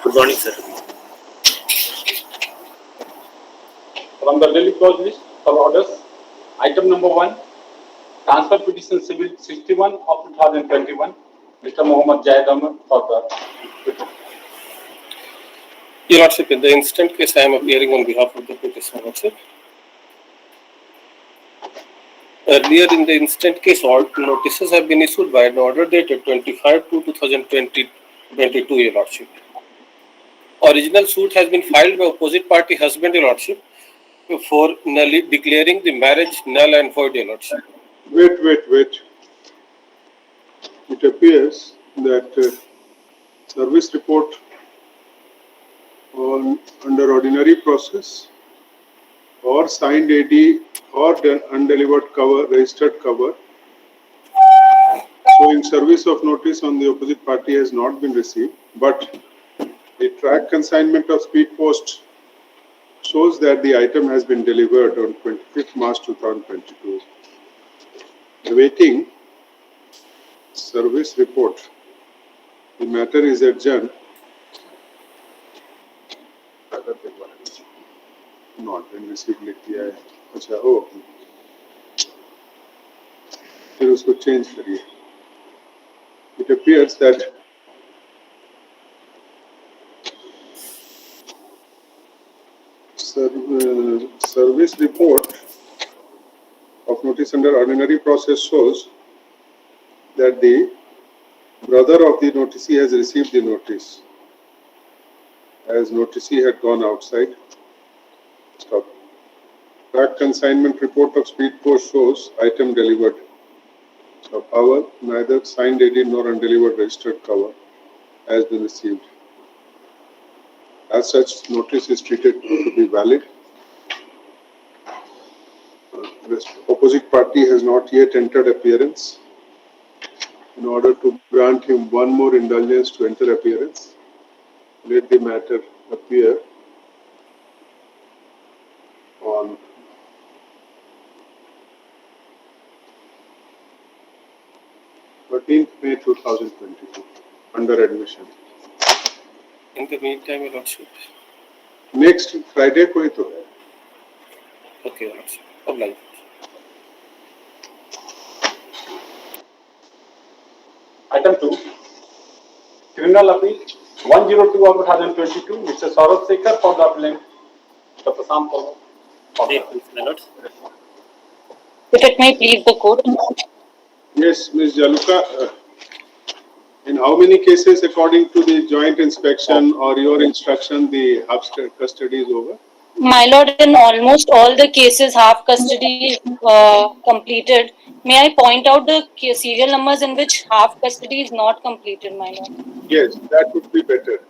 Good morning, sir. From the daily clause list for orders, item number 1, transfer petition civil 61 of 2021, Mr. Mohammed Jayed Ahmed for the. Your Lordship, in the instant case, I am appearing on behalf of the petitioner, Lordship. Earlier in the instant case, all notices have been issued by an order dated 25/2/2022, Your Lordship. Original suit has been filed by opposite party husband, Your Lordship, for declaring the marriage null and void, Your Lordship. Wait. It appears that service report under ordinary process or signed AD or undelivered cover, registered cover, showing service of notice on the opposite party has not been received, but the track consignment of speed post shows that the item has been delivered on 25th March 2022. Awaiting service report. The matter is adjourned. Not been received लिख दिया है. अच्छा हो. फिर उसको change करिए. It appears that service report of notice under ordinary process shows that the brother of the noticee has received the notice, as noticee had gone outside. Stop. Track consignment report of speed post shows item delivered. So, however, neither signed AD nor undelivered registered cover has been received. As such, notice is treated to be valid. The opposite party has not yet entered appearance. In order to grant him one more indulgence to enter appearance, let the matter appear on May 2022 under admission. In the meantime, Your Lordship. Next Friday कोई तो है. Okay, Your Lordship. Obliged. Item 2, criminal appeal 102 of 2022, Mr. Saurabh Sekhar for the appellant, Dr. Sam Polo. If it may please the court. Yes, Ms. Jaluka. In how many cases, according to the joint inspection or your instruction, the half custody is over? My lord, in almost all the cases, half custody completed. May I point out the serial numbers in which half custody is not completed, my lord? Yes, that would be better.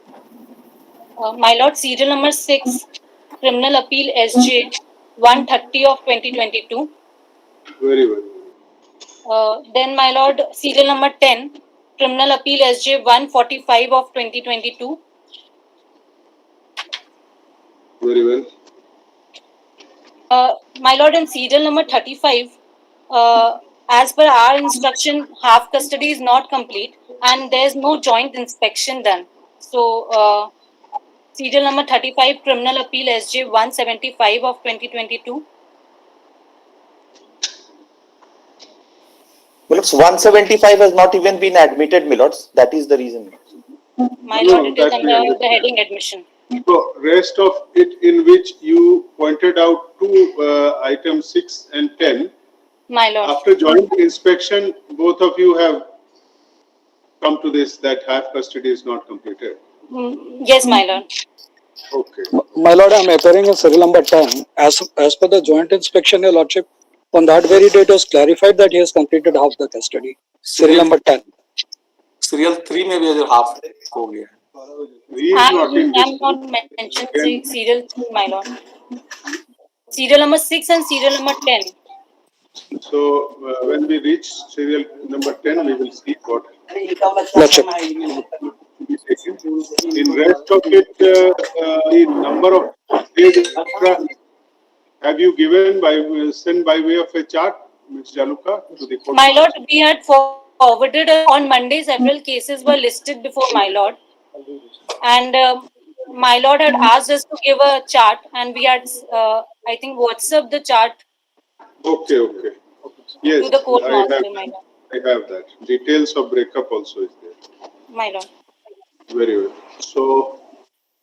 My lord, serial number 6, criminal appeal SJ 130 of 2022. Very well. Then, my lord, serial number 10, criminal appeal SJ 145 of 2022. Very well. My lord, in serial number 35, as per our instruction, half custody is not complete and there is no joint inspection done. So, serial number 35, criminal appeal SJ 175 of 2022. Milords, 175 has not even been admitted, Milords. That is the reason. My lord, it is under the heading admission. So, rest of it in which you pointed out two items 6 and 10. My lord. After joint inspection, both of you have come to this that half custody is not completed. Yes, my lord. Okay. My lord, I am appearing in serial number 10. As per the joint inspection, your lordship, on that very date was clarified that he has completed half the custody. Serial number 10. Serial 3 में भी अगर half हो गया. I am not mentioning serial 3, my lord. Serial number 6 and serial number 10. So, when we reach serial number 10, we will see what. Lordship. In rest of it, the number of days have you given sent by way of a chart, Ms. Jaluka, to the court? My lord, we had forwarded on Monday. Several cases were listed before my lord. And my lord had asked us to give a chart, and we had, I think, WhatsApp the chart Okay, okay. Yes, to the court I have, master, my lord. I have that. Details of breakup also is there. My lord. Very well. So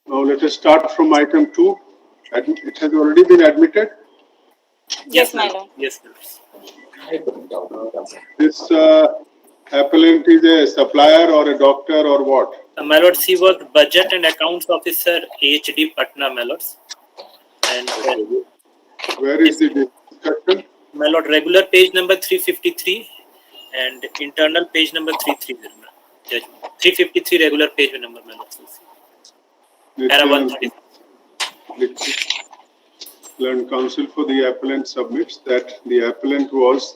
now let us start from item 2. It has already been admitted. Yes, my lord. Yes, This appellant is a supplier or a doctor or what? my lord, she was budget and accounts officer HD Patna, my lords. And Where is the discussion? my lord, regular page number 353 and internal page number 330. Judgment. 353 regular page number, my lord. Para 130. Learned counsel for the appellant submits that the appellant was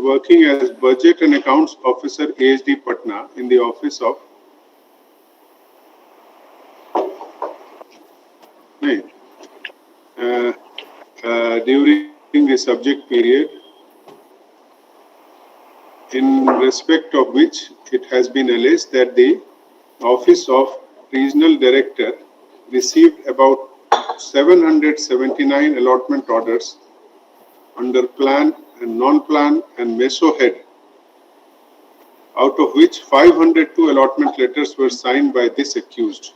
working as budget and accounts officer ASD Patna in the office of during the subject period, in respect of which it has been alleged that the office of regional director received about 779 allotment orders under plan and non-plan and meso head, out of which 502 allotment letters were signed by this accused,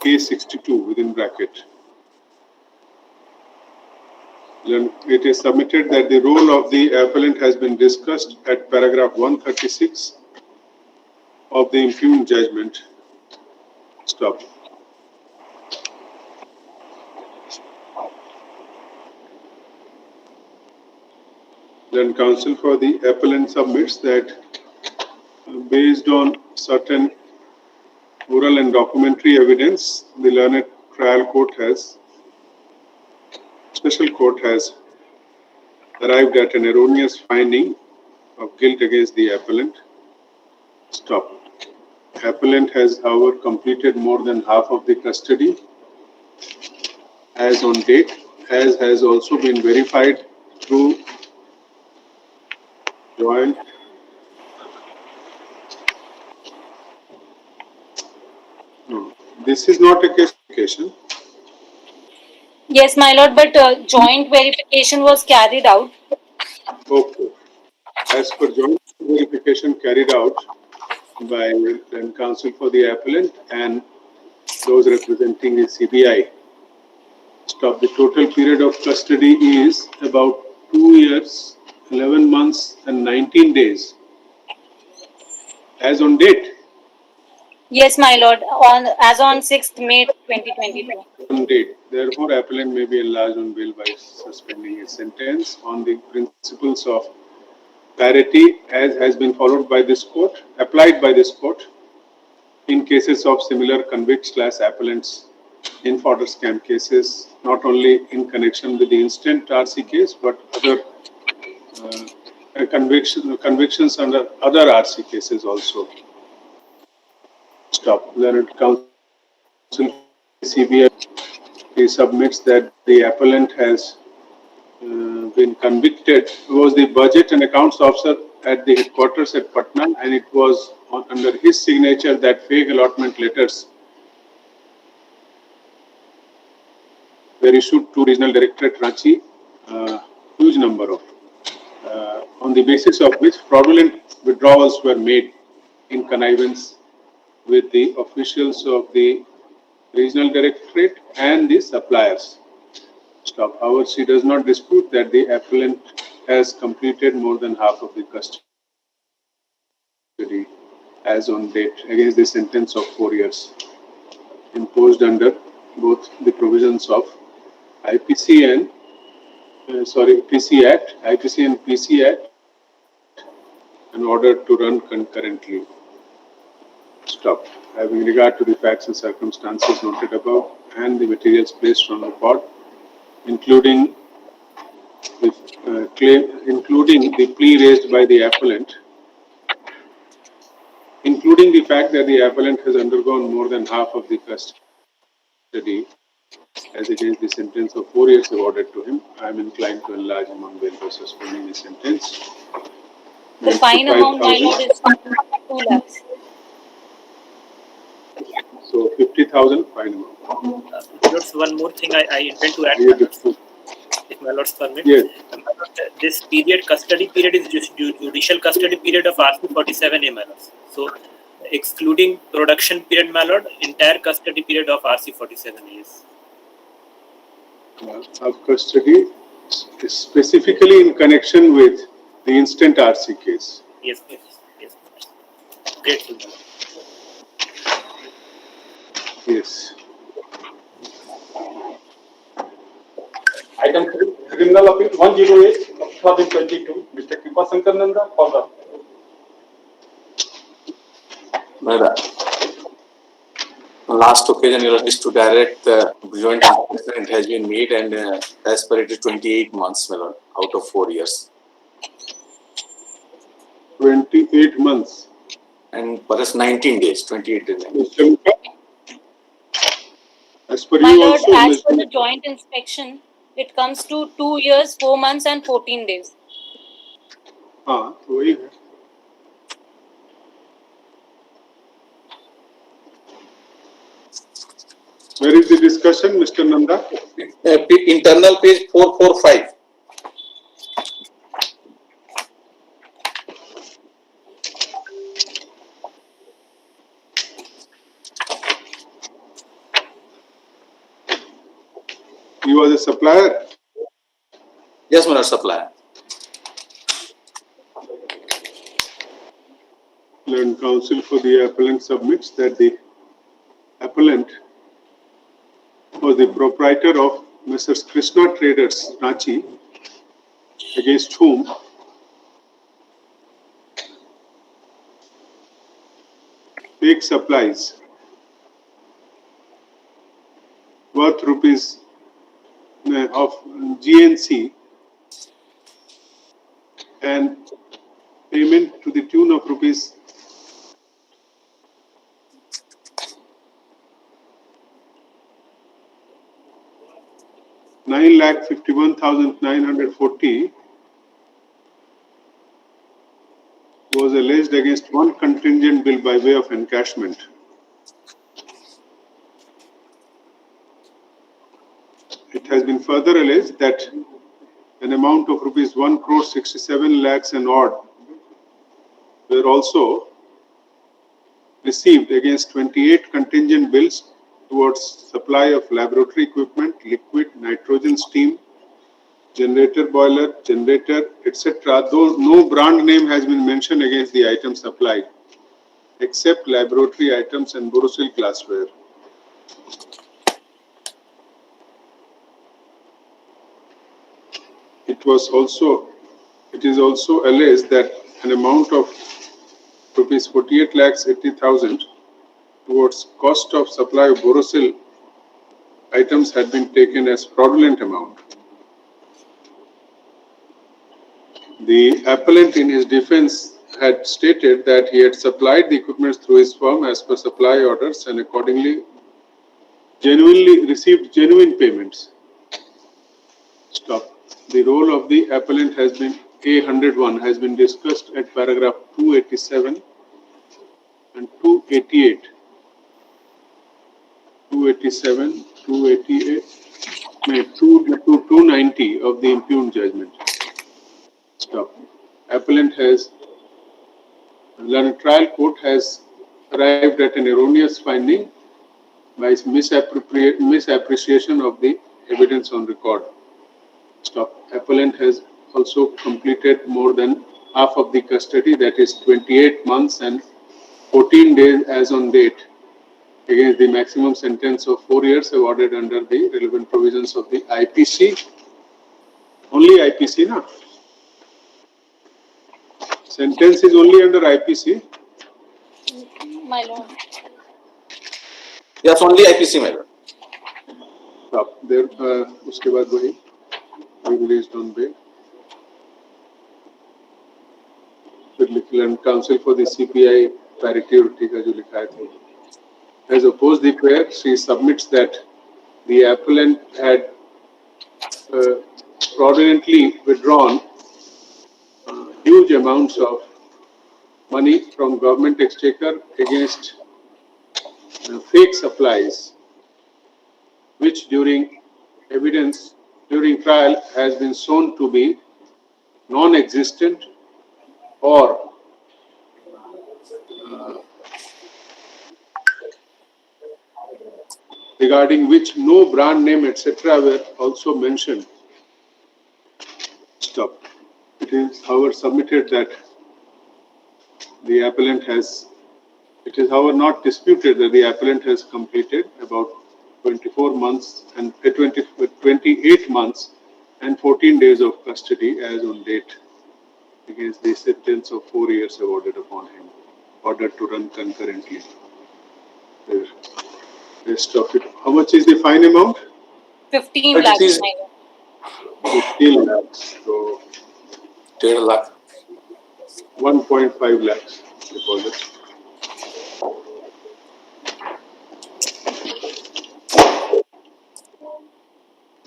K62 within bracket. It is submitted that the role of the appellant has been discussed at paragraph 136 of the impugned judgment. Stop. Then counsel for the appellant submits that based on certain oral and documentary evidence, the learned trial court has, special court has arrived at an erroneous finding of guilt against the appellant. Stop. Appellant has, however, completed more than half of the custody as on date, as has also been verified through joint. No, this is not a case verification. Yes, my lord, but joint verification was carried out. Okay. As per joint verification carried out by then counsel for the appellant and those representing the CBI. Stop. The total period of custody is about 2 years, 11 months, and 19 days. As on date. Yes, my lord, as on 6th May 2022. On date. Therefore, appellant may be enlarged on bail by suspending his sentence on the principles of parity, as has been followed by this court, applied by this court in cases of similar convicts/appellants in fodder scam cases, not only in connection with the instant RC case, but other convictions under other RC cases also. Stop. Learned counsel CBI, he submits that the appellant has been convicted, was the budget and accounts officer at the headquarters at Patna, and it was under his signature that fake allotment letters were issued to regional director at Ranchi, huge number of, on the basis of which fraudulent withdrawals were made in connivance with the officials of the regional directorate and the suppliers. Stop. However, she does not dispute that the appellant has completed more than half of the custody as on date against the sentence of 4 years imposed under both the provisions of IPC and PC Act, IPC and PC Act, in order to run concurrently. Stop. Having regard to the facts and circumstances noted above and the materials placed on record, including the plea raised by the appellant, including the fact that the appellant has undergone more than half of the custody as against the sentence of 4 years awarded to him, I am inclined to enlarge him on bail by suspending the sentence. The fine amount, my lord, is 2 lakhs. So 50,000 fine amount. My lords, one more thing I intend to add, Yeah, my lords, if my lords permit. yes. My lords, this period, custody period, is just judicial custody period of RC 47A, my lords. So, excluding production period, my lord, entire custody period of RC 47A is. Of custody specifically in connection with the instant RC case. Yes, yes, yes. Grateful, my lord. Yes. Item 3, criminal appeal 108 of 2022, Mr. Kripa Sankarananda for the Last occasion you is to direct the joint inspection, it has been made, and as per it is 28 months, my lord, out of 4 years. 28 months. And for us 19 days, 28 days. Mr. Mukha? As per My you lord, also, as per Mr. the joint inspection, it comes to 2 years, 4 months, and 14 days. हाँ तो वही है. Where is the discussion, Mr. Nanda? Internal page 445. He was a supplier. Yes, my lord, supplier. And counsel for the appellant submits that the appellant was the proprietor of Messrs. Krishna Traders, Ranchi, against whom fake supplies worth rupees of GNC and payment to the tune of rupees 9,51,940 was alleged against one contingent bill by way of encashment. It has been further alleged that an amount of rupees 1 crore 67 lakhs and odd were also received against 28 contingent bills towards supply of laboratory equipment, liquid, nitrogen steam, generator boiler, generator, etc. Though no brand name has been mentioned against the items supplied, except laboratory items and Borosil glassware. It is also alleged that an amount of rupees 48 lakhs 80,000 towards cost of supply of Borosil items had been taken as fraudulent amount. The appellant in his defense had stated that he had supplied the equipment through his firm as per supply orders and accordingly genuinely received genuine payments. Stop. The role of the appellant has been A101 has been discussed at paragraph 287 and 288. 287, 288, 290 of the impugned judgment. Stop. Appellant has, the trial court has arrived at an erroneous finding by its misappreciation of the evidence on record. Stop. Appellant has also completed more than half of the custody, that is 28 months and 14 days as on date, against the maximum sentence of 4 years awarded under the relevant provisions of the IPC. Only IPC, na? Sentence is only under IPC. My lord. Yes, only IPC, my lord. Stop. There, उसके बाद वही released on bail. फिर लिखा counsel for the CPI parity उल्टी का जो लिखा है तो as opposed the prayer, she submits that the appellant had fraudulently withdrawn huge amounts of money from government exchequer against fake supplies, which during trial has been shown to be non-existent or regarding which no brand name, etc., were also mentioned. Stop. It is, however, submitted that the appellant has, it is, however, not disputed that the appellant has completed about 24 months and 28 months and 14 days of custody as on date against the sentence of 4 years awarded upon him, ordered to run concurrently. The rest of it. How much is the fine amount? 15 lakhs. 15 lakhs. So 1.5 lakh. 1.5 lakhs deposit.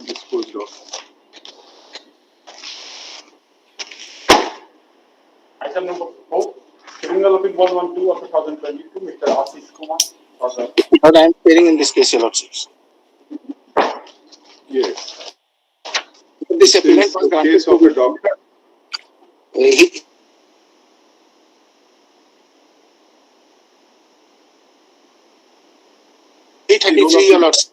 Disposed of. Item number 4, Criminal Appeal 112 of 2022, Mr. Ashish Kumar. But I am appearing in this case, Your Lordships. Yes. This appellant was The granted case of a doctor. he 333, Your Lordships.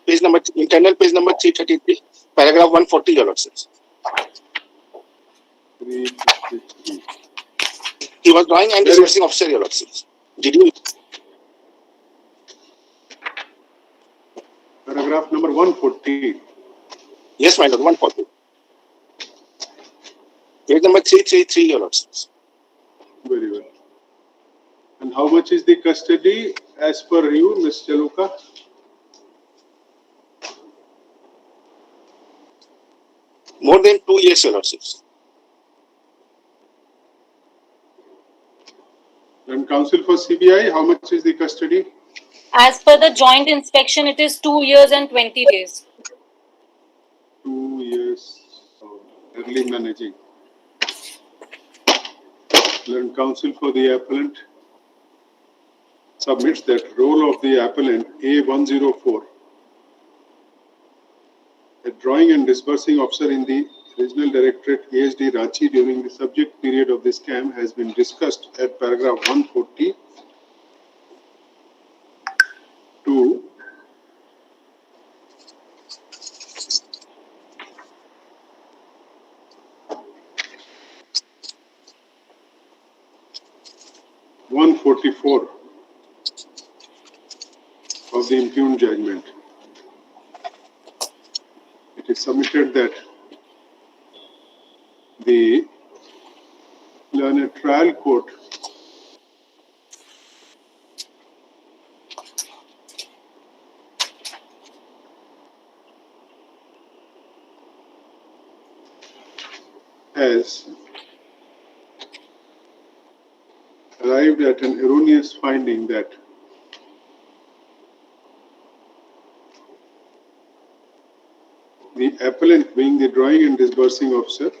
Page number, internal page number 333, paragraph 140, Your Lordships. 353. He was drawing and disbursing officer, Your Lordships. Did you? Paragraph number 140. Yes, my Lord, 140. Page number 333, Your Lordships. Very well. And how much is the custody as per you, Ms. Chaluka? More than 2 years, Your Lordships. And counsel for CBI, how much is the custody? As per the joint inspection, it is 2 years and 20 days. 2 years of early managing. And counsel for the appellant submits that role of the appellant A104, a drawing and disbursing officer in the Regional Directorate ASD Ranchi during the subject period of the scam has been discussed at paragraph 140 to 144 of the impugned judgment. It is submitted that the learned trial court has arrived at an erroneous finding that the appellant, being the drawing and disbursing officer,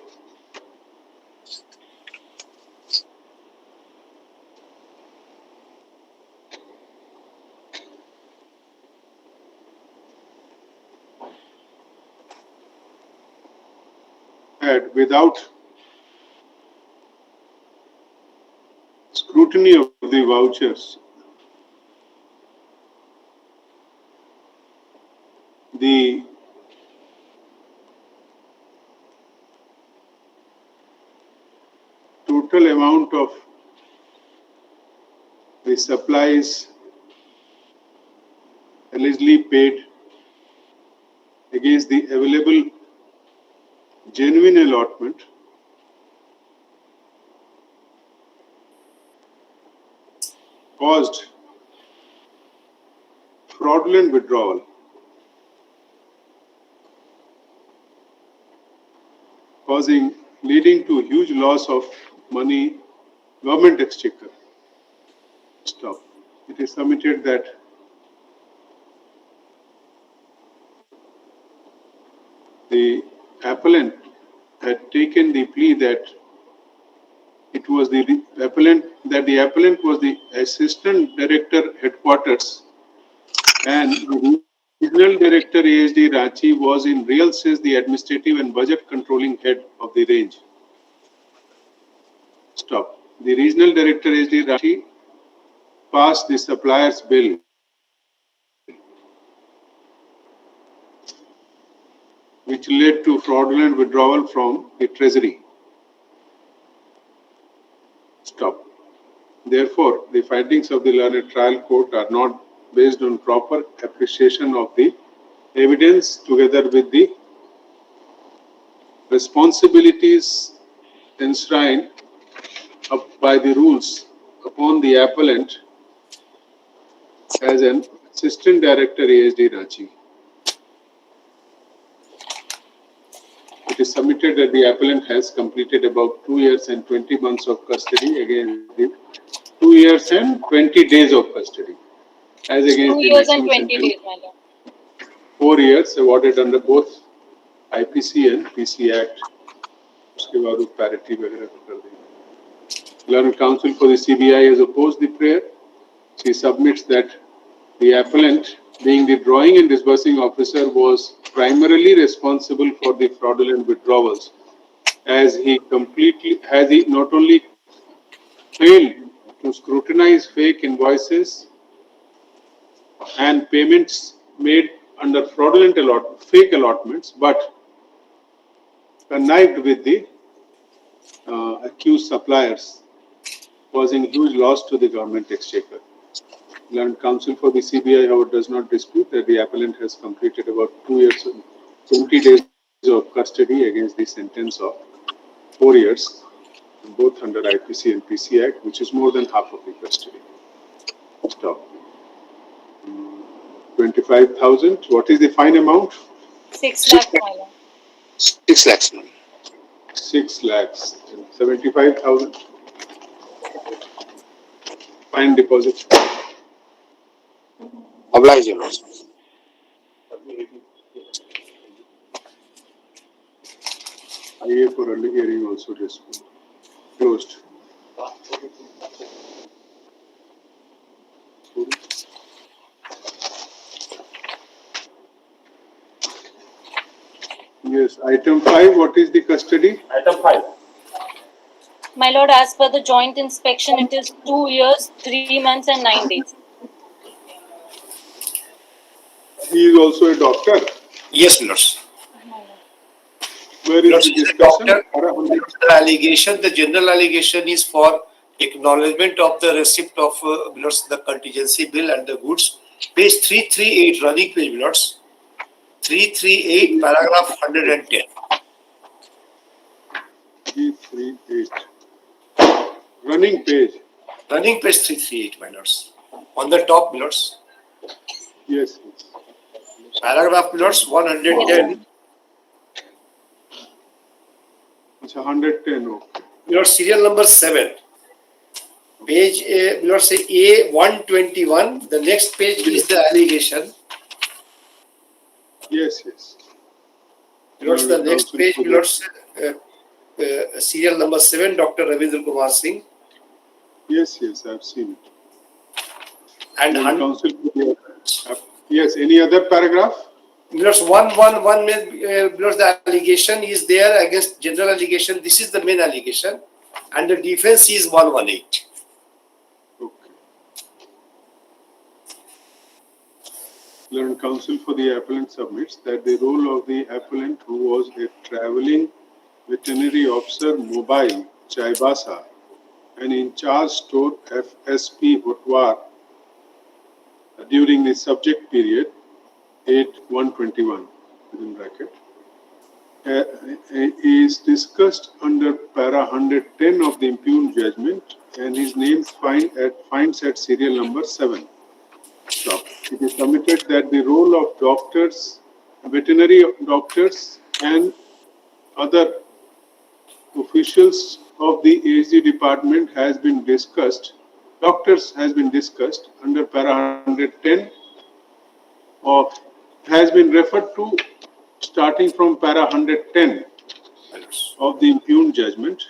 had, without scrutiny of the vouchers, the total amount of the supplies allegedly paid against the available genuine allotment caused fraudulent withdrawal, leading to huge loss of money, government exchequer. Stop. It is submitted that the appellant had taken the plea that it was the appellant was the assistant director headquarters, and the regional director ASD Ranchi was in real sense the administrative and budget controlling head of the range. Stop. The regional director ASD Ranchi passed the supplier's bill, which led to fraudulent withdrawal from the treasury. Stop. Therefore, the findings of the learned trial court are not based on proper appreciation of the evidence together with the responsibilities enshrined up by the rules upon the appellant as an assistant director ASD Ranchi. It is submitted that the appellant has completed about 2 years and 20 months of custody against the 2 years and 20 days of custody as against 2 the years and maximum 20 sentence days, my lord. 4 years awarded under both IPC and PC Act. उसके बाद वो parity वगैरह कर देंगे. Learned counsel for the CBI has opposed the prayer. She submits that the appellant, being the drawing and disbursing officer, was primarily responsible for the fraudulent withdrawals, as he not only failed to scrutinize fake invoices and payments made under fake allotments, but connived with the accused suppliers, causing huge loss to the government exchequer. Learned counsel for the CBI, however, does not dispute that the appellant has completed about 2 years and 20 days of custody against the sentence of 4 years, both under IPC and PC Act, which is more than half of the custody. Stop. 25,000. What is the fine amount? 6 lakhs, my lord. 6 lakhs. 6 lakhs. 75,000. Fine deposit. Oblige, your lordship. IA for early hearing also closed. Yes, item 5, what is the custody? Item 5. My lord, as per the joint inspection, it is 2 years, 3 months, and 9 days. He is also a doctor. Yes, Lords. Where is Lords, the he is a discussion? doctor. The allegation, the general allegation is for acknowledgement of the receipt of Lords, the contingency bill and the goods. Page 338, running page, Lords. 338, paragraph 110. 338. Running page. Running page 338, my lords. On the top, lords. Yes. Paragraph, lords, 110. It's 110. Okay. Lords, serial number 7. Page, lords, say A121. The next page is the allegation. Yes, yes. Lords, the next page, lords, serial number 7, Dr. Ravindra Kumar Singh. Yes, yes, I've seen it. And counsel. Yes, any other paragraph? Lords, 111, lords, the allegation is there against general allegation. This is the main allegation. And the defense is 118. Okay. Learned counsel for the appellant submits that the role of the appellant, who was a traveling veterinary officer mobile Chaibasa and in charge store FSP Hotwar during the subject period 8/121 within bracket is discussed under para 110 of the impugned judgment, and his name finds at serial number 7. Stop. It is submitted that the role of doctors, veterinary doctors and other officials of the ASD department has been discussed. Doctors has been discussed under para 110 has been referred to starting from para 110 of the impugned judgment.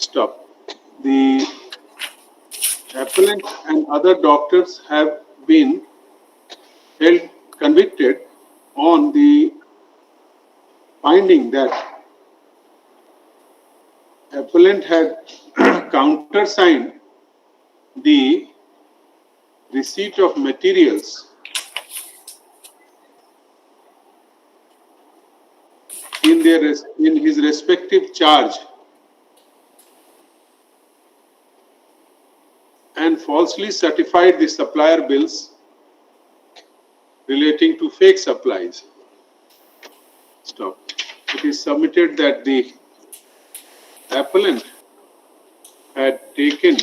Stop. The appellant and other doctors have been held convicted on the finding that appellant had countersigned the receipt of materials in his respective charge and falsely certified the supplier bills relating to fake supplies. Stop. It is submitted that the appellant had taken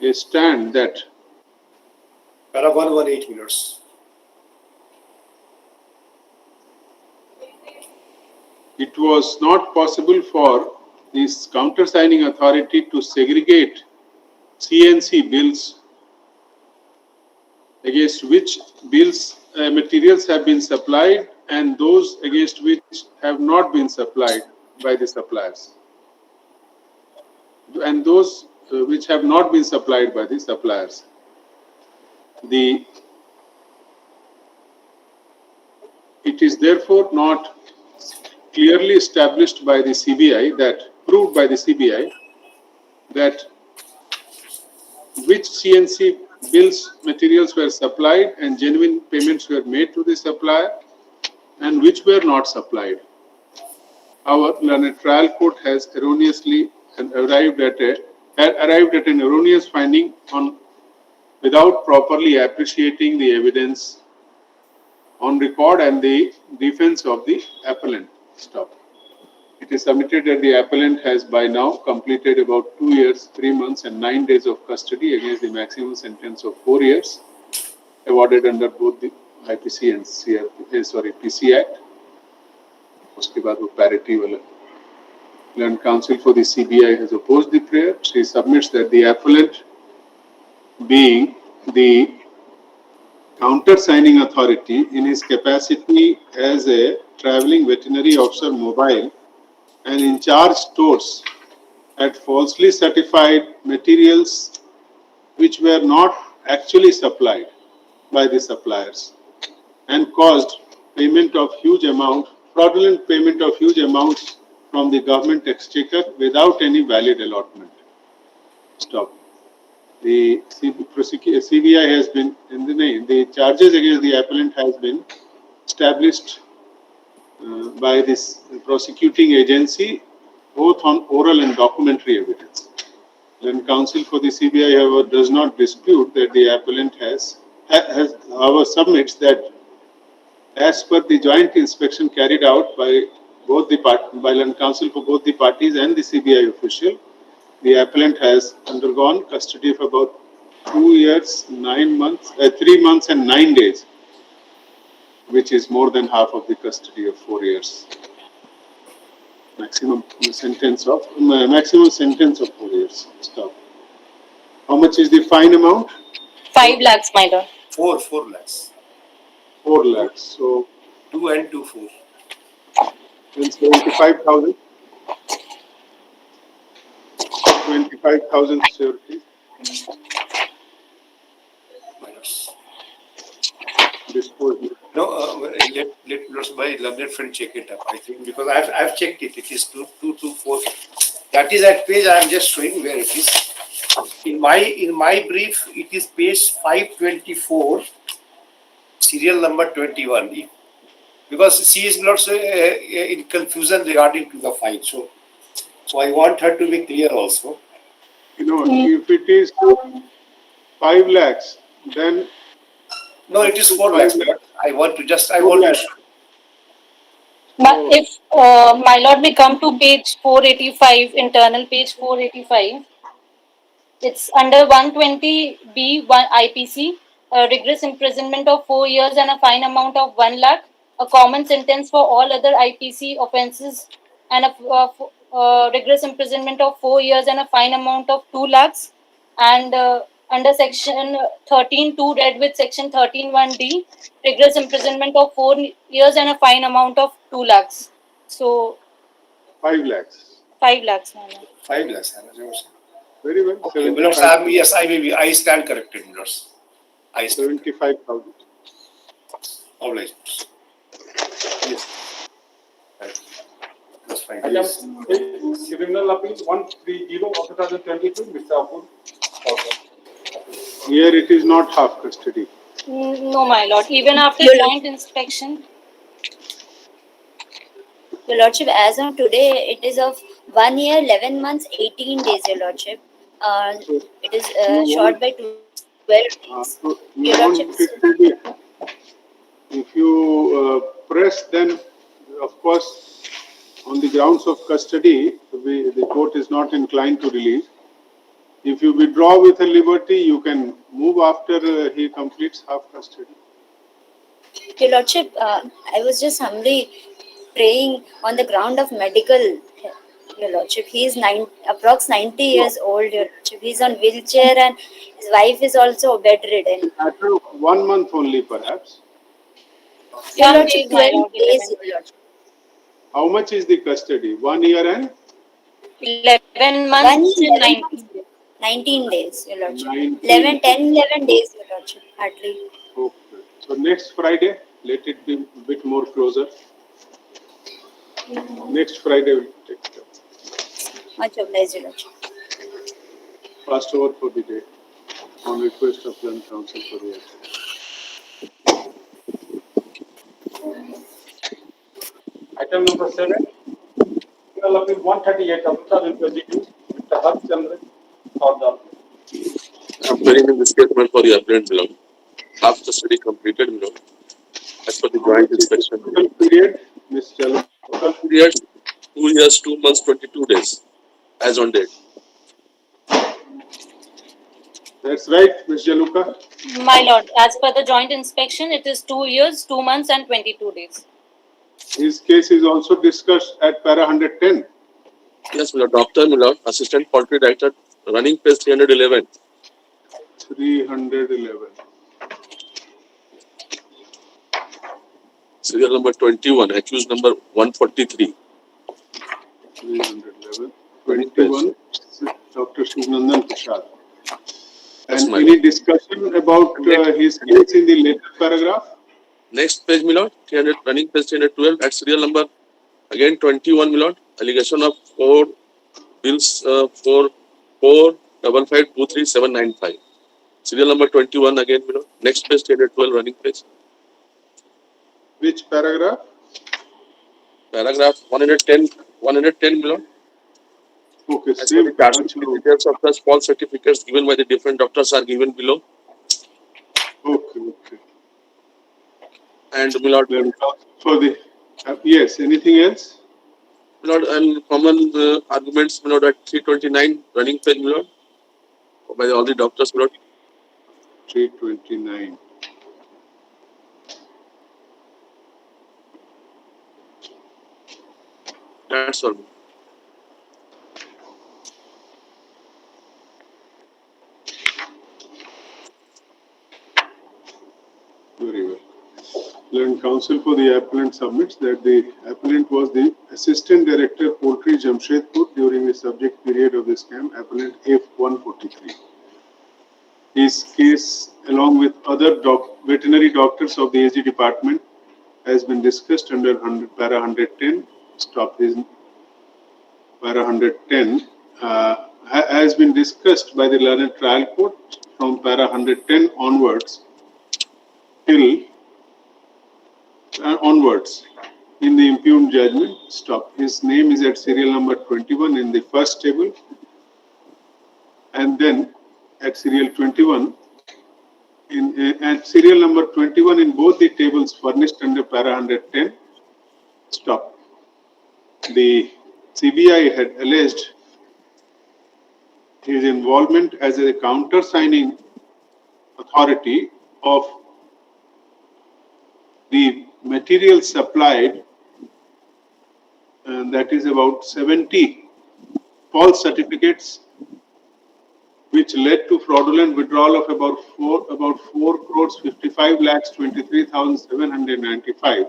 a stand that Para 118 minutes. it was not possible for this countersigning authority to segregate CNC bills against which materials have been supplied and those against which have not been supplied by the suppliers, and those which have not been supplied by the suppliers. It is therefore not clearly established by the CBI proved by the CBI that which CNC bills materials were supplied and genuine payments were made to the supplier and which were not supplied. Our learned trial court has erroneously arrived at an erroneous finding without properly appreciating the evidence on record and the defense of the appellant. Stop. It is submitted that the appellant has by now completed about 2 years, 3 months and 9 days of custody against the maximum sentence of 4 years awarded under both the IPC and PC Act. उसके बाद वो parity वाला. Learned counsel for the CBI has opposed the prayer. She submits that the appellant, being the countersigning authority in his capacity as a traveling veterinary officer mobile and in charge stores, had falsely certified materials which were not actually supplied by the suppliers and caused fraudulent payment of huge amounts from the government exchequer without any valid allotment. Stop. The CBI has been the charges against the appellant has been established by this prosecuting agency both on oral and documentary evidence. Then counsel for the CBI, however, does not dispute that the appellant however submits that as per the joint inspection carried out by learned counsel for both the parties and the CBI official, the appellant has undergone custody of about 2 years, 9 months, 3 months and 9 days, which is more than half of the custody of 4 years. Maximum sentence of 4 years. Stop. How much is the fine amount? 5 lakhs, my lord. 4 lakhs. 4 lakhs. So 2 and 2, 4. then 75,000. 25,000 surety. Minus. Disposal. No, let my learned friend check it up. I think because I've checked it. It is 224. That is at page. I am just showing where it is. In my brief, it is page 524, serial number 21. Because she is not in confusion regarding to the fine. So I want her to be clear also. If it is 5 lakhs, then no, it is 4 lakhs. I want to. But if my lord, we come to page 485, internal page 485, it's under 120B1 IPC, rigorous imprisonment of 4 years and a fine amount of 1 lakh, a common sentence for all other IPC offences, and a rigorous imprisonment of 4 years and a fine amount of 2 lakhs, and under section 13.2 read with section 13.1D, rigorous imprisonment of 4 years and a fine amount of 2 lakhs. So 5 lakhs. 5 lakhs, my lord. 5 lakhs है ना जो से. Very well. Okay, my lords, yes, I stand corrected, my lords. I stand. 75,000. Obliged. Yes. Right. That's fine. Item Yes. 6, criminal appeal 130 of 2022, Mr. Apur. Here it is not half custody. No, my lord. Even after Your joint inspection, Your Lordship, as on today, it is of 1 year, 11 months, 18 days, Your Lordship. So It is you short want, by 12 days. so you Your want Lordship, it to be, if you press, then of course, on the grounds of custody, the court is not inclined to release. If you withdraw with a liberty, you can move after he completes half custody. Your Lordship, I was just humbly praying on the ground of medical, Your Lordship. He is approx 90 years old, Your Lordship. He is on wheelchair and his wife is also bedridden. Matter of 1 month only, perhaps. Your some Lordship, days, my 12 lord, it days, depends. Your Lordship. How much is the custody? 1 year and 11 1 months year, and 11 19. months, 19 days, Your Lordship. 19 11, 10, 11 days, Your Lordship, hardly. Okay. So next Friday, let it be a bit more closer. Next Friday we'll take care. Much obliged, Your Lordship. Passed over for the day on request of Learned Counsel for the action. Item number 7, criminal appeal 138 of 2022, Mr. Harsh Chandra for the appeal. I'm very in this statement for the appellant below. Half custody completed below. As per the How much joint is the inspection. total period, Ms. Chalu? Total period 2 years, 2 months, 22 days. As on date. That's right, Ms. Jaluka. My lord, as per the joint inspection, it is 2 years, 2 months, and 22 days. His case is also discussed at para 110. Yes, my lord. Doctor, my lord. Assistant Poultry Director, running page 311. 311. Serial number 21, accused number 143. 311. Running page. 21, Dr. Shivanandan Prasad. Yes, And my any lord. discussion about his case in the later paragraph? Next page, my lord. 300, running page 312 at serial number again 21, my lord. Allegation of 4 bills for 45523 Serial number 21 again, my lord. Next page 312, running page. Which paragraph? Paragraph 110, my lord. Okay, As per the same charge sheet, the paragraph. details of such false certificates given by the different doctors are given below. Okay, okay. And, my lord, Then for the, yes, anything else? my lord, and common arguments, my lord, at 329, running page, my lord, by all the doctors, my lord. 329. That's all. Very well. Learned counsel for the appellant submits that the appellant was the Assistant Director Poultry Jamshedpur during the subject period of the scam, appellant F143. His case, along with other veterinary doctors of the AG department, has been discussed under para 110. Stop his para 110. Has been discussed by the learned trial court from para 110 onwards till onwards in the impugned judgment. Stop. His name is at serial number 21 in the first table, and then at serial 21 at serial number 21 in both the tables furnished under para 110. Stop. The CBI had alleged his involvement as a countersigning authority of the material supplied, and that is about 70 false certificates, which led to fraudulent withdrawal of about 4 crores 55 lakhs 23,795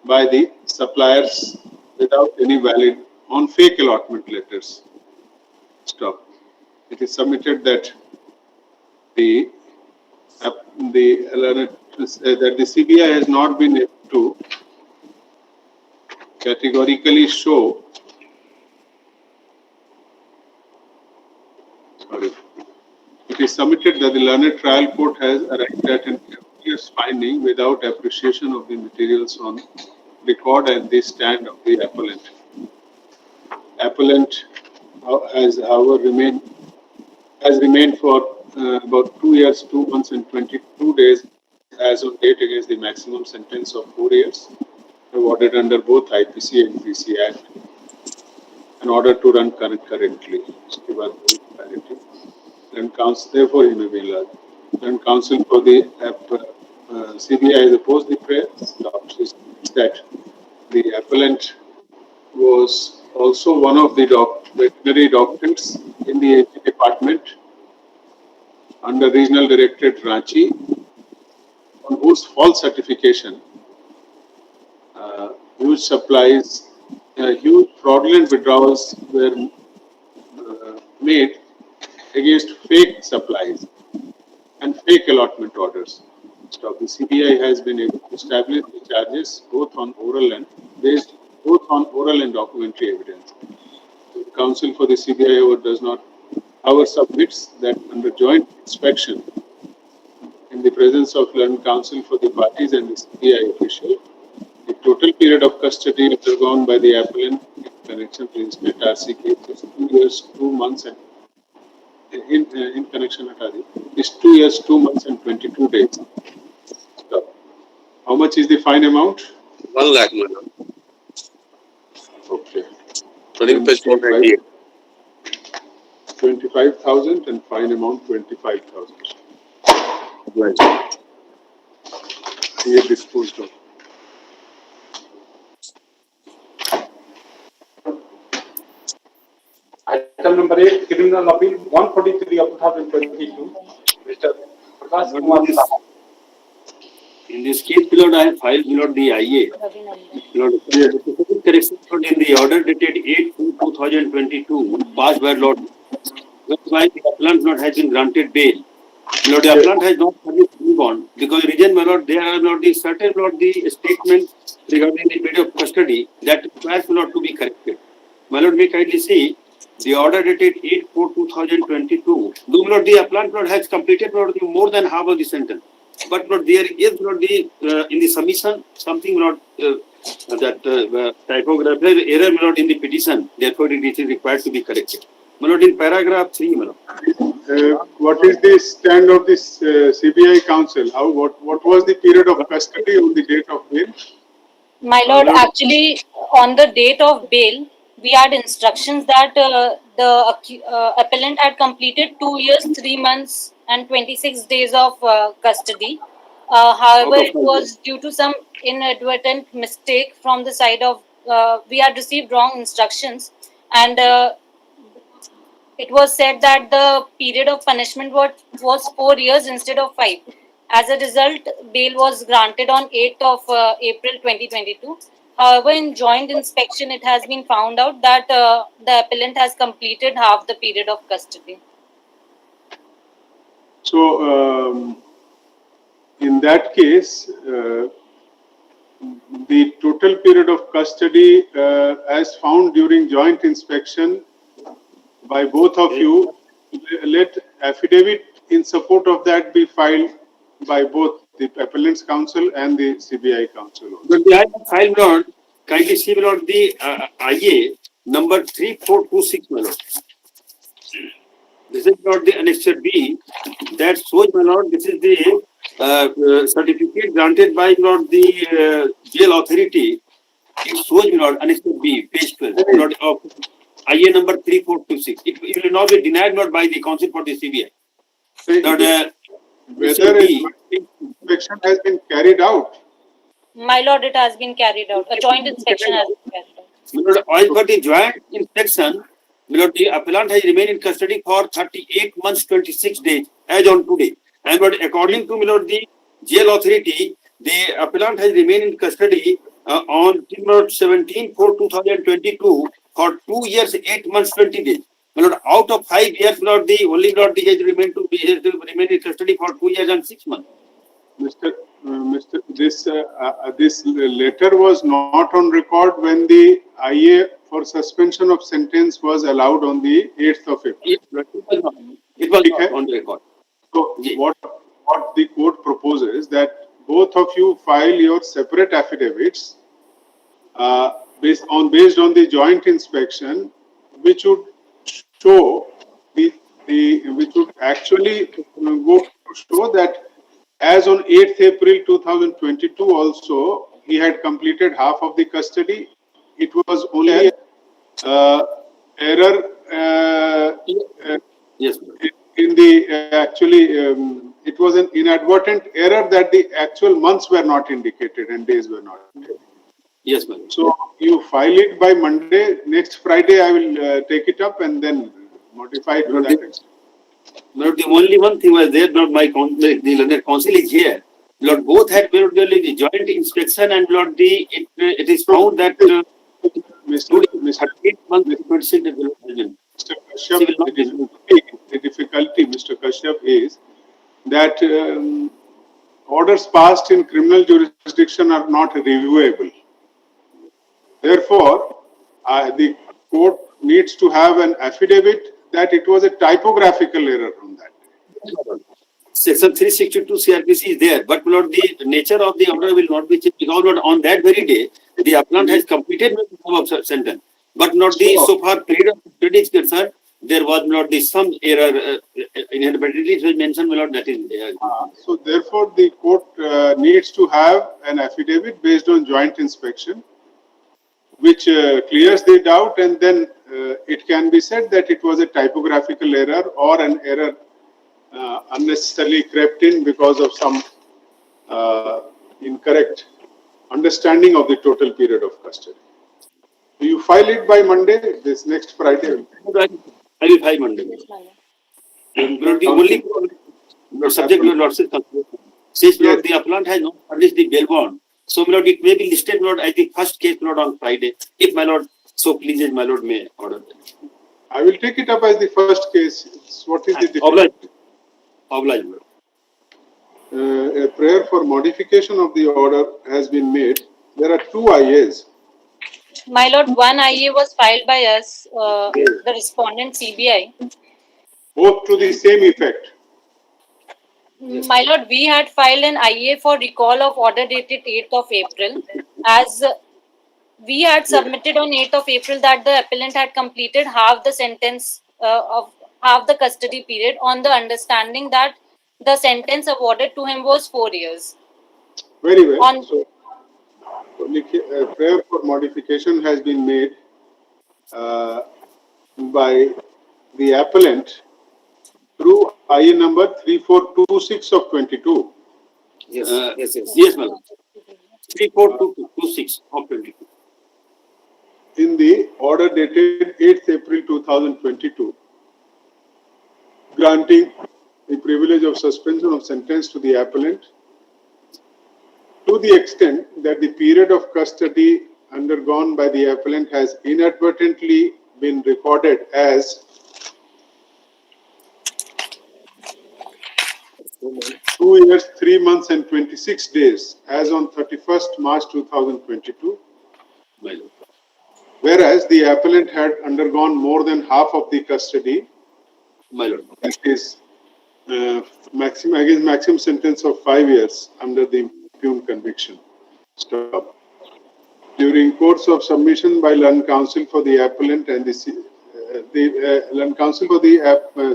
by the suppliers without any valid on fake allotment letters. Stop. It is submitted that the CBI has not been able to categorically show. Sorry. It is submitted that the learned trial court has arrived at an erroneous finding without appreciation of the materials on record and the stand of the appellant. Appellant has, however, remained for about 2 years, 2 months, and 22 days as on date against the maximum sentence of 4 years awarded under both IPC and PC Act in order to run currently. And counsel, therefore, he may be allowed. And counsel for the CBI has opposed the prayer. That the appellant was also one of the veterinary doctors in the AG department under Regional Directorate Ranchi, on whose false certification huge fraudulent withdrawals were made against fake supplies and fake allotment orders. So the CBI has been able to establish the charges both on oral and documentary evidence. The counsel for the CBI, however, submits that under joint inspection in the presence of learned counsel for the parties and the CBI official, the total period of custody undergone by the appellant in connection with the state RC case is 2 years, 2 months, and in connection is 2 years, 2 months, and 22 days. So, how much is the fine amount? 1 lakh, madam. Okay. 25,000 and fine amount 25,000. Right. Here disposed of. Item number 8, Criminal Appeal 143 of 2022. Mr. Prakash Kumar Saha. In this case, my lord, I have filed, my lord, the IA. My lord, correction in the order dated 8/2022 passed by Lord, whereby the appellant not has been granted bail. My lord, the appellant has not furnished bail bond because reason, my lord, there are not the certain, my lord, the statement regarding the period of custody that requires, my lord, to be corrected. My lord, may kindly see the order dated 8/4/2022. Though, my lord, the appellant, my lord, has completed, my lord, more than half of the sentence. But there is not the in the submission something not that typographical error not in the petition. Therefore, it is required to be corrected. Not in paragraph 3, Manoj. What is the stand of this CBI counsel? What was the period of custody on the date of bail? My lord, actually, on the date of bail, we had instructions that the appellant had completed 2 years, 3 months, and 26 days of custody. However, it was due to some inadvertent mistake from the side of we had received wrong instructions, and it was said that the period of punishment was 4 years instead of 5. As a result, bail was granted on 8th of April 2022. However, in joint inspection, it has been found out that the appellant has completed half the period of custody. So, in that case, the total period of custody as found during joint inspection by both of you, let affidavit in support of that be filed by both the appellant's counsel and the CBI counsel. But the IA file, Lord, kindly see, Lord, the IA number 3426, my lord. This is not the annexure B. That shows, my lord, this is the certificate granted by, Lord, the jail authority. It shows, my lord, annexure B, page 12, Lord, of IA number 3426. It will not be denied, not by the counsel for the CBI. Not, whether inspection has been carried out. My lord, it has been carried out. A joint inspection has been carried out. My lord, as per the joint inspection, my lord, the appellant has remained in custody for 38 months, 26 days, as on today. And but according to, my lord, the jail authority, the appellant has remained in custody on 17/4/2022 for 2 years, 8 months, 20 days. My lord, out of 5 years, my lord, the only my lord, he has to remain in custody for 2 years and 6 months. This letter was not on record when the IA for suspension of sentence was allowed on the 8th of April. It was not. It was not on the record. So Yes. what the court proposes that both of you file your separate affidavits based on the joint inspection, which would show which would actually go to show that as on 8th April 2022 also he had completed half of the custody. It was only error Yes. in the it was an inadvertent error that the actual months were not indicated and days were not indicated. Yes, madam. So you file it by Monday. Next Friday, I will take it up and then modify it to that extent. Lord, the only one thing was there, Lord, the learned council is here. Lord, both had the joint inspection and Lord, it is found that Mr. 38 months, Mr. Kashyap, the difficulty, Mr. Kashyap, is that orders passed in criminal jurisdiction are not reviewable. Therefore, the court needs to have an affidavit that it was a typographical error on that. Section 362 CRPC is there, but Lord, the nature of the order will not be changed because Lord, on that very day, the appellant has completed the term of sentence, but not the so far period of custody is concerned. There was not the some error inadvertently mentioned. Lord, that is there. So therefore, the court needs to have an affidavit based on joint inspection, which clears the doubt, and then it can be said that it was a typographical error or an error unnecessarily crept in because of some incorrect understanding of the total period of custody. Do you file it by Monday, this next Friday? I will file Monday. Lord, the only subject to Lord's consideration. Since Lord, the appellant has not published the bail bond, so my Lord, it may be listed, Lord, as the first case, Lord, on Friday. If my Lord so pleases, my Lord may order that. I will take it up as the first case. What is the difficulty? Oblige, Lord. A prayer for modification of the order has been made. There are two IAs. My lord, one IA was filed by us, the respondent CBI. Both to the same effect. My lord, we had filed an IA for recall of order dated 8th of April, as we had submitted on 8th of April that the appellant had completed half the sentence of half the custody period on the understanding that the sentence awarded to him was 4 years. Very well. So, a prayer for modification has been made by the appellant through IA number 3426 of 22. Yes, yes, madam. 3426 of 22. In the order dated 8th April 2022, granting the privilege of suspension of sentence to the appellant to the extent that the period of custody undergone by the appellant has inadvertently been recorded as 2 years, 3 months and 26 days as on 31st March 2022. Whereas the appellant had undergone more than half of the custody, that is maximum sentence of 5 years under the impugned conviction. Stop. During course of submission by Learned Counsel for the appellant and the Learned Counsel for the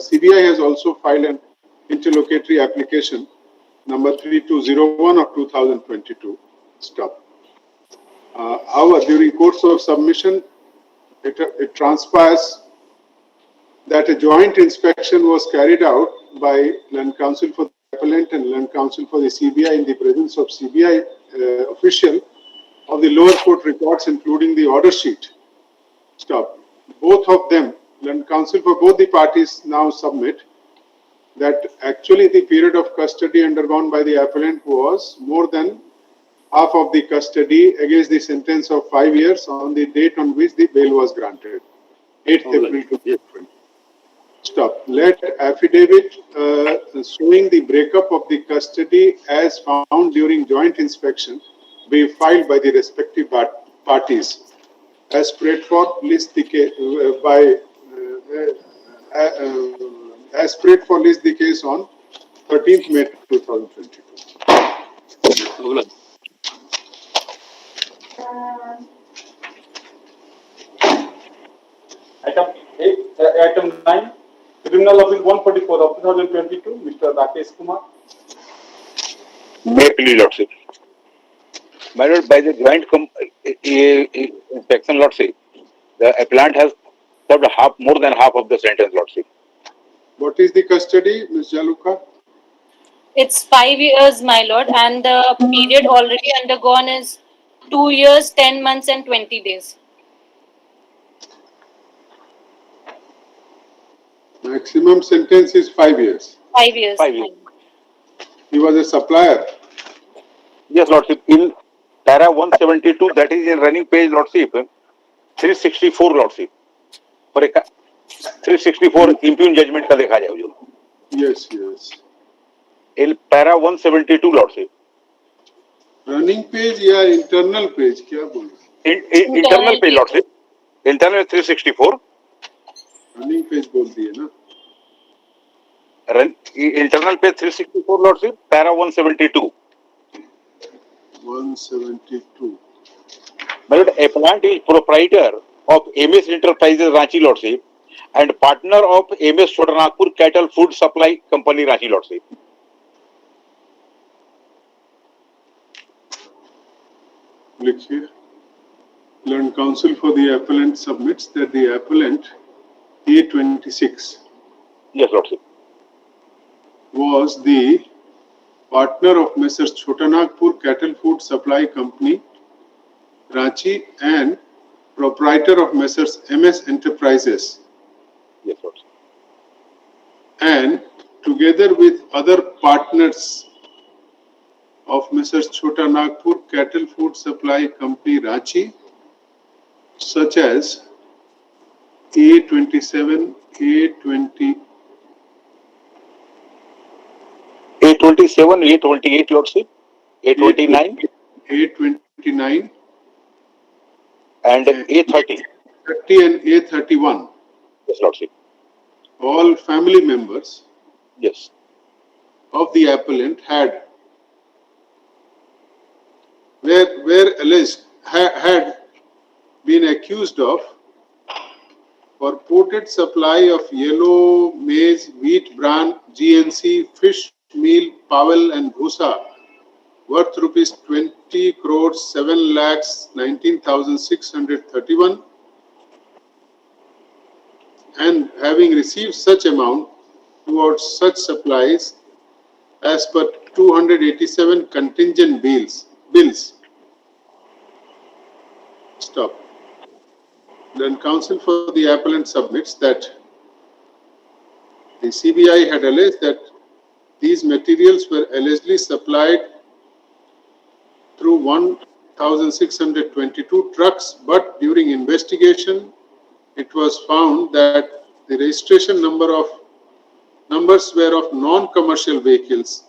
CBI has also filed an interlocutory application number 3201 of 2022. Stop. However, during course of submission, it transpires that a joint inspection was carried out by Learned Counsel for the appellant and Learned Counsel for the CBI in the presence of CBI official of the lower court records, including the order sheet. Stop. Both of them, Learned Counsel for both the parties now submit that actually the period of custody undergone by the appellant was more than half of the custody against the sentence of 5 years on the date on which the bail was granted, 8th April 2020. Stop. Let affidavit showing the breakup of the custody as found during joint inspection be filed by the respective parties as spread for list the case as spread for list the case on 13th May 2022. Item 9, Criminal Law Bill 144 of 2022, Mr. Rakesh Kumar. May I please, Lordship. My Lord, by the joint inspection, Lordship, the appellant has served more than half of the sentence, Lordship. What is the custody, Ms. Jaluka? It's 5 years, my lord, and the period already undergone is 2 years, 10 months, and 20 days. Maximum sentence is 5 years. 5 years. 5 years. He was a supplier. Yes, Lordship. In para 172, that is in running page, Lordship, 364, Lordship. For a 364 impugn judgment का देखा जाए जो. Yes, yes. In para 172, Lordship. Running page या internal page क्या बोल रहे हैं? Internal page, Lordship. Internal 364. Running page बोल दिए ना? Internal page 364, Lordship. Para 172. 172. My Lord, appellant is proprietor of MS Enterprises Ranchi, Lordship, and partner of MS Chotanagpur Cattle Food Supply Company Ranchi, Lordship. लिखिए. Learned counsel for the appellant submits that the appellant A26 Yes, Lordship. was the partner of Messrs. Chotanagpur Cattle Food Supply Company, Ranchi, and proprietor of Messrs. MS Enterprises, Yes, Lordship. and together with other partners of Messrs. Chotanagpur Cattle Food Supply Company, Ranchi, such as A27, A20, A27, A28, Lordship, A29, A29, and A30. 30 and A31, Yes, Lordship. all family members Yes. of the appellant had had been accused of purported supply of yellow maize, wheat bran, GNC, fish meal, Powell and Bhusa worth rupees 20 crores 7 lakhs 19,631, and having received such amount towards such supplies as per 287 contingent bills. Stop. Then counsel for the appellant submits that the CBI had alleged that these materials were allegedly supplied through 1,622 trucks, but during investigation, it was found that the registration numbers were of non-commercial vehicles,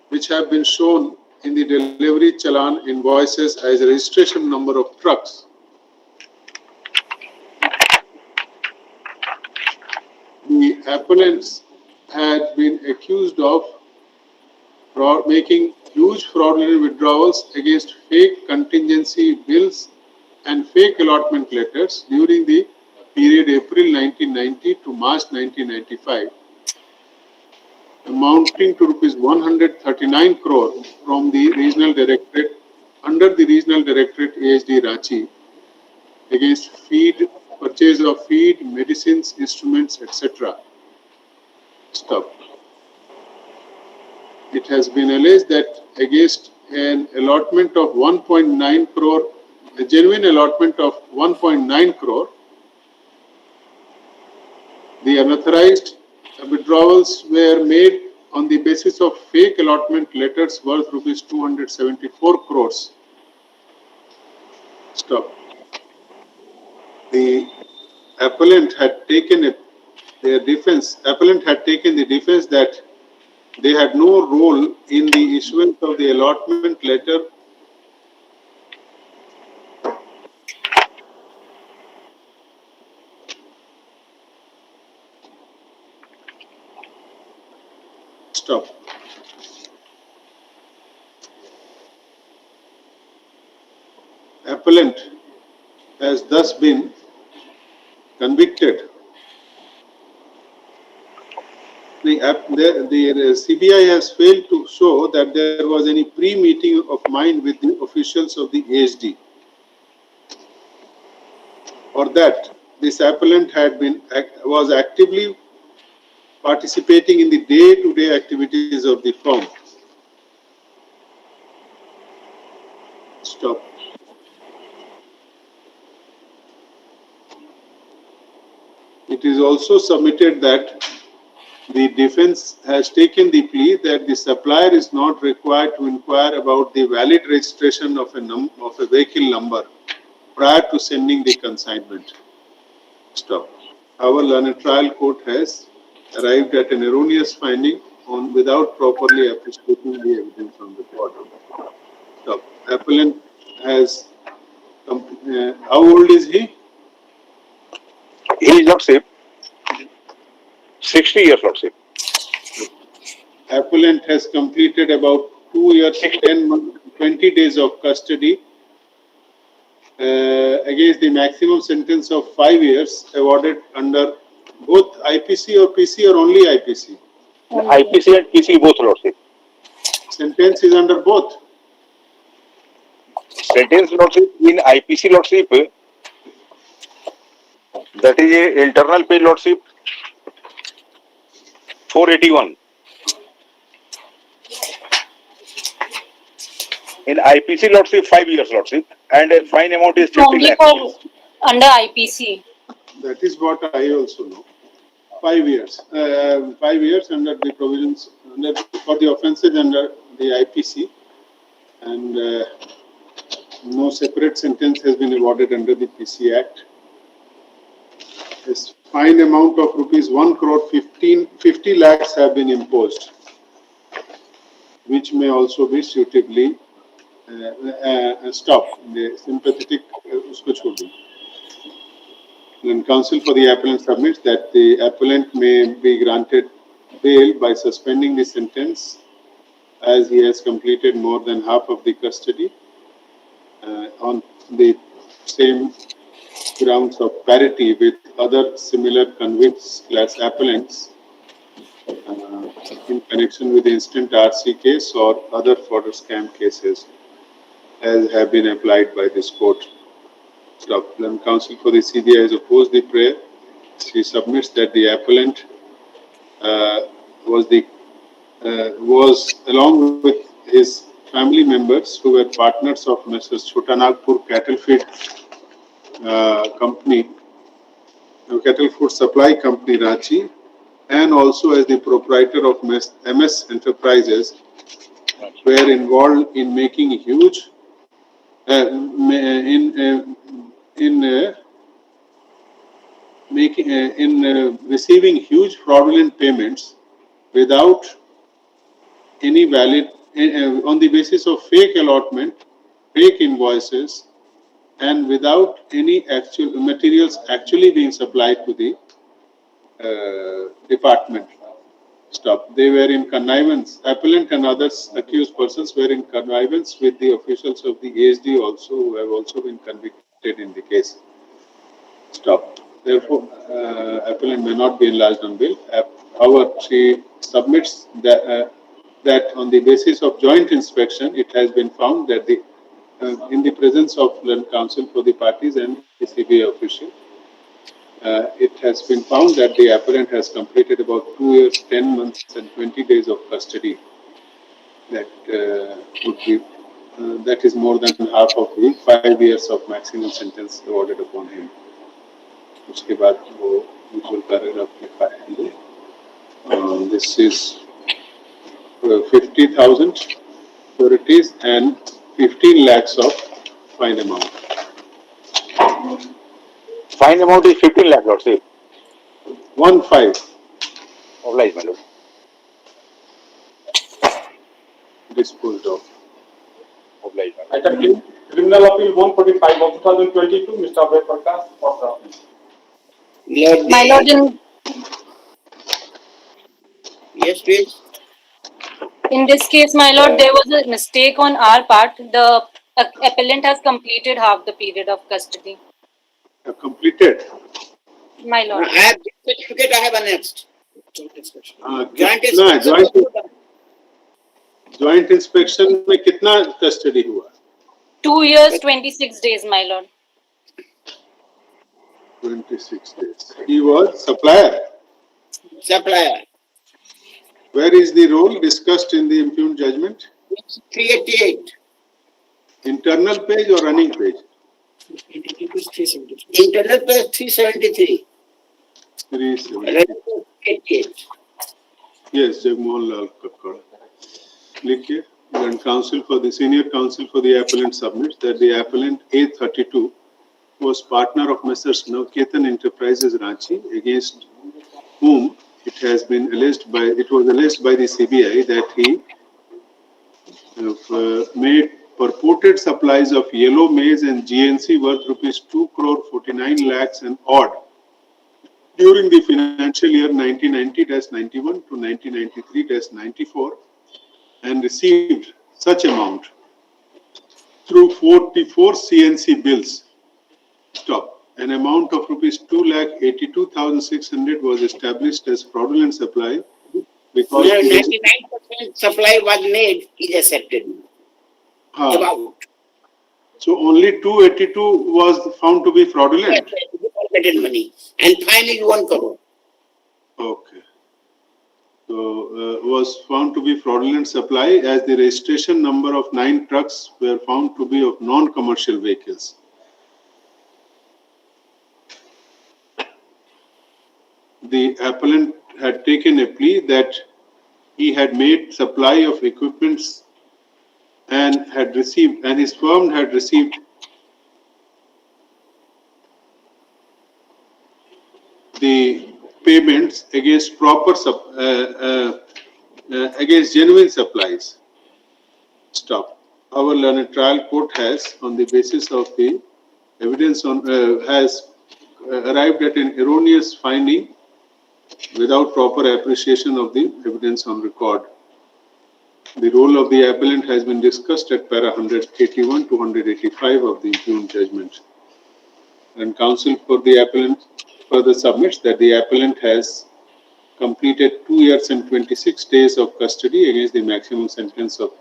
which have been shown in the delivery challan invoices as a registration number of trucks. The appellants had been accused of making huge fraudulent withdrawals against fake contingency bills and fake allotment letters during the period April 1990 to March 1995, amounting to rupees 139 crore from the regional directorate under the regional directorate AHD Ranchi against purchase of feed, medicines, instruments, etc. Stop. It has been alleged that against an allotment of 1.9 crore, a genuine allotment of 1.9 crore, the unauthorized withdrawals were made on the basis of fake allotment letters worth rupees 274 crores. Stop. The appellant had taken the defense that they had no role in the issuance of the allotment letter. Stop. Appellant has thus been convicted. The CBI has failed to show that there was any pre-meeting of mind with the officials of the ASD, or that this appellant was actively participating in the day-to-day activities of the firm. Stop. It is also submitted that the defense has taken the plea that the supplier is not required to inquire about the valid registration of a vehicle number prior to sending the consignment. Stop. Our learned trial court has arrived at an erroneous finding without properly appreciating the evidence on the court. Stop. Appellant has. How old is he? He is Lordship 60 years, Lordship. Appellant has completed about 2 years, 10 months, 20 days of custody against the maximum sentence of 5 years awarded under both IPC or PC or only IPC? IPC and PC both, Lordship. Sentence is under both. Sentence, Lordship, in IPC, Lordship, that is a internal page, Lordship, 481. In IPC, Lordship, 5 years, Lordship, and fine amount is 50 Only lakhs. for under IPC. That is what I also know. 5 years. 5 years under the provisions for the offences under the IPC, and no separate sentence has been awarded under the PC Act. This fine amount of rupees 1 crore 50 lakhs have been imposed, which may also be suitably stopped. The sympathetic usko chhod do. And counsel for the appellant submits that the appellant may be granted bail by suspending the sentence as he has completed more than half of the custody on the same grounds of parity with other similar convicts/appellants in connection with the instant RC case or other further scam cases as have been applied by this court. Stop. Then counsel for the CBI has opposed the prayer. She submits that the appellant was along with his family members who were partners of Messrs. Chota Nagpur Cattle Feed Company, Cattle Food Supply Company, Ranchi, and also as the proprietor of MS Enterprises, were involved in making huge receiving huge fraudulent payments without any valid on the basis of fake allotment, fake invoices, and without any actual materials actually being supplied to the department. Stop. They were in connivance. Appellant and others accused persons were in connivance with the officials of the ASD also, who have also been convicted in the case. Stop. Therefore, appellant may not be enlarged on bail. However, she submits that on the basis of joint inspection, it has been found that in the presence of learned counsel for the parties and the CBI official, it has been found that the appellant has completed about 2 years, 10 months, and 20 days of custody. That would be that is more than half of the 5 years of maximum sentence awarded upon him. उसके बाद वो usual paragraph लिखा है. This is 50,000 securities and 15 lakhs of fine amount. Fine amount is 15 lakh, Lordship. 1-5 Obliged, my lord. disposed of. Obliged, my lord. Item Criminal Appeal 145 of 2022, Mr. Abhay Prakash for the appeal. My lord, Yes, please. in this case, my lord, there was a mistake on our part. The appellant has completed half the period of custody. Completed. My lord. I have this certificate, I have annexed. Joint कितना inspection. joint inspection में कितना custody हुआ? 2 years, 26 days, my lord. 26 days. He was supplier. Supplier. Where is the role discussed in the impugned judgment? 388. Internal page or running page? Internal page 373. 378. Yes, Jagmohan Lal Kakkad. Likhiye. And counsel for the senior counsel for the appellant submits that the appellant A32 was partner of Messrs. Navketan Enterprises Ranchi, against whom it was alleged by the CBI that he made purported supplies of yellow maize and GNC worth rupees 2 crore 49 lakhs and odd during the financial year 1990-91 to 1993-94 and received such amount through 44 CNC bills. An amount of rupees 2,82,600 was established as fraudulent supply because 99% supply was made, is accepted. About. So only 282 was found to be fraudulent. Yes, money. And fine is 1 crore. Okay. So was found to be fraudulent supply as the registration number of 9 trucks were found to be of non-commercial vehicles. The appellant had taken a plea that he had made supply of equipments and his firm had received the payments against against genuine supplies. Our learned trial court has, on the basis of the evidence has arrived at an erroneous finding without proper appreciation of the evidence on record. The role of the appellant has been discussed at para 181 to 185 of the impugned judgment. And counsel for the appellant further submits that the appellant has completed 2 years and 26 days of custody against the maximum sentence of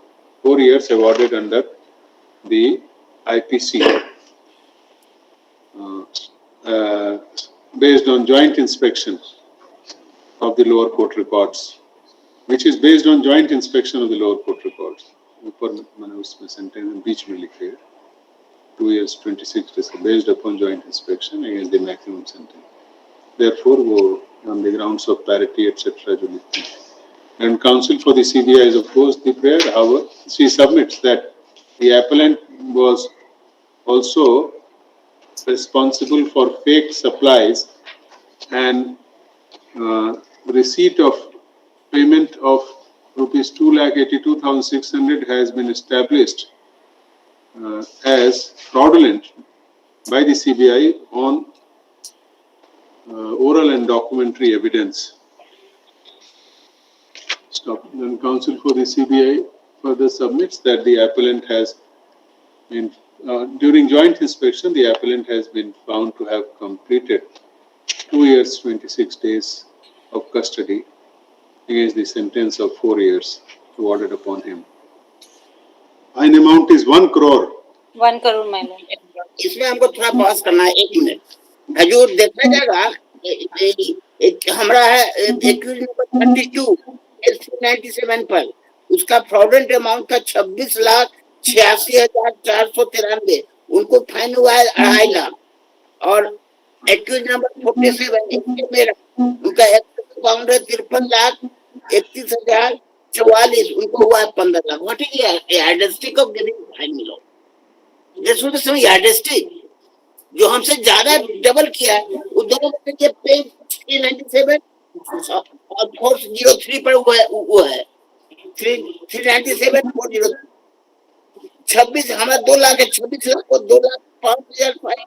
4 years awarded under the IPC. Based on joint inspection of the lower court records, which is based on joint inspection of the lower court records. ऊपर मैंने उसमें sentence बीच में लिखे 2 years 26 days based upon joint inspection against the maximum sentence. Therefore, वो on the grounds of parity etc. जो लिखते हैं. And counsel for the CBI has opposed the prayer. However, she submits that the appellant was also responsible for fake supplies and receipt of payment of rupees 2,82,600 has been established as fraudulent by the CBI on oral and documentary evidence. Then counsel for the CBI further submits that the appellant has been during joint inspection, the appellant has been found to have completed 2 years 26 days of custody against the sentence of 4 years awarded upon him. Fine amount is 1 crore. 1 crore, my lord. इसमें हमको थोड़ा बहस करना है 1 minute. हजूर देखा जाएगा एक हमारा है एक्यूज नंबर 32 L397 पर उसका फ्रॉडुलेंट अमाउंट था 26,86,493. उनको फाइन हुआ है 2.5 लाख. और एक्यूज नंबर 47 मेरा उनका अमाउंट है 53,31,000 44 उनको हुआ है 15 lakh. What is yardstick of giving fine मिलो? दिस वाज सम यार्डस्टिक जो हमसे ज्यादा डबल किया है. वो दोनों में ये पेज 397 और 403 पर वो है 397 403. 26 हमारा 2 लाख है. 26 लाख को 2 लाख 5,000 फाइन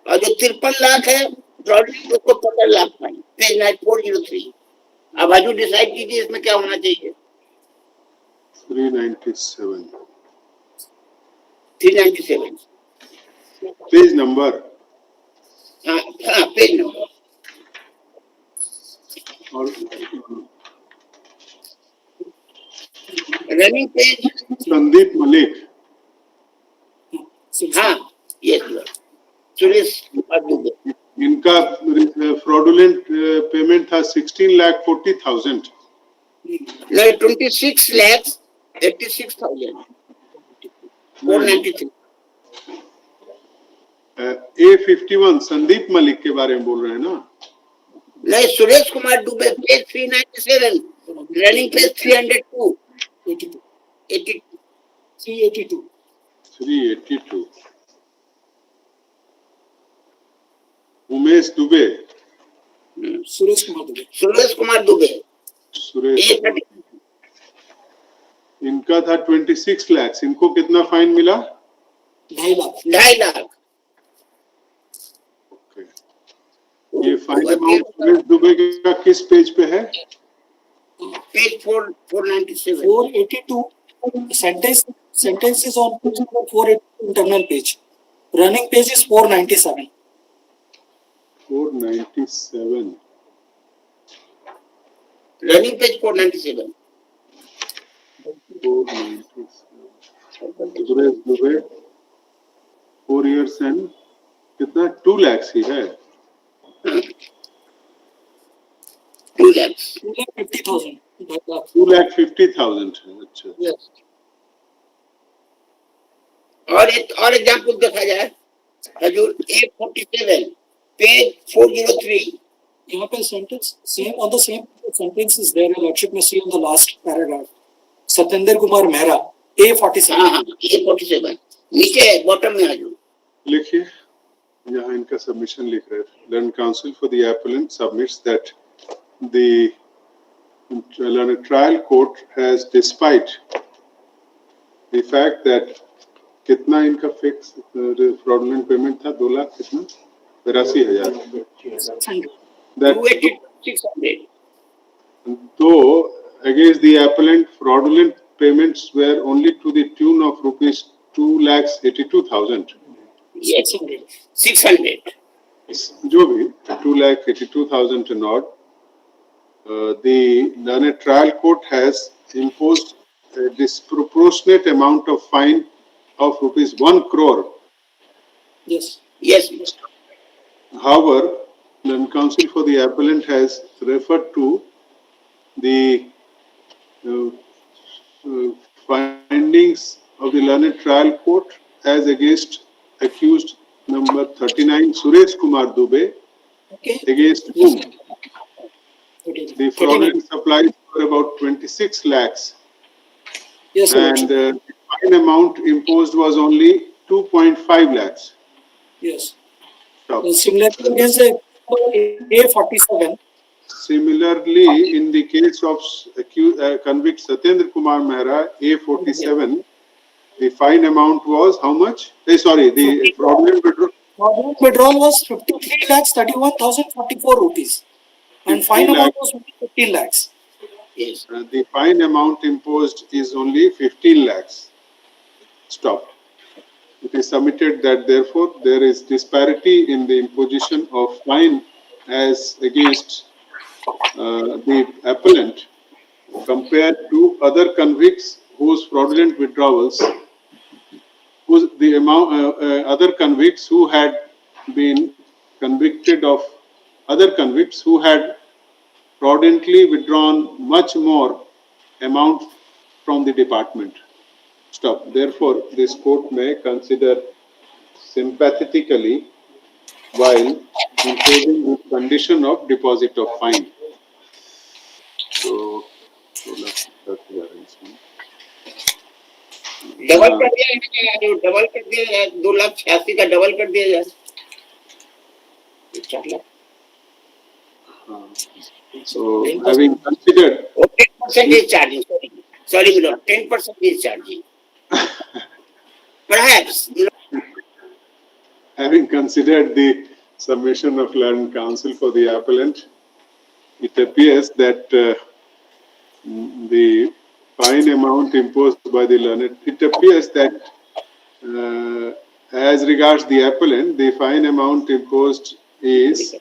और जो 53 लाख है ब्रॉडली उसको 15 लाख फाइन. पेज 403. अब आज डिसाइड कीजिए इसमें क्या होना चाहिए. 397 397 पेज नंबर. हाँ पेज नंबर. और रनिंग पेज संदीप मलिक. हाँ यस सुरेश कुमार दुबे. इनका फ्रॉडुलेंट पेमेंट था 16,40,000. नहीं 26,86,493. A51 संदीप मलिक के बारे में बोल रहे हैं ना? नहीं Suresh Kumar Dubey page 397 running page 302 382. Umesh Dubey. Suresh Kumar Dubey. Suresh Kumar Dubey. Suresh इनका था 26 लाख. इनको कितना फाइन मिला? 2.5 लाख. ये फाइन अमाउंट सुरेश दुबे का किस पेज पे है? Page 497 482 sentence is on page number 482 internal page. Running page is 497. 497. Running page 497. Suresh Dubey 4 years and कितना 2 lakhs ही है. 2 lakhs 2,50,000. 2,50,000 है. अच्छा. यस. और एक और एग्जांपल देखा जाए हजूर 847 पेज 403. यहाँ पे sentence same on the same sentence is there. Your lordship may see on the last paragraph. Satyendra Kumar Mehra A47. हाँ A47 नीचे बॉटम में हजूर लिखिए. यहाँ इनका सबमिशन लिख रहे हैं. Learned counsel for the appellant submits that the trial court has, despite the fact that कितना इनका फिक्स फ्रॉडुलेंट पेमेंट था 2 लाख कितना 82,000. That 286,000. though against the appellant fraudulent payments were only to the tune of rupees 2,82,000. Yes, 600. जो भी 2,82,000 and odd. The learned trial court has imposed a disproportionate amount of fine of rupees 1 crore. Yes. Yes. However, learned counsel for the appellant has referred to the findings of the learned trial court as against accused number 39 Suresh Kumar Dubey, against whom the fraudulent supplies were about 26 lakhs. Yes, and the fine amount imposed was only 2.5 lakhs. Yes. Similarly, against A47. Similarly, in the case of convict Satyendra Kumar Mehra, A47, the fine amount was how much? The fraudulent withdrawal. Fraudulent withdrawal was 53,31,044 rupees. And fine amount was 15 lakhs. Yes. The fine amount imposed is only 15 lakhs. Stop. It is submitted that therefore there is disparity in the imposition of fine as against the appellant compared to other convicts whose fraudulent withdrawals, other convicts who had been convicted of, other convicts who had fraudulently withdrawn much more amount from the department. Stop. Therefore, this court may consider sympathetically while imposing the condition of deposit of fine. So double कर दिया है, जो double कर दिया है 2,86,000 का double कर दिया जाए 4 lakh. So having considered 10% is charging. Sorry, my lord, 10% is charging. Perhaps, having considered the submission of learned counsel for the appellant, it appears that the fine amount imposed by the learned, it appears that as regards the appellant, the fine amount imposed is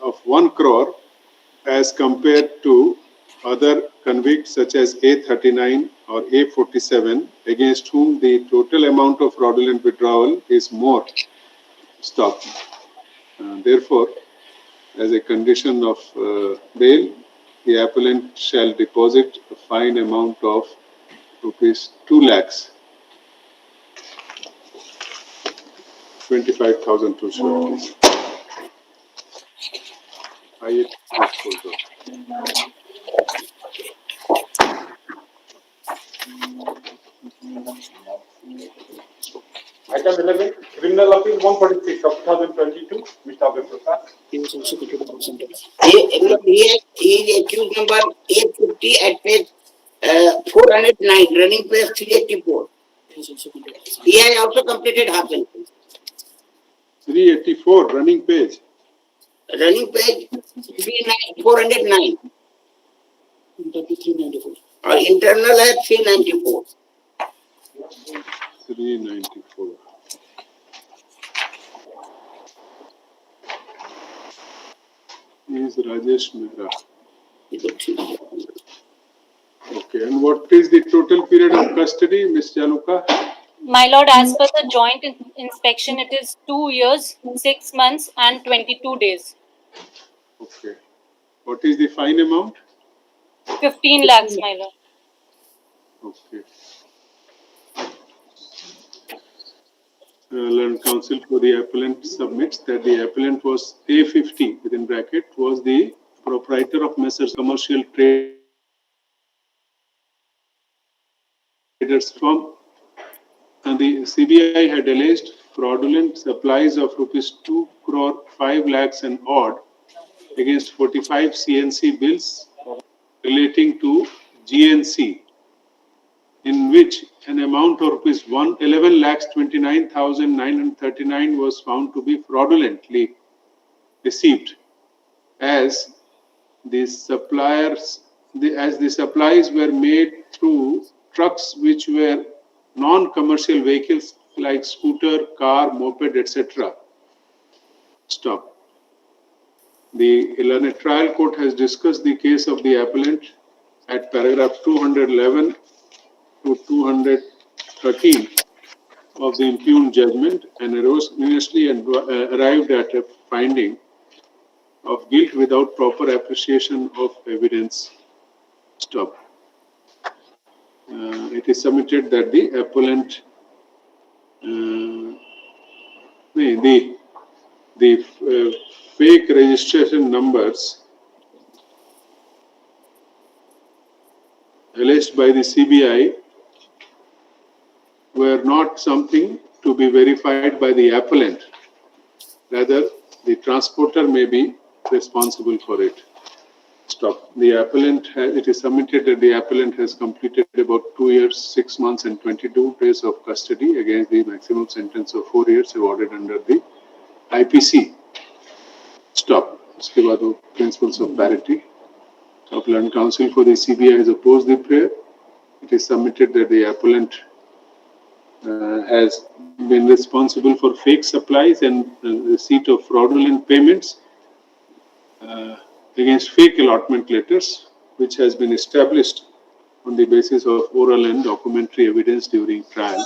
of 1 crore as compared to other convicts such as A39 or A47, against whom the total amount of fraudulent withdrawal is more. Stop. Therefore, as a condition of bail, the appellant shall deposit a fine amount of rupees 2 lakhs, 25,000 to show, please. Item 11, Criminal Appeal 146 of 2022, Mr. Abhay Prasad. he is accused number 850 at page 409, running page 384. He has also completed half sentence. 384, running page. Running page 409. और internal है 394. 394. He is Rajesh Mehra. Okay, and what is the total period of custody, Ms. Jaluka? My lord, as per the joint inspection, it is 2 years, 6 months, and 22 days. Okay. What is the fine amount? 15 lakhs, my lord. Okay. Learned counsel for the appellant submits that the appellant was A50, within bracket, was the proprietor of Messrs. Commercial Traders Firm, and the CBI had alleged fraudulent supplies of rupees 2 crore 5 lakhs and odd against 45 CNC bills relating to GNC, in which an amount of rupees 11 lakhs 29,939 was found to be fraudulently received, as the supplies were made through trucks which were non-commercial vehicles like scooter, car, moped, etc. Stop. The learned trial court has discussed the case of the appellant at paragraph 211 to 213 of the impugned judgment and erroneously arrived at a finding of guilt without proper appreciation of evidence. Stop. It is submitted that the appellant, the fake registration numbers alleged by the CBI were not something to be verified by the appellant. Rather, the transporter may be responsible for it. Stop. The appellant, it is submitted that the appellant has completed about 2 years, 6 months and 22 days of custody against the maximum sentence of 4 years awarded under the IPC. Stop. Uske baad wo principles of parity. Appellant counsel for the CBI has opposed the prayer. It is submitted that the appellant has been responsible for fake supplies and receipt of fraudulent payments against fake allotment letters, which has been established on the basis of oral and documentary evidence during trial.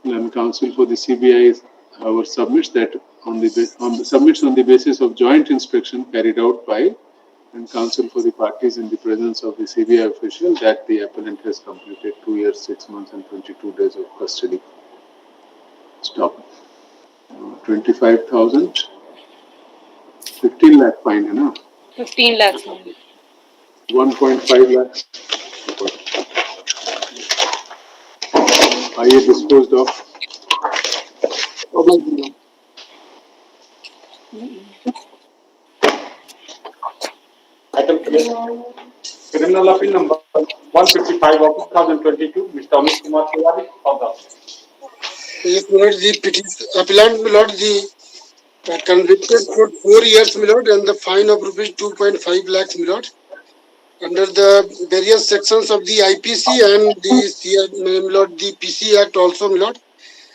And counsel for the CBI, however, submits that on the basis of joint inspection carried out by and counsel for the parties in the presence of the CBI official that the appellant has completed 2 years, 6 months and 22 days of custody. Stop. 25,000. 15 lakh fine, है ना? 15 lakhs. 1.5 lakhs. IA disposed of. Item 3, criminal appeal number 155 of 2022, Mr. Amit Kumar Tiwari, for the Yes, my lord, the appellant, my lord, the convicted for 4 years, my lord, and the fine of rupees 2.5 lakhs, my lord, under the various sections of the IPC and the my lord, the PC Act also, my lord.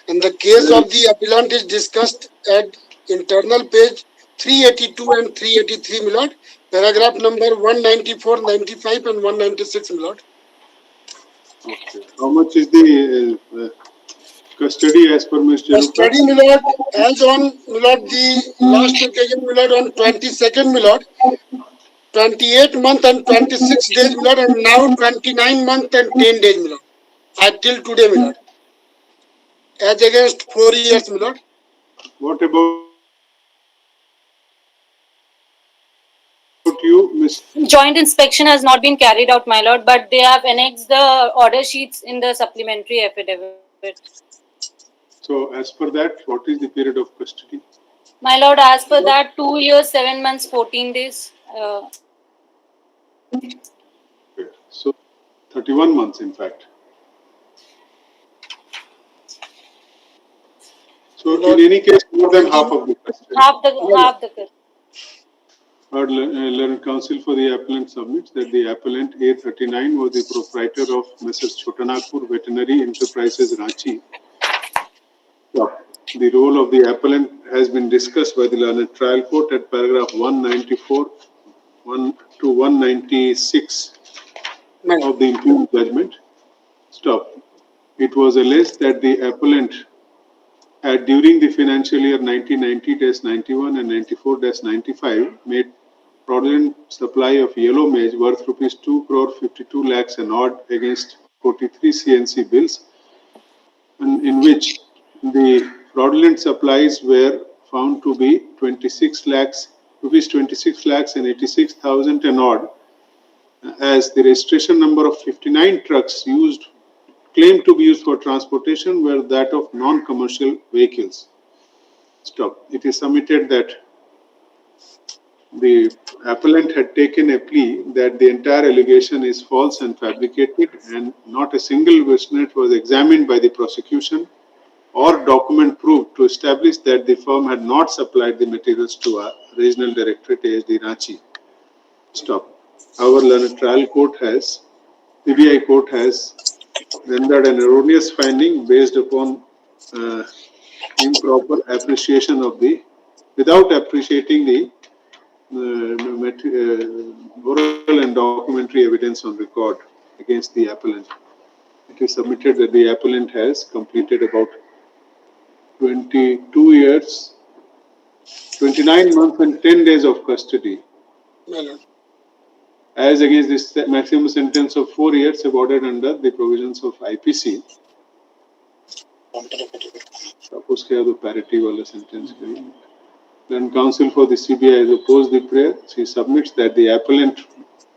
And the case of the appellant is discussed at internal page 382 and 383, my lord, paragraph number 194, 95 and 196, my lord. Okay. How much is the custody as per Mr. The study, my lord, as on, my lord, the last occasion, my lord, on 22nd, my lord, 28 month and 26 days, my lord, and now 29 month and 10 days, my lord. Till today, my lord. As against 4 years, my lord. What about you, Miss? Joint inspection has not been carried out, my lord, but they have annexed the order sheets in the supplementary affidavit. So, as per that, what is the period of custody? My lord, as per that, 2 years, 7 months, 14 days. So, 31 months, in fact. So, in any case, more than half of the custody. Half the Learned counsel for the appellant submits that the appellant A39 was the proprietor of Messrs. Chotanagpur Veterinary Enterprises, Ranchi. The role of the appellant has been discussed by the learned trial court at paragraph 194 to 196 of the impugned judgment. It was alleged that the appellant had during the financial year 1990-91 and 94-95 made fraudulent supply of yellow maize worth rupees 2 crore 52 lakhs and odd against 43 CNC bills, and in which the fraudulent supplies were found to be 26 lakhs and 86,000 and odd, as the registration number of 59 trucks claimed to be used for transportation were that of non-commercial vehicles. It is submitted that the appellant had taken a plea that the entire allegation is false and fabricated, and not a single witness was examined by the prosecution or document proved to establish that the firm had not supplied the materials to a regional directorate ASD Ranchi. Our learned trial court CBI court has rendered an erroneous finding based upon improper appreciation of without appreciating the oral and documentary evidence on record against the appellant. It is submitted that the appellant has completed about 22 years, 29 months and 10 days of custody, as against this maximum sentence of 4 years awarded under the provisions of IPC. Suppose que the parity wala sentence kari. Then counsel for the CBI has opposed the prayer. She submits that the appellant,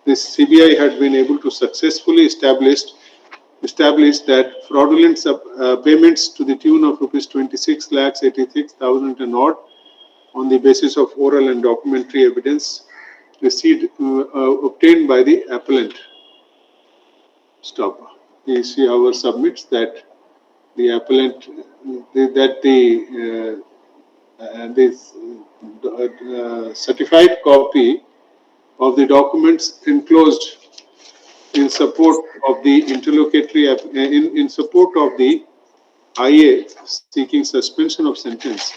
this CBI had been able to successfully establish that fraudulent payments to the tune of rupees 26 lakhs 86,000 and odd on the basis of oral and documentary evidence received obtained by the appellant. Our submits that the appellant this certified copy of the documents enclosed in support of the interlocutory in support of the IA seeking suspension of sentence.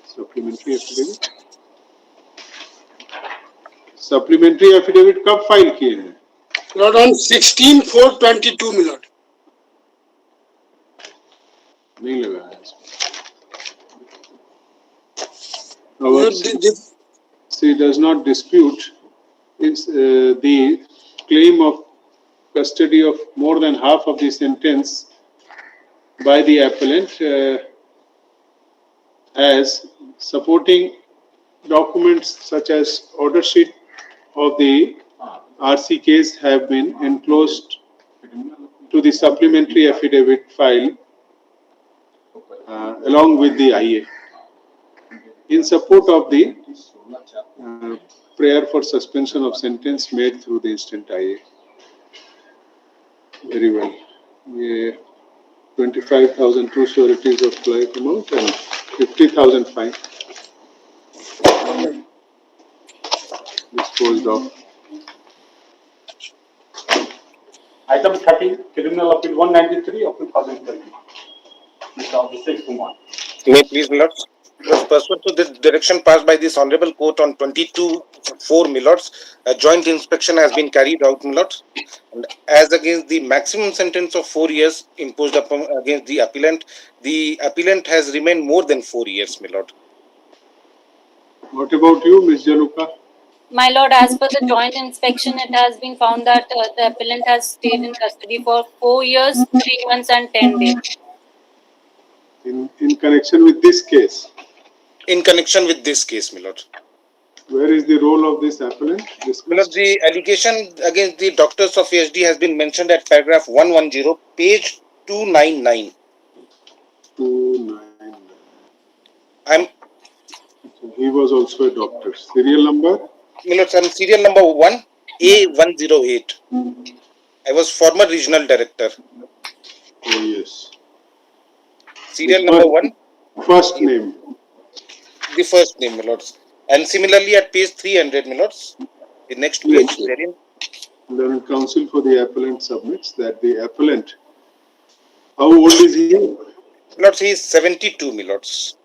Supplementary affidavit. Supplementary affidavit कब file किए हैं? Lord, on 16/4/22, my lord. नहीं लगा है. She does not dispute the claim of custody of more than half of the sentence by the appellant as supporting documents such as order sheet of the RC case have been enclosed to the supplementary affidavit file along with the IA in support of the prayer for suspension of sentence made through the instant IA. Very well. Yeah. 25,000 true sureties of life amount and 50,000 fine. Disposed of. Item 30, Criminal Appeal 193 of 2020. Mr. Abhishek Kumar. May I please, Milords? Pursuant to the direction passed by this Honorable Court on 22/4, Milords, a joint inspection has been carried out, Milords, and as against the maximum sentence of 4 years imposed upon against the appellant has remained more than 4 years, Milord. What about you, Ms. Jaluka? My lord, as per the joint inspection, it has been found that the appellant has stayed in custody for 4 years, 3 months, and 10 days. In connection with this case? In connection with this case, Milord. Where is the role of this appellant? Milord, the allegation against the doctors of ASD has been mentioned at paragraph 110, page 299. 299. He was also a doctor. Serial number? Milord, serial number 1, A108. I was former regional director. Oh, yes. Serial number 1. First name. The first name, Milords. And similarly at page 300, Milords, the next page, Yes. therein. The counsel for the appellant submits that the appellant, how old is he? Milords, he is 72, Milords.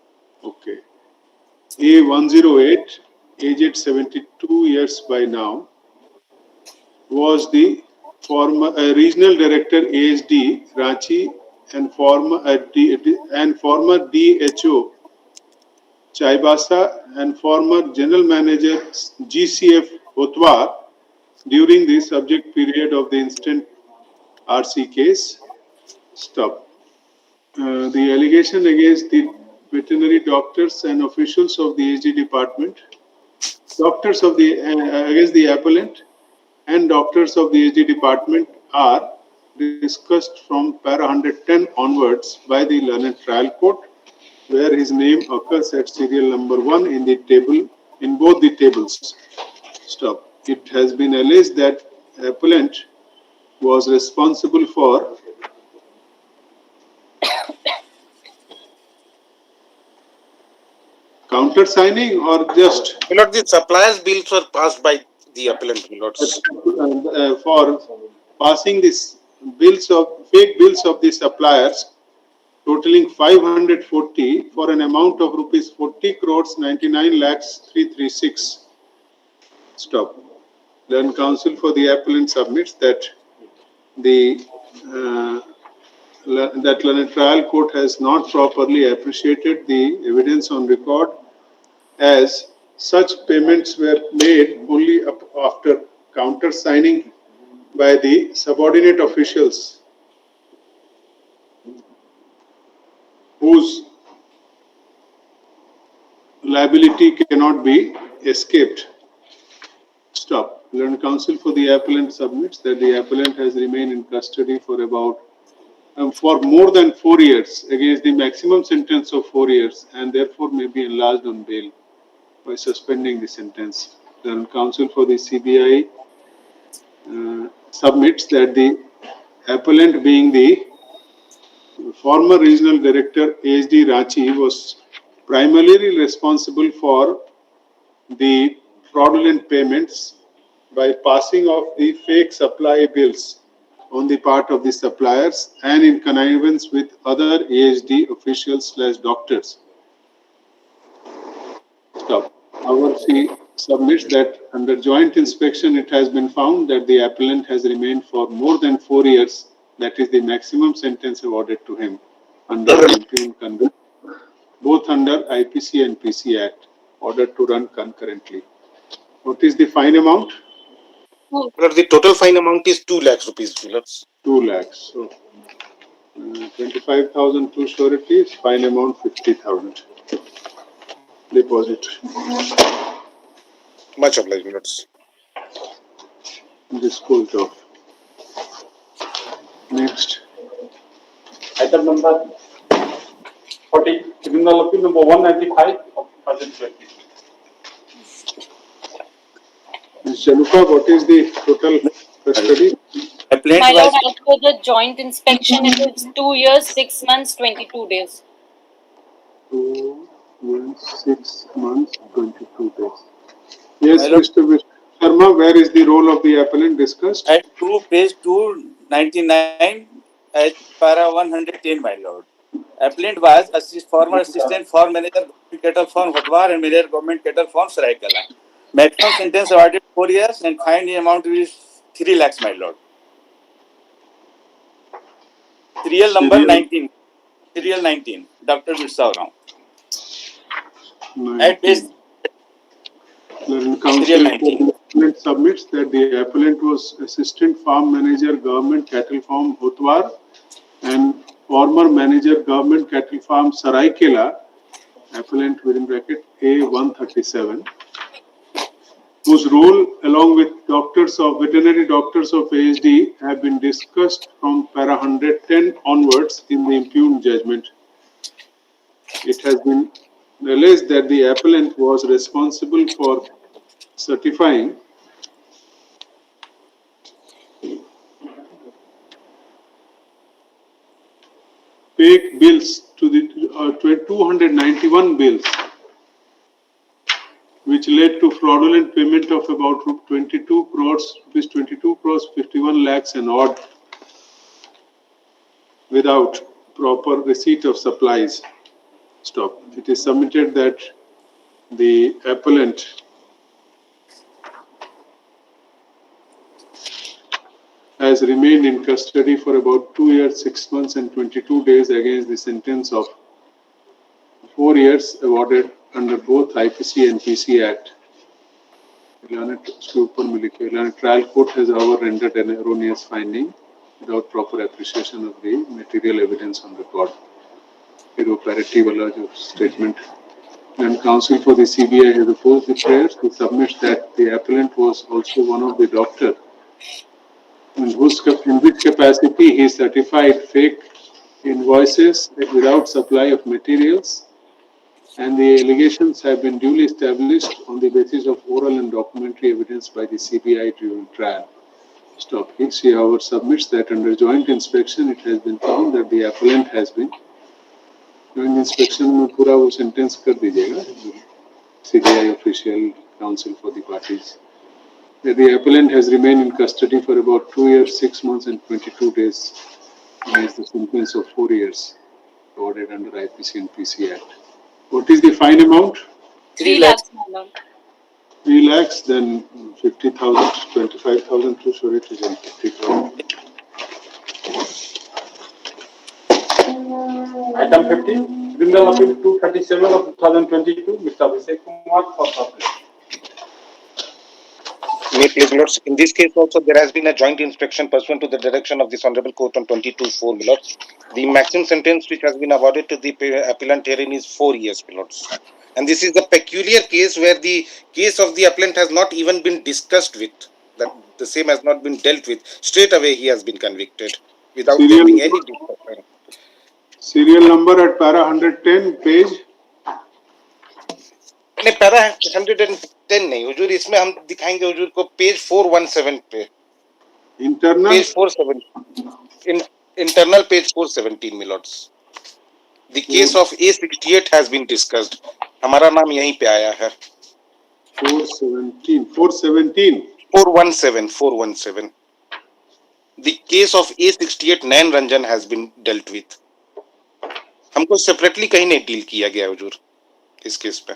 Okay. A108, aged 72 years by now, was the former regional director ASD Ranchi and former DHO Chaibasa and former general manager GCF Otwar during the subject period of the instant RC case. Stop. The allegation against the veterinary doctors and officials of the ASD department, doctors of the against the appellant and doctors of the ASD department are discussed from para 110 onwards by the learned trial court, where his name occurs at serial number 1 in the table, in both the tables. Stop. It has been alleged that appellant was responsible for counter signing or just Milord, the suppliers' bills were passed by the appellant, Milords. For passing this fake bills of the suppliers totaling 540 for an amount of rupees 40 crores 99 lakhs 336. Stop. Then counsel for the appellant submits that the that learned trial court has not properly appreciated the evidence on record, as such payments were made only after counter signing by the subordinate officials whose liability cannot be escaped. Stop. Learned counsel for the appellant submits that the appellant has remained in custody for more than 4 years against the maximum sentence of 4 years, and therefore may be enlarged on bail by suspending the sentence. Learned counsel for the CBI submits that the appellant, being the former regional director ASD Ranchi, was primarily responsible for the fraudulent payments by passing off the fake supply bills on the part of the suppliers and in connivance with other ASD officials/doctors. Stop. However, she submits that under joint inspection, it has been found that the appellant has remained for more than 4 years. That is the maximum sentence awarded to him under impunity conduct, both under IPC and PC Act, ordered to run concurrently. What is the fine amount? Milord, the total fine amount is 2 lakhs rupees, Milords. 2 lakhs. So, 25,000 true sureties, fine amount 50,000. Deposit. Much obliged, Milords. Disposed of. Next. Item number 40, criminal appeal number 195 of 2020. Ms. Januka, what is the total custody? My lord, as per the joint inspection, it is 2 years, 6 months, 22 days. 2 years, 6 months, 22 days. Yes, Mr. Sharma, where is the role of the appellant discussed? At page 299 at para 110, my lord. Appellant was former assistant farm manager, cattle farm Hotwar and manager government cattle farm Saraikala. Maximum sentence awarded 4 years and fine amount is 3 lakhs, my lord. Serial number 19. Serial 19. Dr. Birsa Rao. At base. Counsel appellant submits that the appellant was assistant farm manager, government cattle farm Hotwar and former manager, government cattle farm Saraikela, appellant within bracket A137, whose role along with veterinary doctors of ASD have been discussed from para 110 onwards in the impugned judgment. It has been realized that the appellant was responsible for certifying fake bills to the 291 bills, which led to fraudulent payment of about 22 crores, 51 lakhs and odd, without proper receipt of supplies. Stop. It is submitted that the appellant has remained in custody for about 2 years, 6 months and 22 days against the sentence of 4 years awarded under both IPC and PC Act. Trial court has, however, rendered an erroneous finding without proper appreciation of the material evidence on record. Irreparative statement. And counsel for the CBI has opposed the prayers. He submits that the appellant was also one of the doctors in which capacity he certified fake invoices without supply of materials, and the allegations have been duly established on the basis of oral and documentary evidence by the CBI during trial. Stop here. She, however, submits that under joint inspection it has been found that the appellant has been joint inspection में पूरा वो sentence कर दीजिएगा CBI official counsel for the parties. The appellant has remained in custody for about 2 years, 6 months and 22 days against the sentence of 4 years awarded under IPC and PC Act. What is the fine amount? 3 lakhs, my lord. 3 lakhs, then 50,000, 25,000 to surety, then 50,000. Item 50, criminal appeal 237 of 2022, Mr. Abhishek Kumar for supplement. May please, Lords. In this case also, there has been a joint inspection pursuant to the direction of this Honorable Court on 22-4, Lords. The maximum sentence which has been awarded to the appellant herein is 4 years, Lords. And this is the peculiar case where the case of the appellant has not even been discussed with, that the same has not been dealt with. Straight away he has been convicted without there being any discussion. Serial number at para 110 page. नहीं para 110 नहीं हुजूर, इसमें हम दिखाएंगे हुजूर को page 417 पे internal page 47 internal page 417 milords the case of A68 has been discussed. हमारा नाम यहीं पे आया है. 417 the case of A68 Nain Ranjan has been dealt with. हमको सेपरेटली कहीं नहीं डील किया गया हुजूर इस केस पे.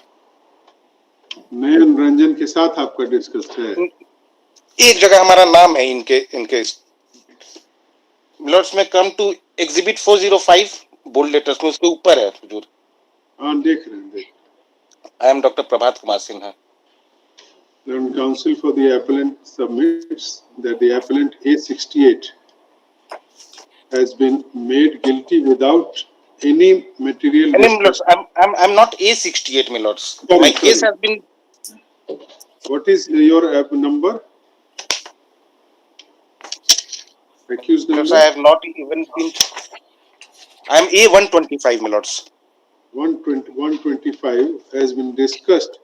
नयन रंजन के साथ आपका डिस्कस है. एक जगह हमारा नाम है इनके मिलॉर्ड्स में. Come to exhibit 405 bold letters में उसके ऊपर है हुजूर. हाँ देख रहे हैं. I am doctor Prabhat Kumar Sinha. Then counsel for the appellant submits that the appellant A68 has been made guilty without any material. Milords, I'm not A68, Milords. My case has been. What is your number? Accused Milords, number? I have not even been. I am A125, Milords. 125 has been discussed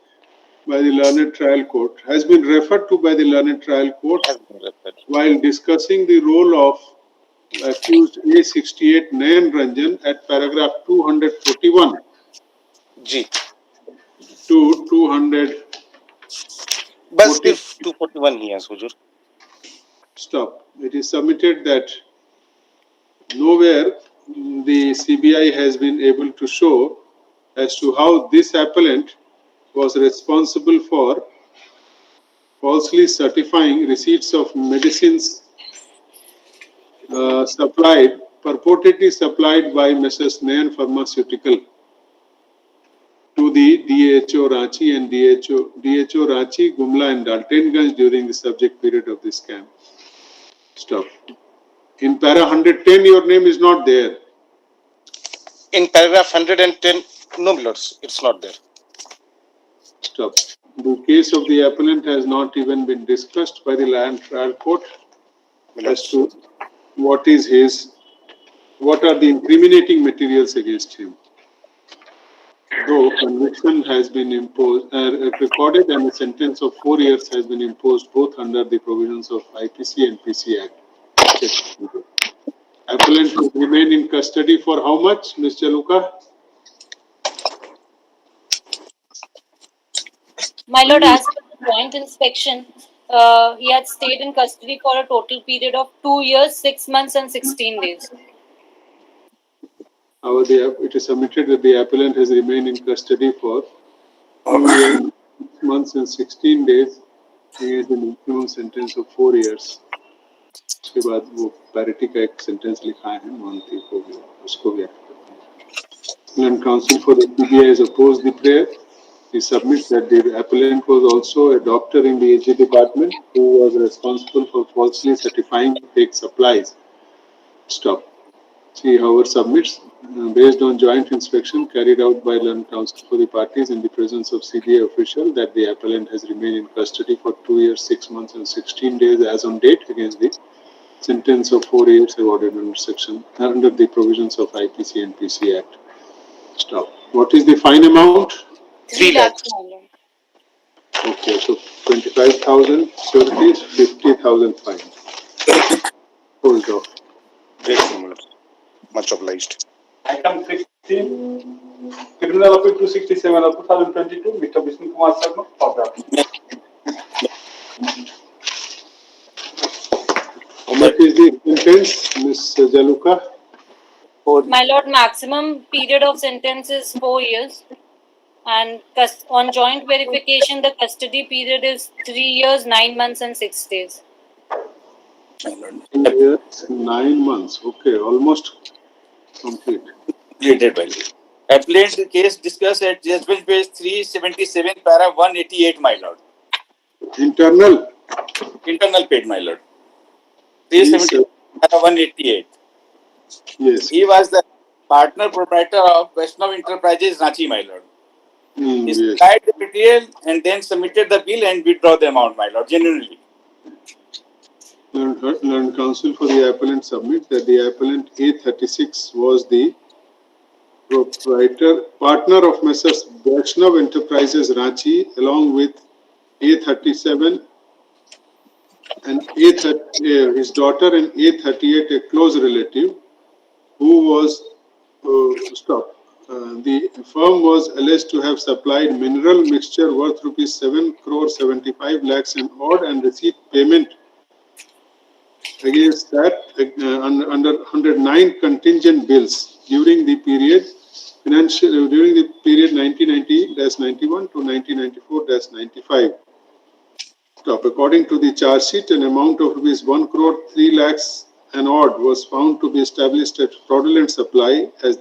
by the learned trial court, has been referred to by the learned trial court Has been referred. while discussing the role of accused A68 Nayan Ranjan at paragraph 241 G. to 240. बस सिर्फ 241 ही है हुजूर. Stop. It is submitted that nowhere the CBI has been able to show as to how this appellant was responsible for falsely certifying receipts of medicines purportedly supplied by Messrs. Nayan Pharmaceutical to the DHO Ranchi and DHO Ranchi, Gumla and Daltonganj during the subject period of this scam. Stop. In para 110, your name is not there. In paragraph 110, no, Milords, it's not there. Stop. The case of the appellant has not even been discussed by the land trial court as to what are the incriminating materials against him. Though conviction has been recorded and a sentence of 4 years has been imposed both under the provisions of IPC and PC Act. Appellant will remain in custody for how much, Ms. Jaluka? My lord, as per the joint inspection, he had stayed in custody for a total period of 2 years, 6 months, and 16 days. It is submitted that the appellant has remained in custody for 2 years, 6 months, and 16 days against a maximum sentence of 4 years. उसके बाद वो parity का एक sentence लिखा है मानती को भी उसको भी and counsel for the CBI has opposed the prayer. He submits that the appellant was also a doctor in the AG department who was responsible for falsely certifying fake supplies. Stop. See, however, submits based on joint inspection carried out by learned counsel for the parties in the presence of CBI official that the appellant has remained in custody for 2 years, 6 months, and 16 days as on date against the sentence of 4 years awarded under the provisions of IPC and PC Act. Stop. What is the fine amount? 3 lakhs. Okay, so 25,000 sureties, 50,000 fine. Hold off. Great, much obliged. Item 16, Criminal Appeal 267 of 2022, Mr. Vishnu Kumar Sharma, for that. How much is the sentence, Ms. Jaluka? My lord, maximum period of sentence is 4 years. And on joint verification, the custody period is 3 years, 9 months, and 6 days. 3 years, 9 months. Okay, almost complete. Completed by appellant case discussed at judgment page 377, para 188, my lord. Internal paid, my lord. 377, para 188. Yes. He was the partner proprietor of Vaishnav Enterprises, Ranchi, my lord. He supplied the material and then submitted the bill and withdraw the amount, my lord, genuinely. Learned counsel for the appellant submit that the appellant A36 was the partner of Messrs. Vaishnav Enterprises, Ranchi, along with A37 and his daughter and A38, a close relative, who was the firm was alleged to have supplied mineral mixture worth rupees 7 crore 75 lakhs and odd and received payment against that under 109 contingent bills during the period 1990-91 to 1994-95. According to the charge sheet, an amount of rupees 1 crore 3 lakhs and odd was found to be established at fraudulent supply as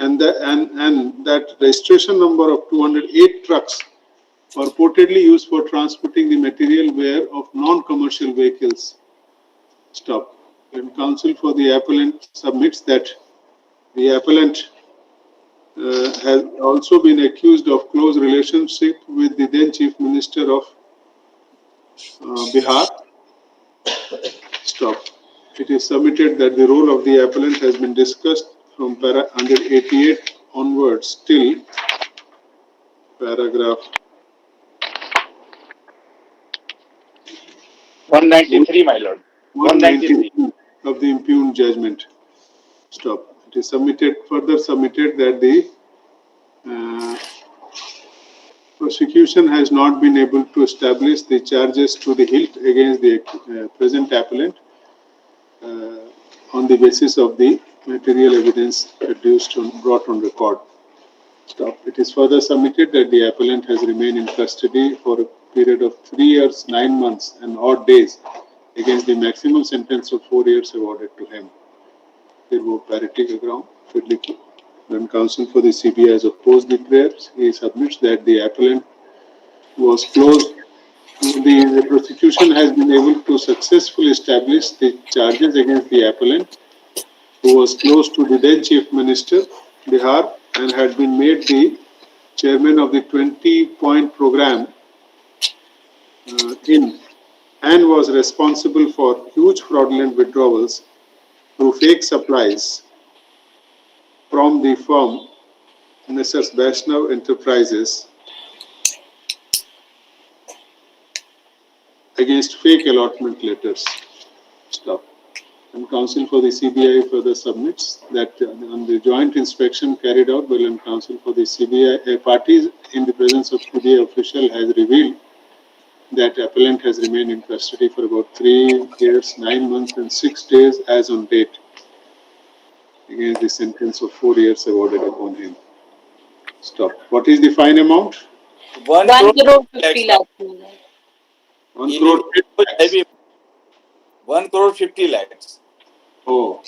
and that registration number of 208 trucks purportedly used for transporting the material were of non-commercial vehicles. And counsel for the appellant submits that the appellant has also been accused of close relationship with the then Chief Minister of Bihar. It it is submitted that the role of the appellant has been discussed from para 188 onwards till paragraph 193, my lord. 193. 193 of the impugned judgment. Stop. It is submitted, further submitted that the prosecution has not been able to establish the charges to the hilt against the present appellant on the basis of the material evidence adduced brought on record. Stop. It is further submitted that the appellant has remained in custody for a period of 3 years, 9 months and odd days against the maximum sentence of 4 years awarded to him. There were parity ground. When counsel for the CBI has opposed the prayers, he submits that the appellant was closed. The prosecution has been able to successfully establish the charges against the appellant, who was close to the then Chief Minister, Bihar, and had been made the chairman of the 20-point program and was responsible for huge fraudulent withdrawals through fake supplies from the firm Messrs. Vaishnav Enterprises against fake allotment letters. Stop. And counsel for the CBI further submits that on the joint inspection carried out by counsel for the CBI, parties in the presence of CBI official has revealed that appellant has remained in custody for about 3 years, 9 months and 6 days as on date against the sentence of 4 years awarded upon him. Stop. What is the fine amount? 1 crore 50 lakhs. 1 crore 50 lakhs. 1 crore 50 lakhs. Oh,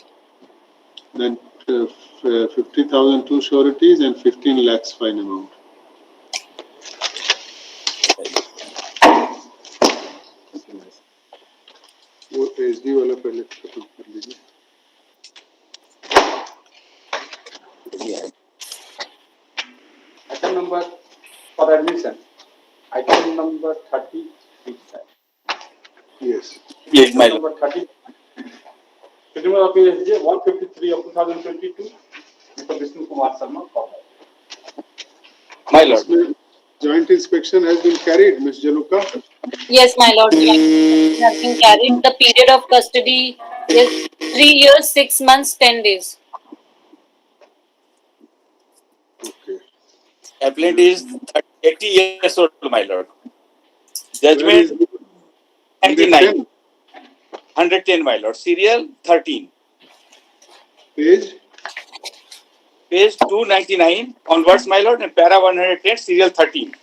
then 50,000 two sureties and 15 lakhs fine amount. वो SD वाला पहले खत्म कर लीजिए. Item number for admission. Item number 30. Yes. Yes, my lord. Number 30. Petitioner of PSJ 153 of 2022. Mr. Vishnu Kumar Sharma. My lord. Joint inspection has been carried, Ms. Januka. Yes, my lord. It has been carried. The period of custody is 3 years, 6 months, 10 days. Okay. Appellant is 80 years old, my lord. Judgment 99. 110, my lord. Serial 13. Page? Page 299 onwards, my lord, and para 110, serial 13.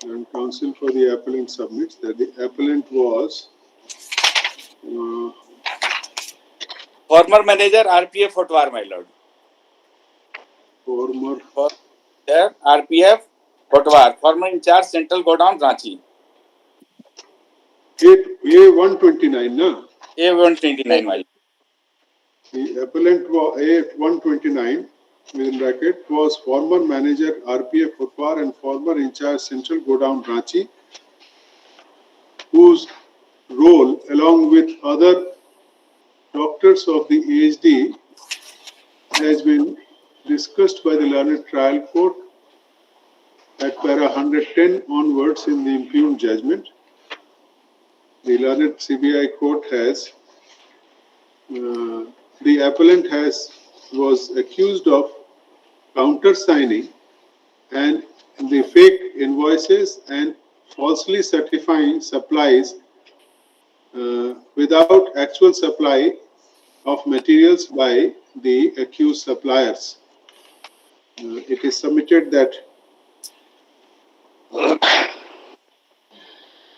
And counsel for the appellant submits that the appellant was Former manager RPF Hotwar, my lord. former RPF Hotwar, former in charge Central Godown, Ranchi. A129, na? A129, my lord. The appellant was A129, within bracket, was former manager RPF Hotwar and former in charge Central Godown, Ranchi, whose role, along with other doctors of the AHD, has been discussed by the learned trial court at para 110 onwards in the impugned judgment. The learned CBI court has, the appellant was accused of countersigning and the fake invoices and falsely certifying supplies without actual supply of materials by the accused suppliers. It is submitted that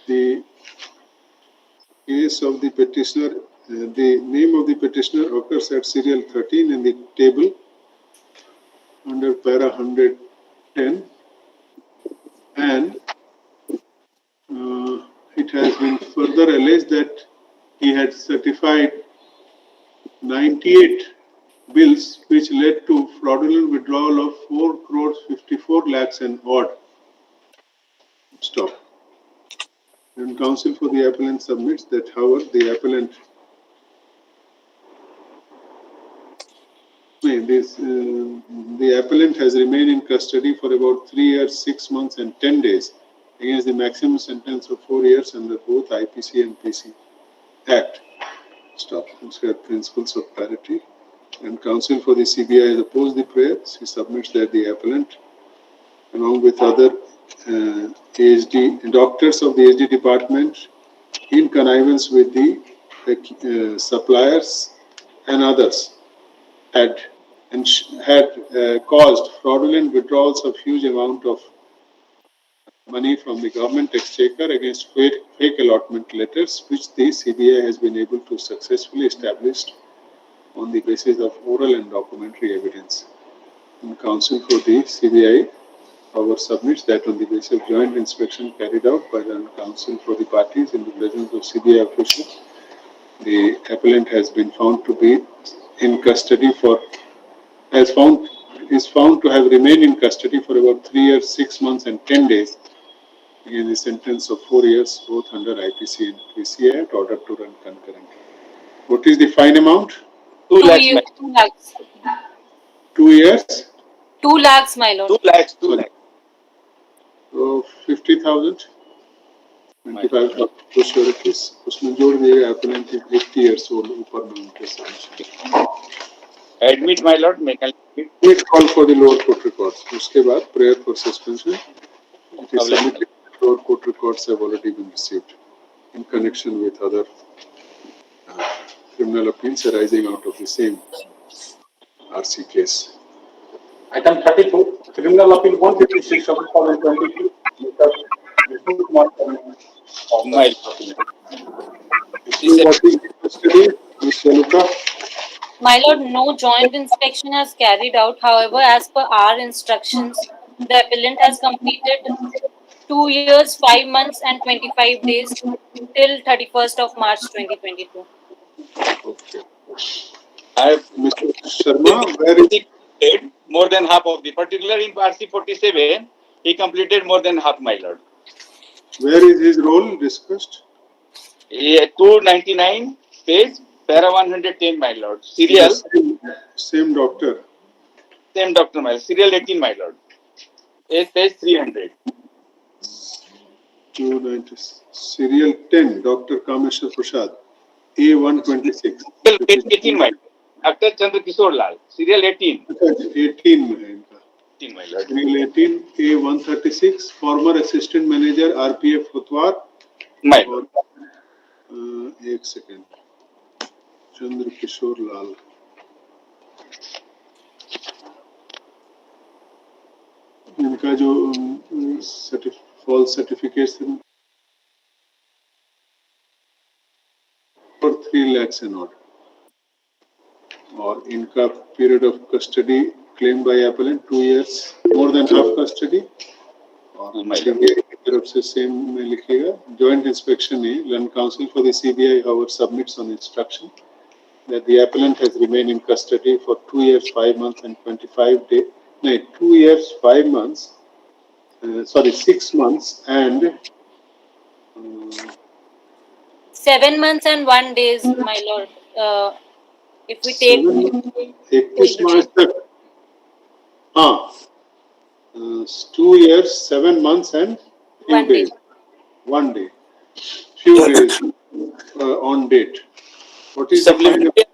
the case of the petitioner, the name of the petitioner occurs at serial 13 in the table under para 110, and it has been further alleged that he had certified 98 bills which led to fraudulent withdrawal of 4 crores 54 lakhs and odd. Stop. And counsel for the appellant submits that, however, the appellant and the appellant has remained in custody for about 3 years, 6 months, and 10 days against the maximum sentence of 4 years under both IPC and PC Act. Stop. Principles of parity. And counsel for the CBI has opposed the prayer. He submits that the appellant, along with other AHD doctors of the AHD department, in connivance with the suppliers and others, had caused fraudulent withdrawals of huge amount of money from the government exchequer against fake allotment letters, which the CBI has been able to successfully establish on the basis of oral and documentary evidence. And counsel for the CBI, however, submits that on the basis of joint inspection carried out by the counsel for the parties in the presence of CBI officials, the appellant has been found to be in custody is found to have remained in custody for about 3 years, 6 months, and 10 days against the sentence of 4 years, both under IPC and PCA Act, ordered to run concurrently. What is the fine amount? 2 lakhs. 2 lakhs. 2 years? 2 lakhs, my lord. 2 lakhs. 2 lakhs. So 50,000, 25,000 तो sureties उसमें जोड़ दिएगा appellant is 80 years old ऊपर में उनके साथ. Admit, my lord. Make call for the lower court records. उसके बाद prayer for suspension. It is submitted. Lower court records have already been received in connection with other criminal appeals arising out of the same RC case. Item 32, Criminal Appeal 156 of 2022. Mr. Vishnu Kumar of My My lord, no joint inspection has carried out. However, as per our instructions, the appellant has completed 2 years, 5 months, and 25 days till 31st of March 2022. Okay. Mr. Sharma, where is more than half of the, particular in RC 47, he completed more than half, my lord. Where is his role discussed? 299 page, para 110, my lord. Serial. Same doctor. Same doctor, my lord. Serial 18, my lord. Page 300. 290. Serial 10, Dr. Kameshwar Prasad. A126. 18, my lord. Dr. Chandra Kishore Lal. Serial 18. 18 में है इनका. 18, my lord. Serial 18, A136, former assistant manager RPF Hotwar. My lord. एक second. चंद्र किशोर लाल. इनका जो false certification for 3 lakhs and odd. और इनका period of custody claimed by appellant 2 years, more than half custody. और CBI की तरफ से same में लिखेगा. Joint inspection है. Land counsel for the CBI, however, submits on instruction that the appellant has remained in custody for 2 years, 5 months, and 25 days. No, 2 years, 5 months. 6 months and 7 months and 1 days, my lord. If we take 21 March तक. हाँ. 2 years, 7 months and few days. 1 day. Few days on date. What is supplementary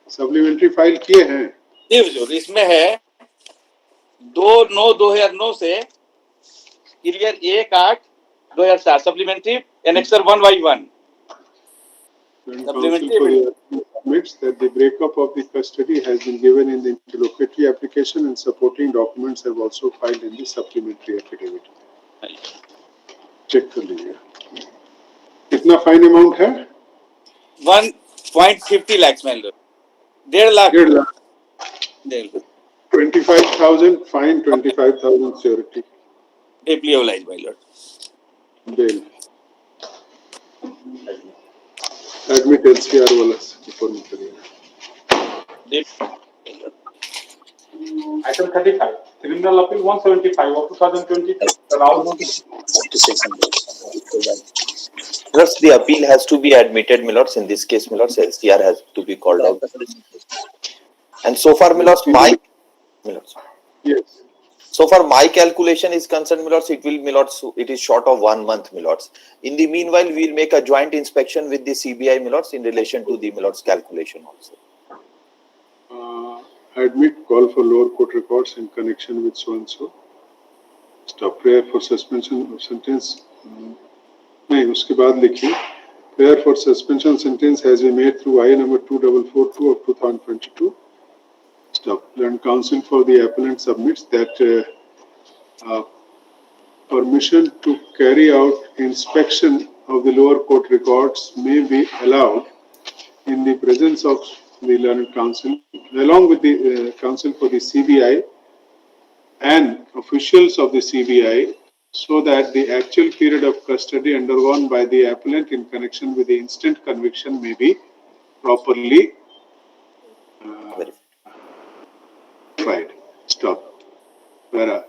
supplementary file किए हैं? इसमें है 2/9/2009 से clear 1/8/2007 supplementary annexure 1/1. Supplementary admits that the breakup of the custody has been given in the interlocutory application and supporting documents have also filed in the supplementary affidavit. Check कर लीजिए. कितना fine amount है? 1.50 lakhs, my lord. 1.5 lakh. 1.5 lakh. 25,000 fine, 25,000 surety. Deeply obliged, my lord. Bail. Admit LCR वाला ऊपर निकलिएगा. Item 35, Criminal Appeal 175 of 2022. Thus, the appeal has to be admitted, my lords. In this case, my lords, LCR has to be called out. And so far, my lords, Yes. so far my calculation is concerned, my lords, it is short of 1 month, my lords. In the meanwhile, we will make a joint inspection with the CBI, my lords, in relation to the, my lords, calculation also. Admit call for lower court records in connection with so and so. Stop. Prayer for suspension of sentence. नहीं, उसके बाद लिखिए. Prayer for suspension sentence has been made through I number 2442 of 2022. Stop. Learned counsel for the appellant submits that permission to carry out inspection of the lower court records may be allowed in the presence of the learned counsel, along with the counsel for the CBI and officials of the CBI, so that the actual period of custody undergone by the appellant in connection with the instant conviction may be properly verified. Stop. Para.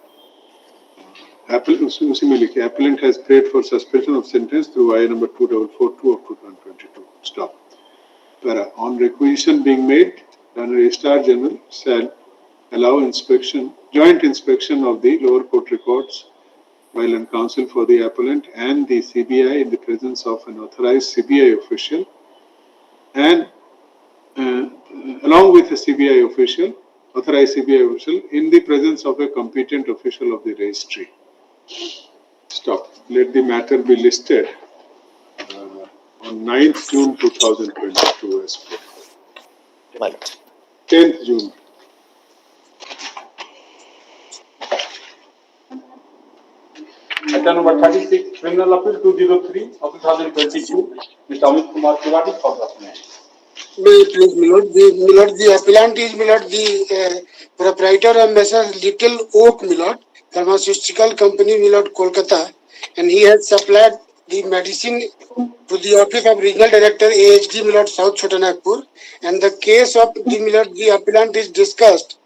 उसी में लिखे appellant has prayed for suspension of sentence through I number 2442 of 2022. Stop. Para. On requisition being made, the Registrar General shall allow joint inspection of the lower court records while on counsel for the appellant and the CBI in the presence of an authorized CBI official and along with a CBI official, authorized CBI official, in the presence of a competent official of the registry. Stop. Let the matter be listed on 9th June 2022 as per 10th June. Item number 36, Criminal Appeal 203 of 2022. Mr. Amit Kumar Tiwari for the appellant. May it please, Milord, the appellant is, Milord, the proprietor of Messrs. Little Oak, Milord, Pharmaceutical Company, Milord, Kolkata, and he has supplied the medicine to the Office of Regional Director, AHD, Milord, South Chotanagpur, and the case of the Milord, the appellant is discussed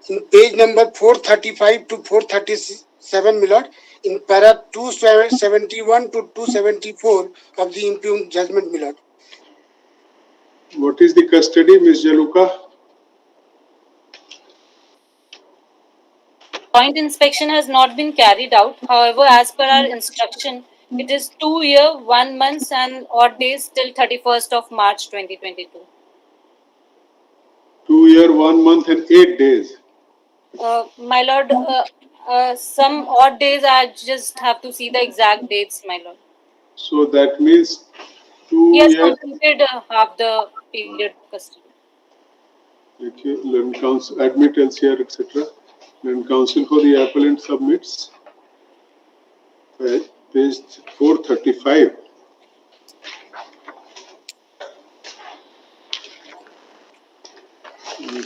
in page number 435 to 437, Milord, in para 271 to 274 of the impugned judgment, Milord. What is the custody, Ms. Jaluka? Joint inspection has not been carried out. However, as per our instruction, it is 2 years, 1 month and odd days till 31st of March 2022. 2 years, 1 month and 8 days. My lord, some odd days I just have to see the exact dates, my lord. So that means 2 He has years. completed half the period of custody. Okay, learned counsel, admit LCR, etc. Learned counsel for the appellant submits. Page 435.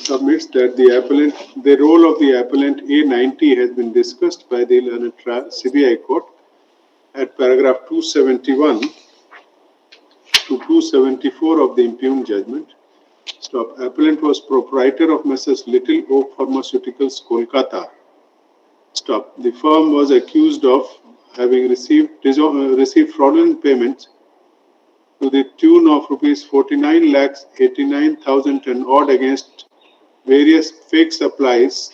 Submits that the role of the appellant A90 has been discussed by the learned CBI court at paragraph 271 to 274 of the impugned judgment. Stop. Appellant was proprietor of Messrs. Little Oak Pharmaceuticals, Kolkata. Stop. The firm was accused of having received fraudulent payments to the tune of rupees 49,89,000 and odd against various fake supplies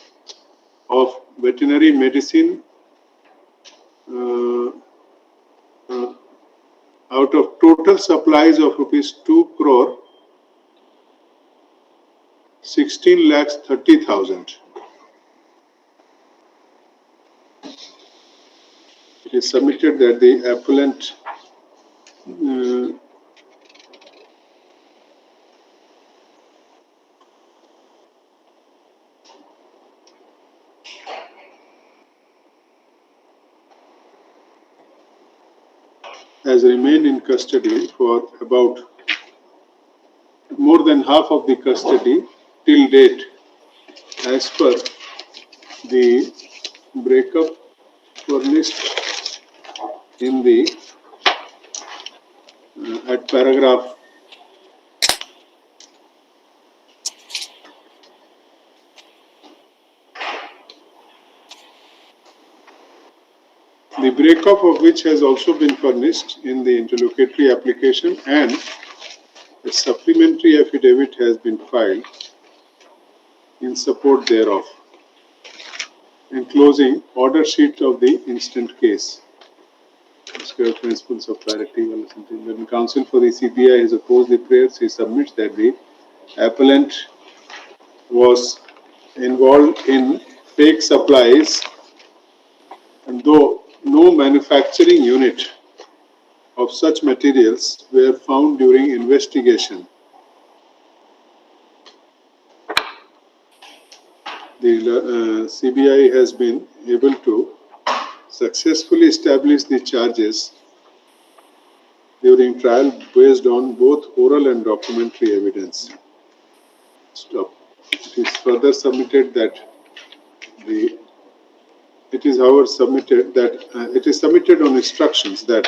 of veterinary medicine out of total supplies of rupees 2 crore 16,30,000. It is submitted that the appellant has remained in custody for about more than half of the custody till date, as per the breakup furnished in the at paragraph the breakup of which has also been furnished in the interlocutory application, and a supplementary affidavit has been filed in support thereof. Enclosing order sheet of the instant case. Principles of clarity or something. When counsel for the CBI has opposed the prayers, he submits that the appellant was involved in fake supplies, and though no manufacturing unit of such materials were found during investigation, the CBI has been able to successfully establish the charges during trial based on both oral and documentary evidence. Stop. It is further submitted that it is however submitted that it is submitted on instructions that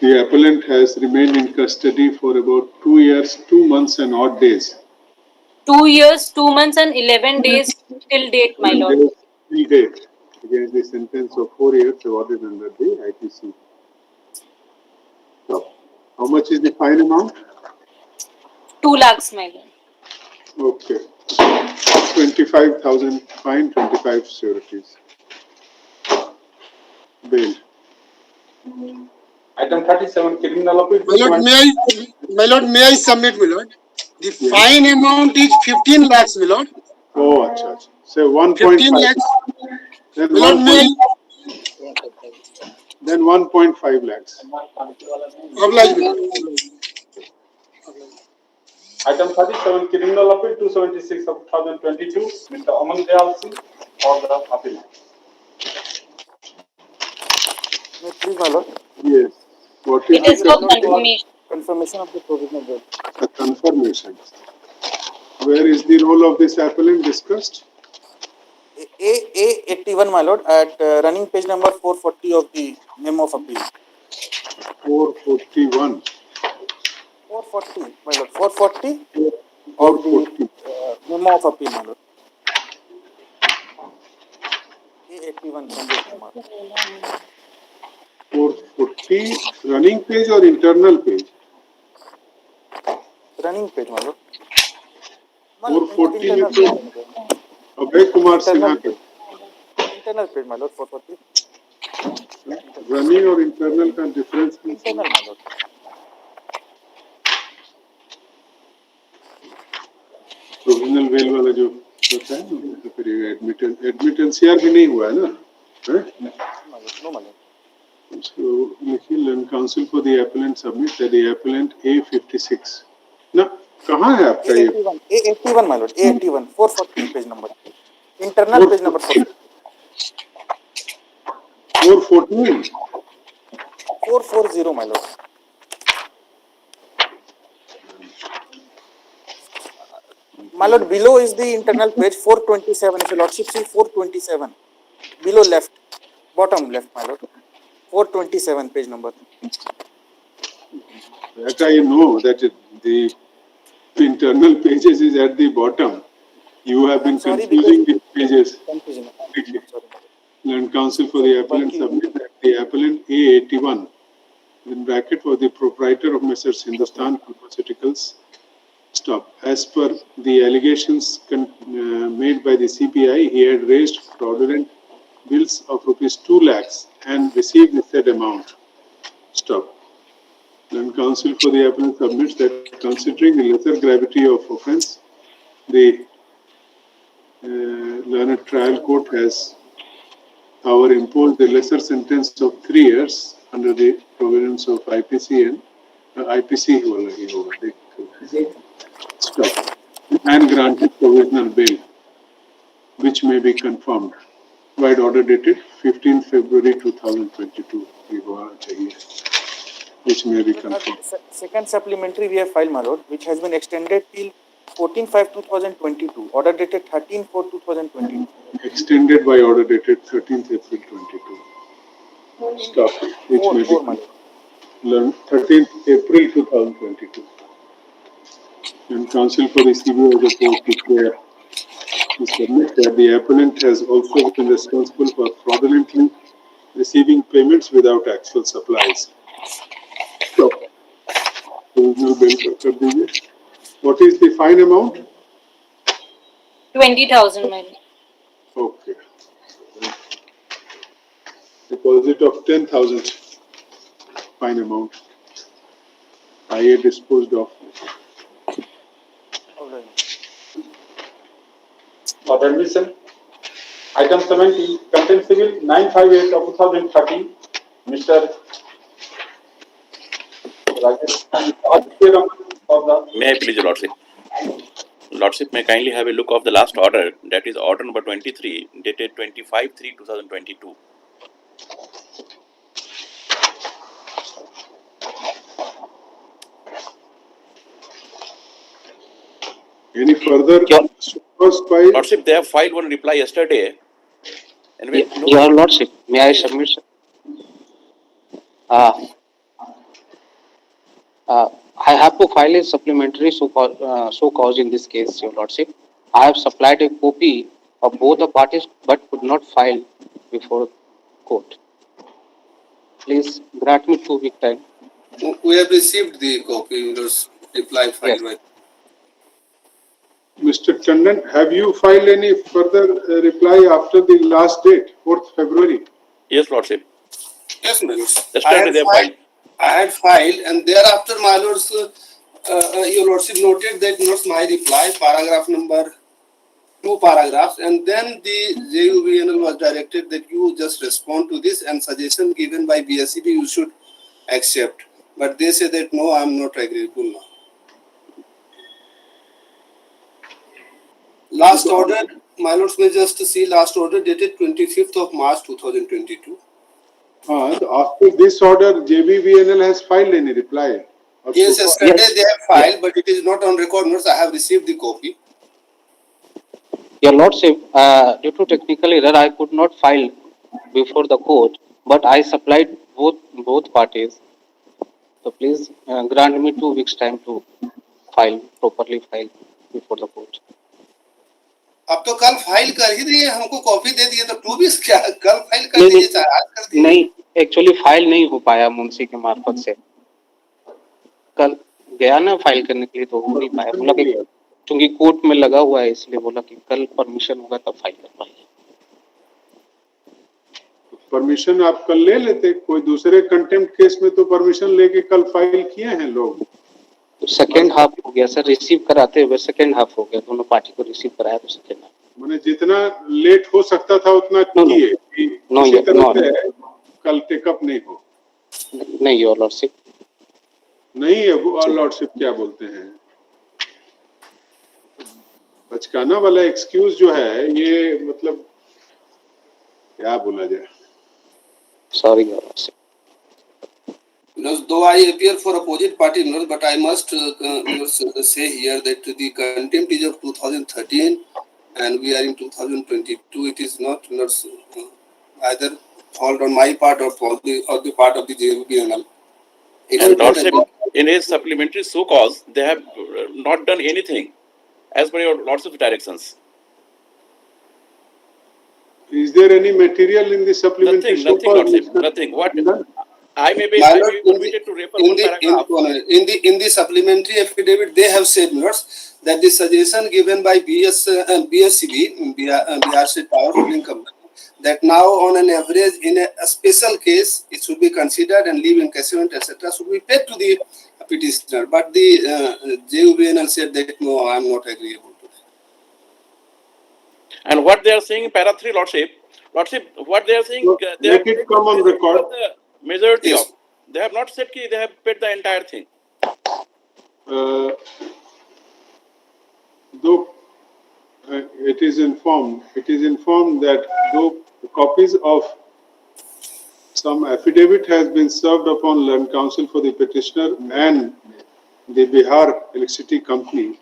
the appellant has remained in custody for about 2 years, 2 months and odd days. 2 years, 2 months, and 11 days till date, my lord. Till date, against the sentence of 4 years awarded under the IPC. So, how much is the fine amount? 2 lakhs, my lord. Okay. 25,000 fine, 25 sureties. Bail. Item 37, criminal appeal. My lord, may I submit, my lord? The fine amount is 15 lakhs, my lord. Oh, acha, acha. Say 1.5. 15 lakhs. Then My lord, may Then 1.5 lakhs. oblige, my lord. Item 37, criminal appeal 276 of 2022, Mr. Aman Dayal Singh for the appeal. Please, my lord. Yes. What It is for confirmation. Confirmation of the provisional bill. A confirmation. Where is the role of this appellant discussed? A81, my lord, at running page number 440 of the memo of appeal. 441. 440, my lord, 440 of the memo of appeal, my lord. A81, Sanjay Kumar. 440 running page or internal page? Running page, my lord. 440 Internal is to Abhay Kumar Sinha. Internal page, my lord, 440. Running or internal का difference? Internal, my lord. Provisional bail वाला जो होता है ना, तो फिर admittance यार भी नहीं हुआ है ना? No, my lord. So, legal counsel for the appellant submit that the appellant A56. ना कहाँ है आपका ये? A81, my lord. A81, 440 page number. Internal page number 440. 414. 440, my lord. My lord, below is the internal page 427. If your lordship see 427, below left, bottom left, my lord. 427 page number. That I know that the internal pages is at the bottom. You have been confusing the pages. Confusing. Learned counsel for the appellant submit that the appellant A81 in bracket for the proprietor of Messrs. Hindustan Pharmaceuticals. Stop. As per the allegations made by the CBI, he had raised fraudulent bills of rupees 2 lakhs and received the said amount. Stop. Then counsel for the appellant submits that considering the lesser gravity of offence, the learned trial court has however imposed the lesser sentence of 3 years under the provisions of IPC and IPC stop, and granted provisional bail, which may be confirmed. Wide order dated 15 February 2022. Which may be confirmed. Second supplementary we have filed, my lord, which has been extended till 14/5/2022. Order dated 13/4/2022. Extended by order dated 13th April 22. Stop. Which may be 13th April 2022. And counsel for the CBI has opposed declare to submit that the appellant has also been responsible for fraudulently receiving payments without actual supplies. So, Provisional bill कर दीजिए. What is the fine amount? 20,000, my lord. Okay. Deposit of 10,000 fine amount. IA disposed of. For admission, item 70, Contempt Civil 958 of 2013, Mr. Rajesh for the May I please, Your Lordship? Lordship, may kindly have a look of the last order, that is order number 23, dated 25/3/2022. Any further source by Lordship, they have filed one reply yesterday. And Your Lordship, may I submit? Uh, I have to file a supplementary so cause in this case, Your Lordship. I have supplied a copy of both the parties but could not file before court. Please grant me 2 week time. We have received the copy, those reply filed by. Mr. Tandon, have you filed any further reply after the last date, 4th February? Yes, Lordship. Yes, my lords. Yesterday they have filed. I had filed, and thereafter, my lords, your lordship noted that not my reply, paragraph number 2 paragraphs, and then the JUVNL was directed that you just respond to this and suggestion given by BSCB you should accept. But they say that no, I am not agreeable now. Last order, my lords may just see last order dated 25th of March 2022. After this order, JBVNL has filed any reply? Yes, yesterday they have filed, but it is not on record notes. I have received the copy. Your Lordship, due to technical error, I could not file before the court, but I supplied both parties. So please grant me 2 weeks time to properly file before the court. अब तो कल file कर ही दिए, हमको copy दे दिए, तो 2 weeks क्या, कल फाइल कर दीजिए, चाहे आज कर दीजिए. नहीं, एक्चुअली फाइल नहीं हो पाया मुंशी के मार्फत से. कल गया ना फाइल करने के लिए तो हो नहीं पाया. बोला कि क्योंकि कोर्ट में लगा हुआ है, इसलिए बोला कि कल परमिशन होगा तब फाइल कर पाएंगे. परमिशन आप कल ले लेते, कोई दूसरे कंटेम्प्ट केस में तो परमिशन लेके कल फाइल किए हैं लोग. तो सेकेंड हाफ हो गया सर, रिसीव कराते हुए सेकेंड हाफ हो गया, दोनों पार्टी को रिसीव कराया तो सेकेंड हाफ. मैंने जितना लेट हो सकता था उतना किए, किसी तरह से कल टेकअप नहीं हो. नहीं योर लॉर्डशिप, नहीं है वो लॉर्डशिप क्या बोलते हैं, बचकाना वाला एक्सक्यूज जो है ये मतलब क्या बोला जाए. Sorry your lordship. Though I appear for opposite party, but I must say here that the contempt is of 2013 and we are in 2022. It is not either fault on my part or the part of the JUBNL. And Lordship, in his supplementary so cause, they have not done anything as per your Lordship's directions. Is there any material in the supplementary? Nothing, Lordship, nothing. What? I may be permitted to refer one paragraph. In the supplementary affidavit, they have said that the suggestion given by BSCB, Bihar State Power Holding Company, that now on an average in a special case, it should be considered and leave encashment, etc., should be paid to the petitioner. But the JUBNL said that no, I am not agreeable to that. And what they are saying in para 3, Lordship, what they are saying, they let it come on record. Majority yes. of, they have not said that they have paid the entire thing. Though it is informed that though copies of some affidavit has been served upon Land Council for the petitioner and the Bihar Electricity Company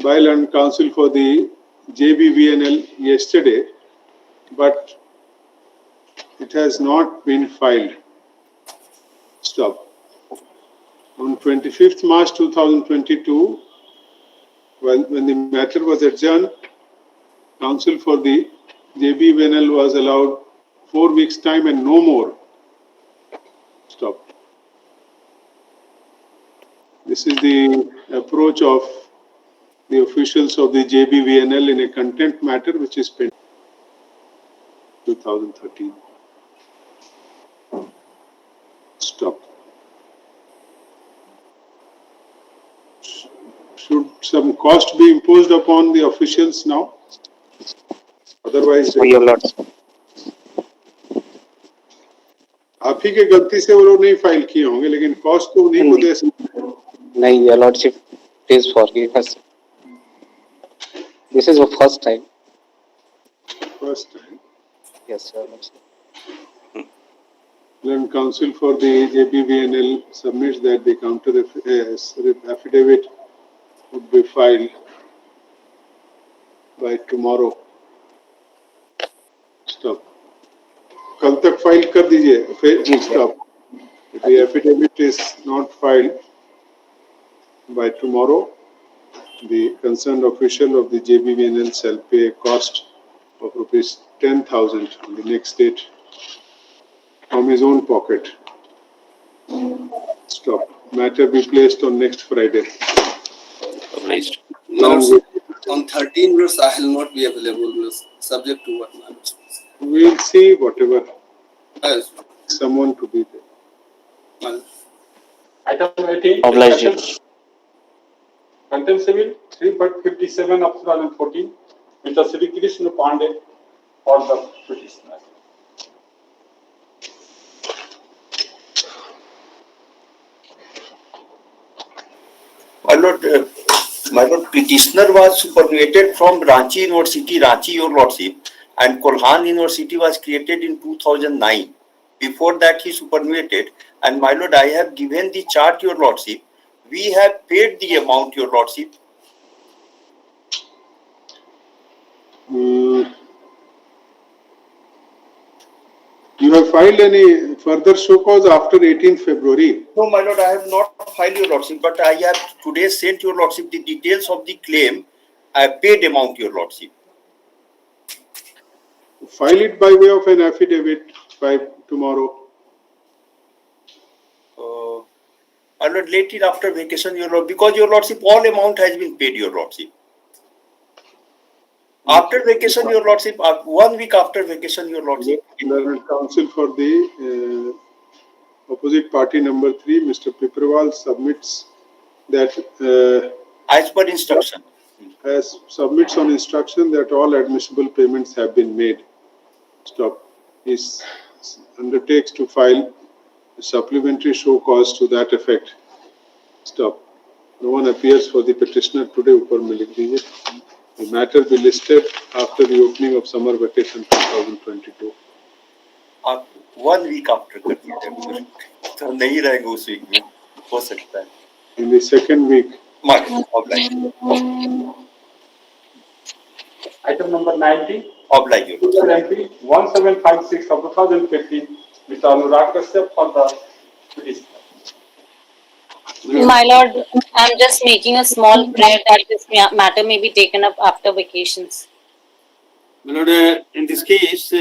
by Land Council for the JBVNL yesterday, but it has not been filed. Stop. On 25th March 2022, when the matter was adjourned, counsel for the JBVNL was allowed 4 weeks time and no more. Stop. This is the approach of the officials of the JBVNL in a contempt matter which is pending 2013. Stop. Should some cost be imposed upon the officials now? Otherwise, आप ही के गलती से वो लोग नहीं file किए होंगे, लेकिन कॉस्ट तो उन्हीं को दे सकते हैं। नहीं, your lordship, please forgive us. This is the first time. First time. Yes, your lordship. Learned counsel for the JBVNL submits that the counter affidavit would be filed by tomorrow. Stop. कल तक file कर दीजिए, फिर stop. If the affidavit is not filed by tomorrow, the concerned official of the JBVNL shall pay a cost of rupees 10,000 on the next date from his own pocket. Stop. Matter be placed on next Friday. Placed. On 13 minutes, I will not be available, subject to what matters. We'll see whatever. Someone to be there. Item 18. Obliged. Contempt Civil 357 of 2014. Mr. Sri Krishna Pandey for the petitioner. My lord, petitioner was superannuated from Ranchi University, Ranchi, your lordship, and Kolhan University was created in 2009. Before that, he superannuated, and my lord, I have given the chart, your lordship. We have paid the amount, your lordship. You have filed any further show cause after 18th February? No, my lord, I have not filed, your lordship, but I have today sent your lordship the details of the claim. I have paid amount, your lordship. File it by way of an affidavit by tomorrow. My lord, late it after vacation, your lord, because your lordship, all amount has been paid, your lordship. After vacation, your lordship, 1 week after vacation, your lordship. Learned counsel for the opposite party number 3, Mr. Piperwal, submits that as per instruction. As submits on instruction that all admissible payments have been made. Stop. He undertakes to file a supplementary show cause to that effect. Stop. No one appears for the petitioner today. Upar mein likh dijiye. The matter be listed after the opening of summer vacation 2022. 1 week after कर दीजिए, तो नहीं रहेंगे उस week में, हो सकता है. In the second week. Item number 90. Oblige you. MP 1756 of 2015. Mr. Anurag Kashyap for the petitioner. My lord, I'm just making a small prayer that this matter may be taken up after vacations. My lord, in this case,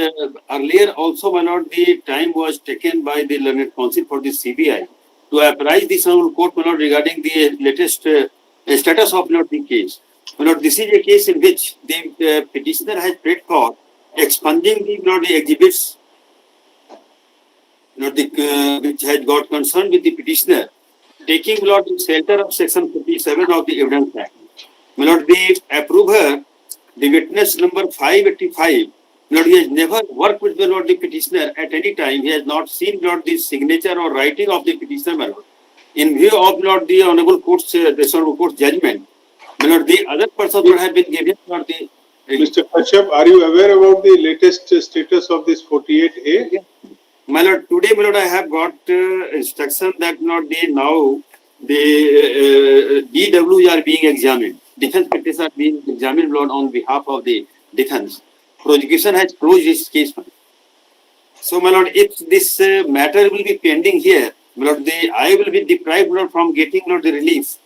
earlier also, my lord, the time was taken by the learned counsel for the CBI to apprise the Honorable Court, my lord, regarding the latest status of the case. My lord, this is a case in which the petitioner has prayed for expunging the exhibits, which had got concerned with the petitioner, taking the shelter of section 57 of the Evidence Act. My lord, the approver, the witness number 585, Lord, he has never worked with the petitioner at any time. He has not seen the signature or writing of the petitioner, my lord. In view of the Honorable Court's judgment, my lord, the other person would have been given the. Mr. Kashyap, are you aware about the latest status of this 48A? Yeah. My lord, today, my lord, I have got instruction that now the DW are being examined. Defense petitions are being examined, Lord, on behalf of the defense. Prosecution has closed this case. So, my lord, if this matter will be pending here, my lord, I will be deprived, Lord, from getting, Lord, the relief.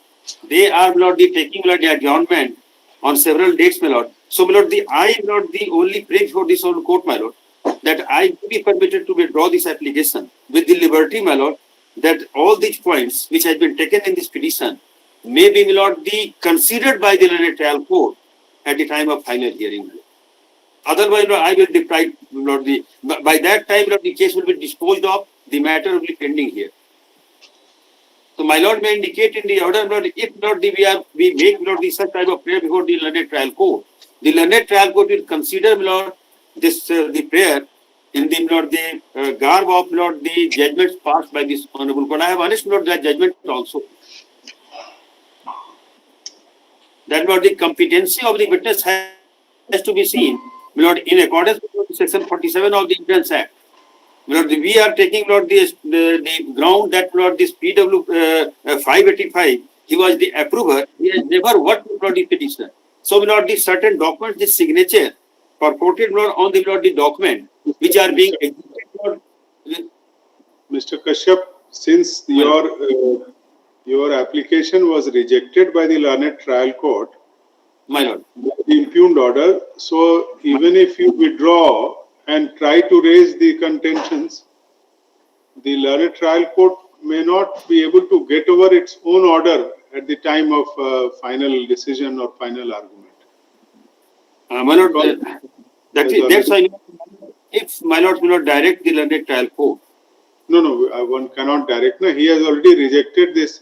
They are, Lord, taking, Lord, the adjournment on several dates, my lord. So, my lord, I am not the only pray for this whole court, my lord, that I be permitted to withdraw this application with the liberty, my lord, that all these points which has been taken in this petition may be, my lord, be considered by the learned trial court at the time of final hearing. Otherwise, I will deprive, Lord, by that time, Lord, the case will be disposed of, the matter will be pending here. So, my Lord may indicate in the order, Lord, if Lord, we make, Lord, such type of prayer before the learned trial court, the learned trial court will consider, Lord, this, the prayer in the, Lord, the garb of, Lord, the judgments passed by this honorable court. I have honest, Lord, that judgment also. That, Lord, the competency of the witness has to be seen, Lord, in accordance with Section 47 of the Evidence Act. Lord, we are taking, Lord, the ground that, Lord, this PW 585, he was the approver. He has never worked with, Lord, the petitioner. So, Lord, the certain documents, the signature purported, Lord, on the, Lord, the document which are being executed, Lord. Mr. Kashyap, since your application was rejected by the learned trial court, my lord, the impugned order, so even if you withdraw and try to raise the contentions, the learned trial court may not be able to get over its own order at the time of final decision or final argument. My lord, that's why, if my lord will not direct the learned trial court. No, one cannot direct. No, he has already rejected this.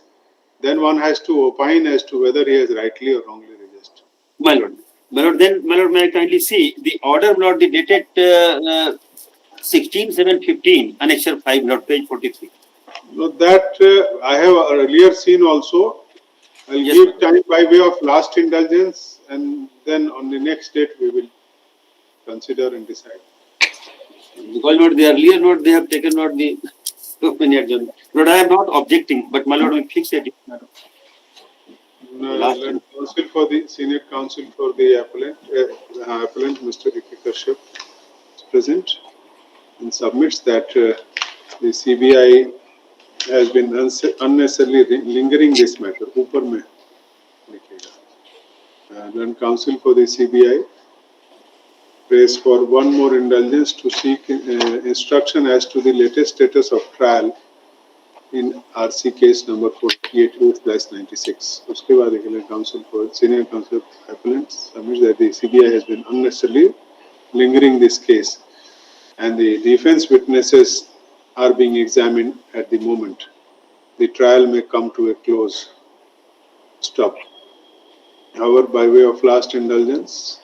Then one has to opine as to whether he has rightly or wrongly rejected. My lord, then, my lord, may I kindly see the order, my lord, the dated 16/7/15, annexure 5, my lord, page 43. No, that I have earlier seen also. I'll give time by way of last indulgence, and then on the next date we will consider and decide. Because, Lord, the earlier, Lord, they have taken, Lord, the opinion. Lord, I am not objecting, but, my lord, we fix it. Learned counsel for the senior counsel for the appellant, Mr. A.K. Kashyap, is present and submits that the CBI has been unnecessarily lingering this matter. ऊपर में लिखेगा. Learned counsel for the CBI prays for one more indulgence to seek instruction as to the latest status of trial in RC case number 48/96. उसके बाद learned counsel for senior counsel appellant submits that the CBI has been unnecessarily lingering this case, and the defense witnesses are being examined at the moment. The trial may come to a close. Stop. However, by way of last indulgence,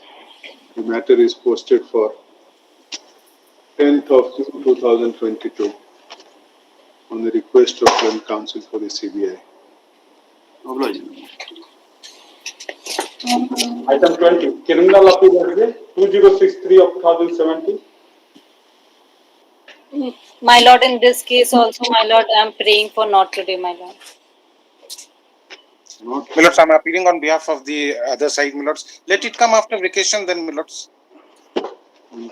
the matter is posted for 10th of June 2022 on the request of learned counsel for the CBI. Item 20, criminal appeal 2063 of 2017. My lord, in this case also, my lord, I am praying for not today, my lord. Milords, I'm appealing on behalf of the other side, Milords. Let it come after vacation then, Milords.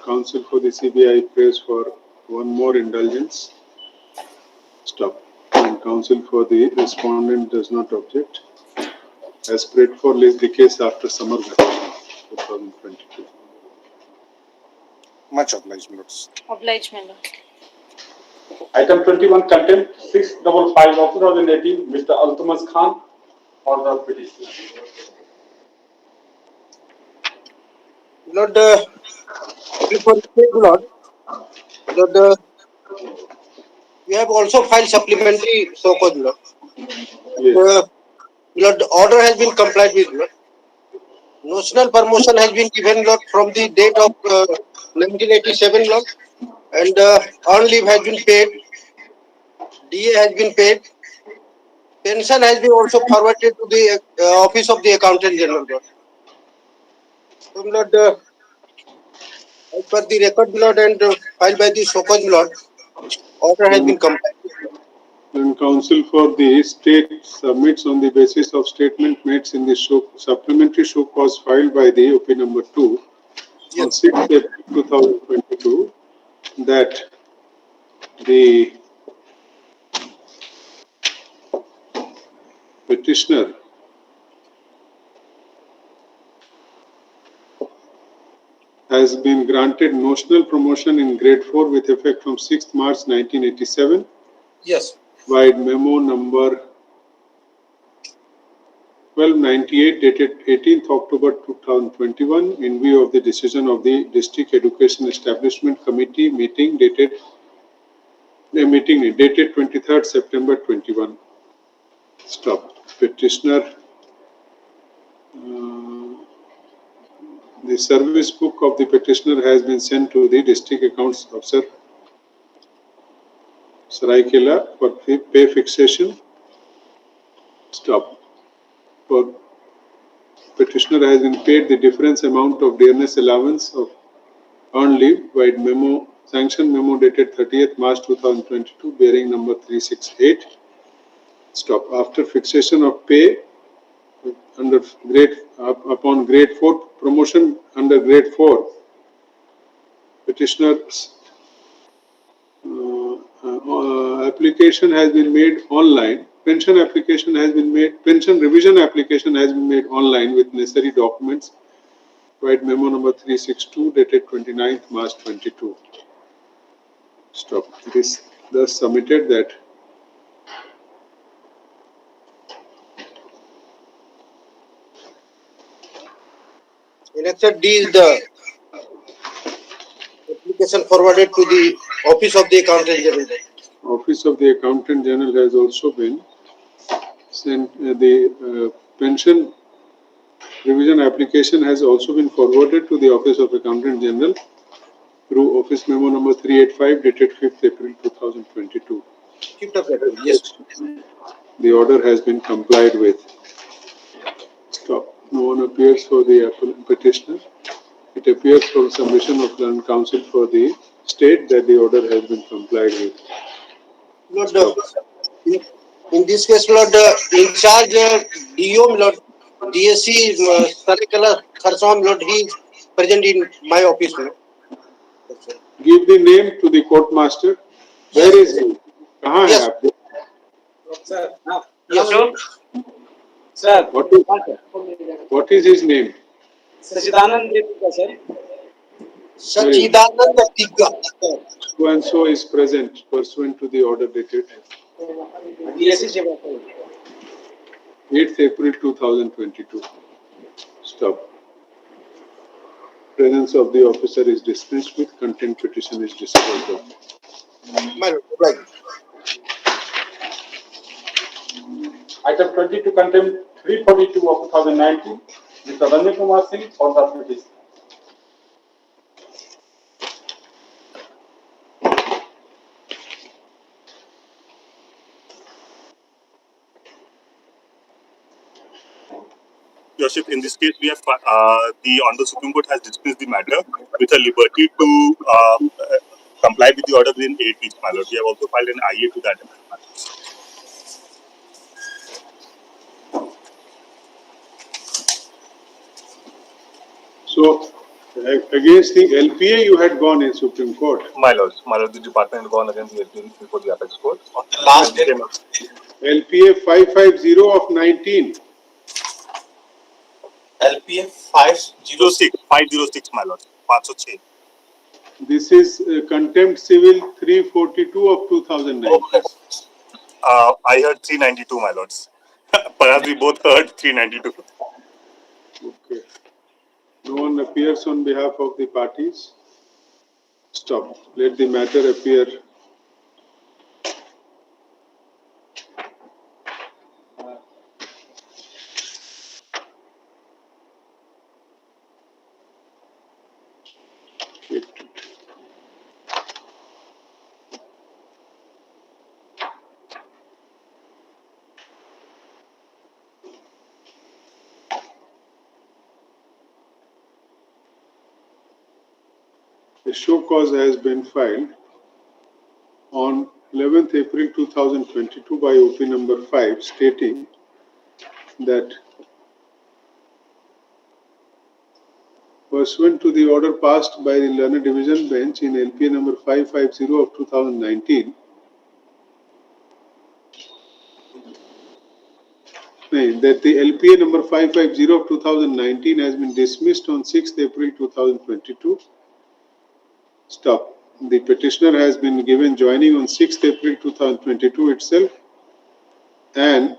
Counsel for the CBI prays for one more indulgence. Stop. And counsel for the respondent does not object. As prayed for the case after summer vacation 2022. Much obliged, Milords. Obliged, my lord. Item 21, contempt 655 of 2018, Mr. Altumas Khan for the petition. Lord, we have also filed supplementary so-called Lord. Lord, the order has been complied with, Lord. Notional promotion has been given, Lord, from the date of 1987, Lord, and earned leave has been paid, DA has been paid, pension has been also forwarded to the office of the Accountant General, Lord. So, Lord, as per the record, Lord, and filed by the so-called Lord, order has been complied with. And counsel for the state submits on the basis of statement made in the supplementary show cause filed by the OP number 2 on 6th April 2022 that the petitioner has been granted notional promotion in grade 4 with effect from 6th March 1987. Yes. Wide memo number 1298 dated 18th October 2021 in view of the decision of the District Education Establishment Committee meeting dated 23rd September 21. Stop. Petitioner. The service book of the petitioner has been sent to the District Accounts Officer Saraikela for pay fixation. Stop. For petitioner has been paid the difference amount of dearness allowance of earned leave by memo, sanction memo dated 30th March 2022 bearing number 368. Stop. After fixation of pay under upon grade 4 promotion under grade 4, petitioner's application has been made online. Pension application has been made. Pension revision application has been made online with necessary documents. Right, memo number 362 dated 29th March 22. Stop. It is thus submitted that Annexure D is the application forwarded to the Office of the Accountant General. Office of the Accountant General has also been sent. The pension revision application has also been forwarded to the Office of Accountant General through Office Memo number 385 dated 5th April 2022. 5th of April, yes. The order has been complied with. Stop. No one appears for the petitioner. It appears from submission of Learned Counsel for the state that the order has been complied with. Lord, in this case, Lord, in charge DO, Lord, DSC Sarakala Kharsam, Lord, he is present in my office. Lord. Give the name to the court master. Where is he? कहाँ है आप? Sir, yes, sir. What is his name? Sachidanand Deepika, sir. Sachidanand Deepika. So and so is present pursuant to the order dated 8th April 2022. Stop. Presence of the officer is dismissed with contempt petition is disposed of. My Lord, right. Item 22 contempt 342 of 2019. Mr. Ranjit Kumar Singh for the petition. Your Worship, in this case, we have the Honorable Supreme Court has dismissed the matter with a liberty to comply with the order within 8 weeks, my lord. We have also filed an IA to that effect. So, against the LPA, you had gone in Supreme Court. My lord, the department had gone against the LPA before the apex court. On the last day, LPA 550 of 19. LPA 506, my lord. 506. This is contempt civil 342 of 2019. I heard 392, my lords. Perhaps we both heard 392. Okay. No one appears on behalf of the parties. Stop. Let the matter appear. The show cause has been filed on 11th April 2022 by OP number 5 stating that pursuant to the order passed by the Learned Division Bench in LPA number 550 of 2019, that the LPA number 550 of 2019 has been dismissed on 6th April 2022. Stop. the petitioner has been given joining on 6th April 2022 itself, and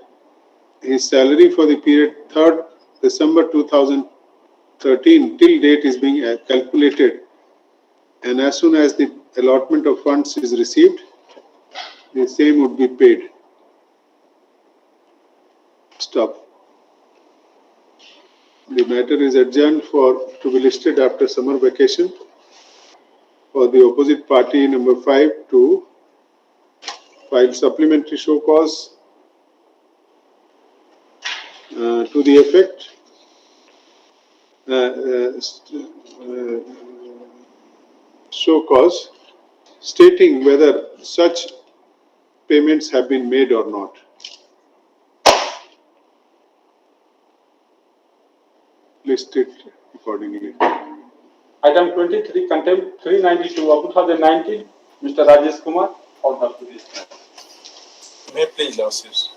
his salary for the period 3rd December 2013 till date is being calculated, and as soon as the allotment of funds is received, the same would be paid. Stop. The matter is adjourned to be listed after summer vacation for the opposite party number 5 to file supplementary show cause to the effect show cause stating whether such payments have been made or not. List it accordingly. Item 23, contempt 392 of 2019, Mr. Rajesh Kumar, for the petitioner. May please, Lordships.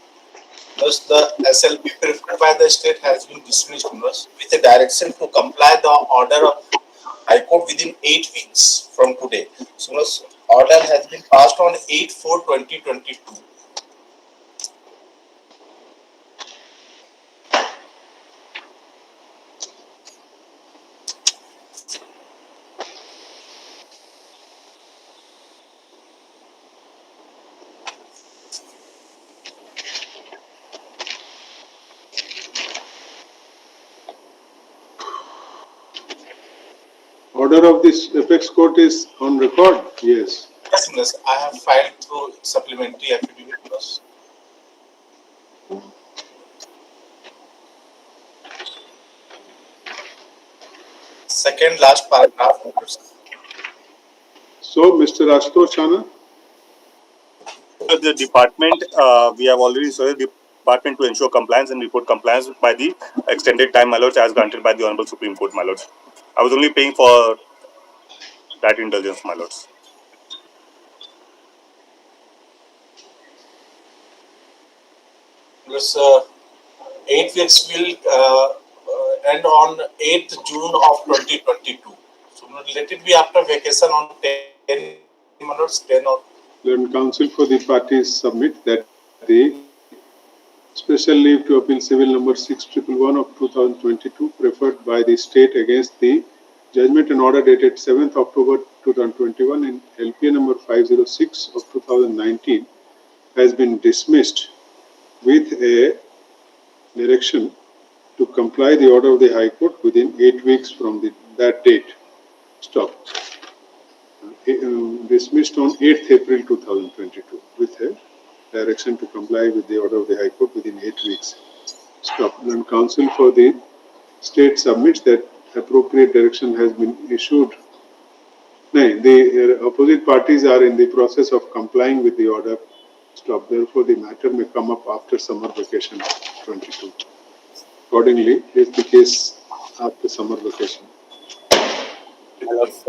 Thus, the SLP preferred by the state has been dismissed with a direction to comply the order of High Court within 8 weeks from today. So, order has been passed on 8/4/2022. Order of this apex court is on record? Yes. Yes, I have filed through supplementary affidavit. Second last paragraph. So, Mr. Ashutosh Chana? So the department, we have already said the department to ensure compliance and report compliance by the extended time, my lords, as granted by the Honorable Supreme Court, my lords. I was only paying for that indulgence, my lords. This 8 weeks will end on 8th June of 2022. So let it be after vacation on 10 minutes, 10 or. Learned counsel for the parties submit that the special leave to appeal civil number 6111 of 2022 preferred by the state against the judgment and order dated 7th October 2021 in LPA number 506 of 2019 has been dismissed with a direction to comply the order of the High Court within 8 weeks from that date. Stop. Dismissed on 8th April 2022 with a direction to comply with the order of the High Court within 8 weeks. Stop. And counsel for the state submits that appropriate direction has been issued. No, the opposite parties are in the process of complying with the order. Stop. Therefore, the matter may come up after summer vacation 22. Accordingly, is the case after summer vacation. My lords,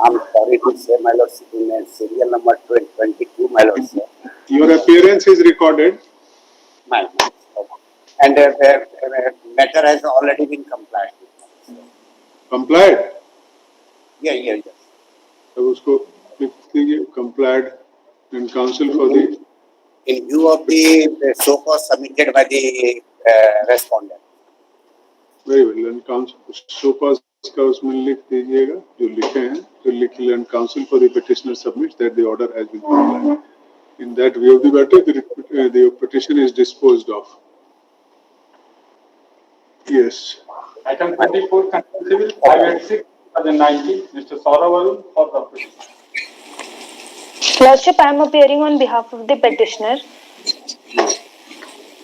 I'm sorry to say, my lords, in serial number 22, my lords. Your appearance is recorded. My lords. And the matter has already been complied with. Complied? Yeah. अब उसको लिख दीजिए complied and counsel for the. In view of the show cause submitted by the respondent. Very well. And counsel show cause का उसमें लिख दीजिएगा जो लिखे हैं तो लिख and counsel for the petitioner submits that the order has been complied. In that view of the matter, the petition is disposed of. Yes. Item 24, contempt civil 586 2019, Mr. Saurav Arun, for the petition. Lordship, I am appearing on behalf of the petitioner.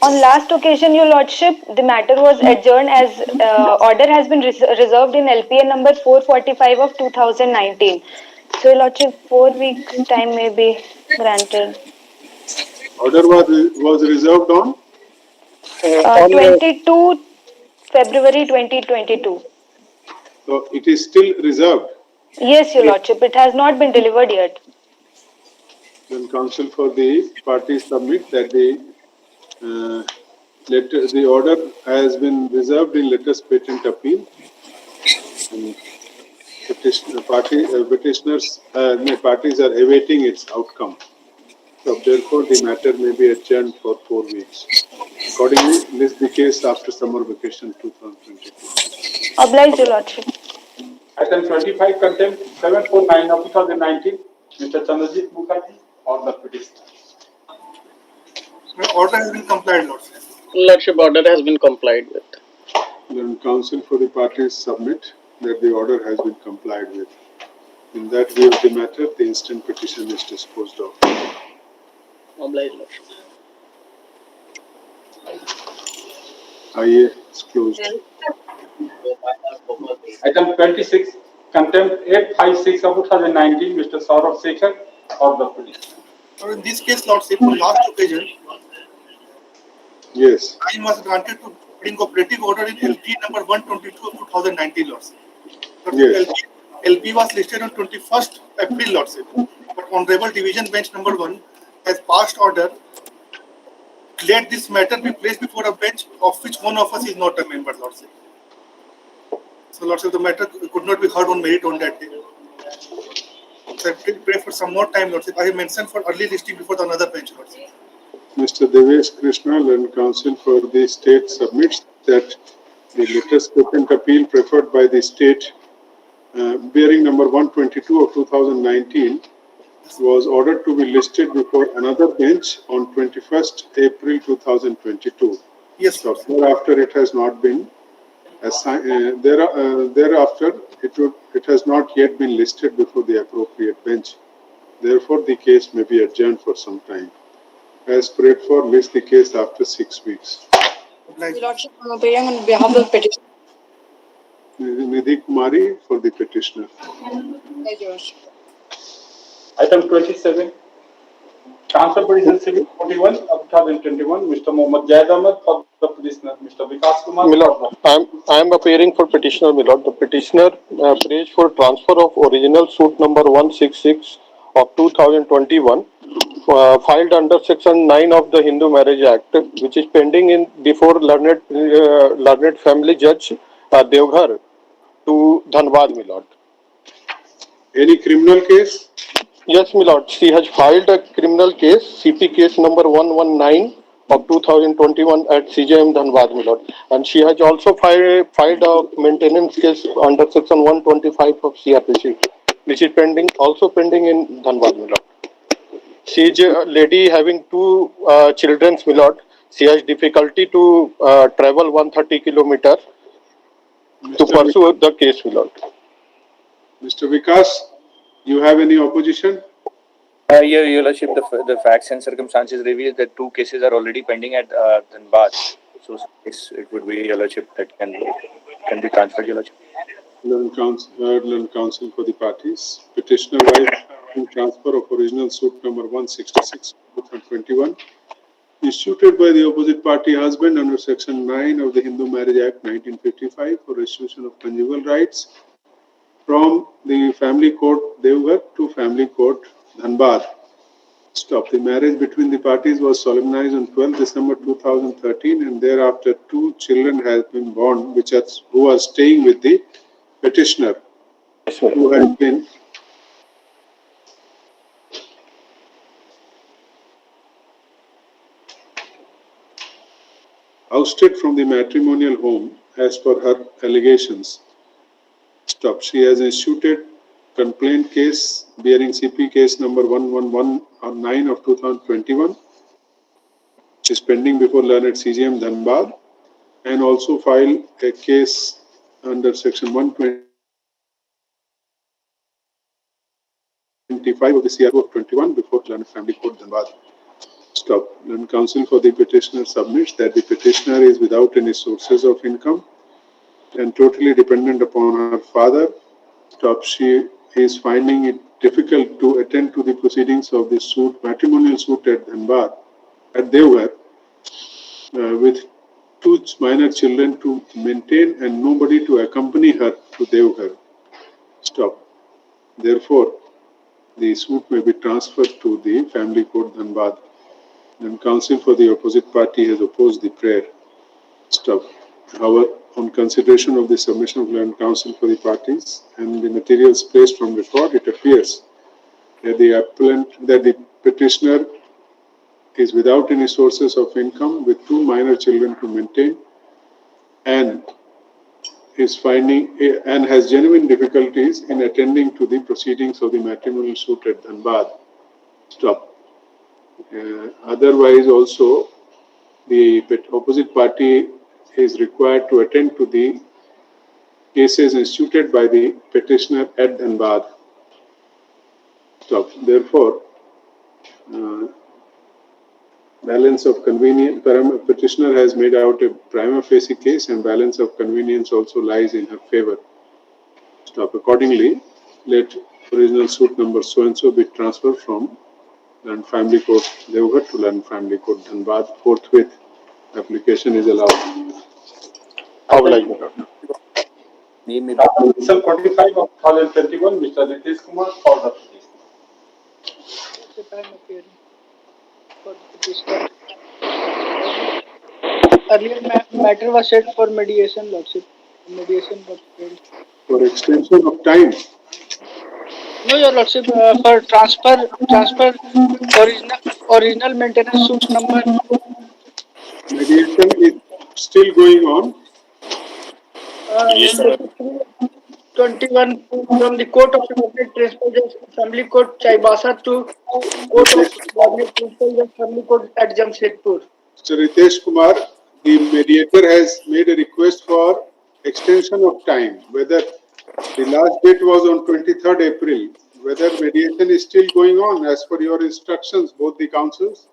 On last occasion, Your Lordship, the matter was adjourned as order has been reserved in LPA number 445 of 2019. So, Your Lordship, 4 weeks time may be granted. Order was reserved on? 22 February 2022. So, it is still reserved? Yes, Your Lordship, it has not been delivered yet. Then counsel for the parties submit that the order has been reserved in latest patent appeal. And parties are awaiting its outcome. So therefore, the matter may be adjourned for 4 weeks. Accordingly, list the case after summer vacation 2022. Oblige, Your Lordship. Item 25, contempt 749 of 2019, Mr. Chandrajit Mukherjee or the petitioner. Order has been complied, Lordship. Lordship, order has been complied with. Then counsel for the parties submit that the order has been complied with. In that view of the matter, the instant petition is disposed of. Oblige, Lordship. IA is closed. Item 26, contempt 856 of 2019, Mr. Saurav Sekhar or the petitioner. So in this case, Lordship, on last occasion, Yes. time was granted to bring operative order in LP number 122 of 2019, Lordship. Yes. LP was listed on 21st April, Lordship. But Honorable Division Bench number 1 has passed order. Let this matter be placed before a bench of which one of us is not a member, Lordship. So, Lordship, the matter could not be heard on merit on that day. So, I will pray for some more time, Lordship. I have mentioned for early listing before the another bench, Lordship. Mr. Devesh Krishnal and counsel for the state submits that the latest patent appeal preferred by the state bearing number 122 of 2019 was ordered to be listed before another bench on 21st April 2022. Yes, sir. Thereafter, it has not been assigned. Thereafter, it has not yet been listed before the appropriate bench. Therefore, the case may be adjourned for some time. As prayed for, list the case after 6 weeks. Your Lordship, I am appearing on behalf of the petitioner. Nidhi Kumari for the petitioner. Oblige, Your Lordship. Item 27, transfer petition civil 41 of 2021, Mr. Mohammad Jaid Ahmed for the petitioner, Mr. Vikas Kumar. Milord, I am appearing for petitioner, Milord. The petitioner prays for transfer of original suit number 166 of 2021, filed under Section 9 of the Hindu Marriage Act, which is pending in before learned family judge Devghar to Dhanbad, Milord. Any criminal case? Yes, Milord. She has filed a criminal case, CP case number 119 of 2021 at CJM Dhanbad, Milord. And she has also filed a maintenance case under Section 125 of CRPC, which is also pending in Dhanbad, Milord. She is a lady having two children, Milord. She has difficulty to travel 130 kilometers to pursue the case, Milord. Mr. Vikas, you have any opposition? Your Lordship, the facts and circumstances reveal that two cases are already pending at Dhanbad. So it would be, Your Lordship, that can be transferred, Your Lordship. Learned counsel for the parties. Petitioner wife transfer of original suit number 166 2021 issued by the opposite party husband under Section 9 of the Hindu Marriage Act 1955 for restitution of conjugal rights from the family court Devghar to family court Dhanbad. Stop. The marriage between the parties was solemnized on 12 December 2013 and thereafter two children have been born who are staying with the petitioner who has been ousted from the matrimonial home as per her allegations. Stop. She has issued complaint case bearing CP case number 111/9 of 2021, which is pending before learned CGM Dhanbad, and also filed a case under Section 125 of the CRO of 21 before learned family court Dhanbad. Stop. Learned counsel for the petitioner submits that the petitioner is without any sources of income and totally dependent upon her father. Stop. She is finding it difficult to attend to the proceedings of the matrimonial suit at Dhanbad, at Devghar, with two minor children to maintain and nobody to accompany her to Devghar. Stop. Therefore, the suit may be transferred to the family court Dhanbad. And counsel for the opposite party has opposed the prayer. Stop. However, on consideration of the submission of Learned Counsel for the parties and the materials placed from record, it appears that the petitioner is without any sources of income with two minor children to maintain and has genuine difficulties in attending to the proceedings of the matrimonial suit at Dhanbad. Stop. Otherwise, also, the opposite party is required to attend to the cases instituted by the petitioner at Dhanbad. Stop. Therefore, balance of convenience, petitioner has made out a prima facie case and balance of convenience also lies in her favor. Stop. Accordingly, let original suit number so and so be transferred from Learned Family Court Devghar to Learned Family Court Dhanbad forthwith. Application is allowed. Petition 45 of 2021, Mr. Ritesh Kumar for the petition. Lordship, I am appearing for the petitioner. Earlier matter was set for mediation, Lordship. Mediation was failed. For extension of time, No, Your Lordship, for transfer original maintenance suit number. mediation is still going on. Yes, sir. 21 from the Court of Subordinate Principal Judge Family Court Chaibasa to Court of Subordinate Principal Judge Family Court at Jamshedpur. Mr. Ritesh Kumar, the mediator has made a request for extension of time. Whether the last date was on 23rd April, whether mediation is still going on as per your instructions, both the councils?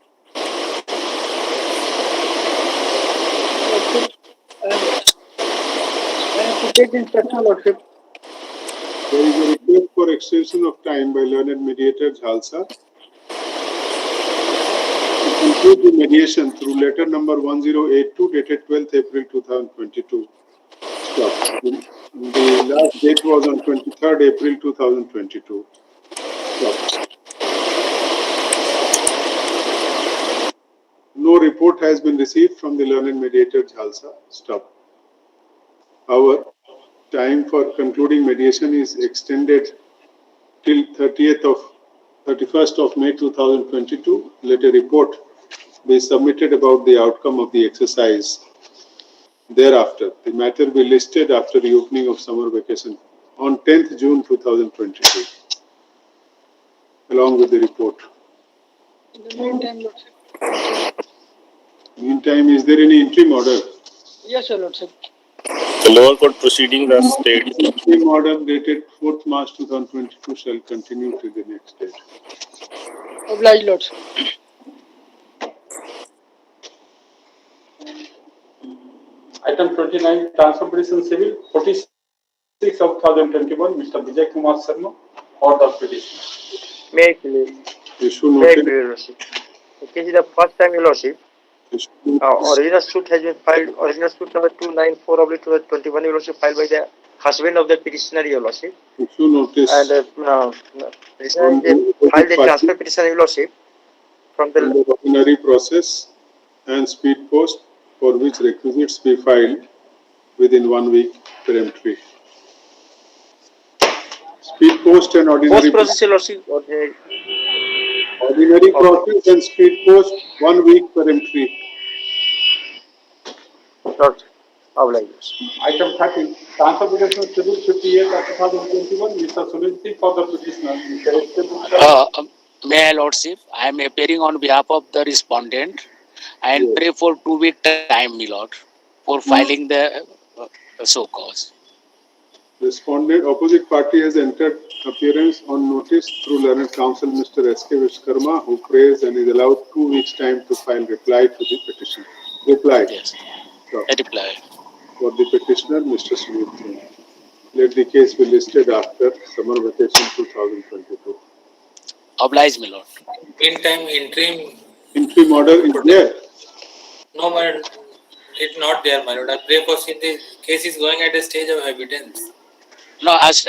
I have to take instruction, Lordship. There is a request for extension of time by learned mediator Jhalsa to conclude the mediation through letter number 1082 dated 12th April 2022. Stop. The last date was on 23rd April 2022. Stop. No report has been received from the learned mediator Jhalsa. Stop. Our time for concluding mediation is extended till 31st of May 2022. Let a report be submitted about the outcome of the exercise. Thereafter, the matter will be listed after the opening of summer vacation on 10th June 2022, along with the report. In the meantime, Lordship. Meantime, is there any interim order? Yes, Your Lordship. The lower court proceedings are stayed. Interim order dated 4th March 2022 shall continue till the next date. Obliged, Lordship. Item 29, transfer petition civil 46 of 2021, Mr. Vijay Kumar Sharma for the petition. May I please? Issue May I noted. please, Your Lordship? This is the first time, Your Lordship. Original suit has been filed. Original suit number 294 of 2021, Your Lordship, filed by the husband of the petitioner, Your Lordship. Issue notice. And petitioner filed a transfer petition, Your Lordship, from the ordinary process and speed post, for which requisites be filed within 1 week peremptory. Speed post and ordinary process, Your Lordship. ordinary process and speed post 1 week peremptory. Lordship, obliged. Item 30, transfer petition civil 58 of 2021, Mr. Sunil Singh for the petitioner. May I, Lordship, I am appearing on behalf of the respondent and pray for 2 week time, my Lord, for filing the so cause. Respondent opposite party has entered appearance on notice through learned counsel Mr. S.K. Vishkarma, who prays and is allowed 2 weeks time to file reply to the petition. Reply. Yes. So, A reply. for the petitioner, Mr. Sunil Singh. Let the case be listed after summer vacation 2022. Oblige, my Lord. Meantime, Interim order is there. no, my lord, it's not there, my lord. I pray for since the case is going at a stage of evidence. No, as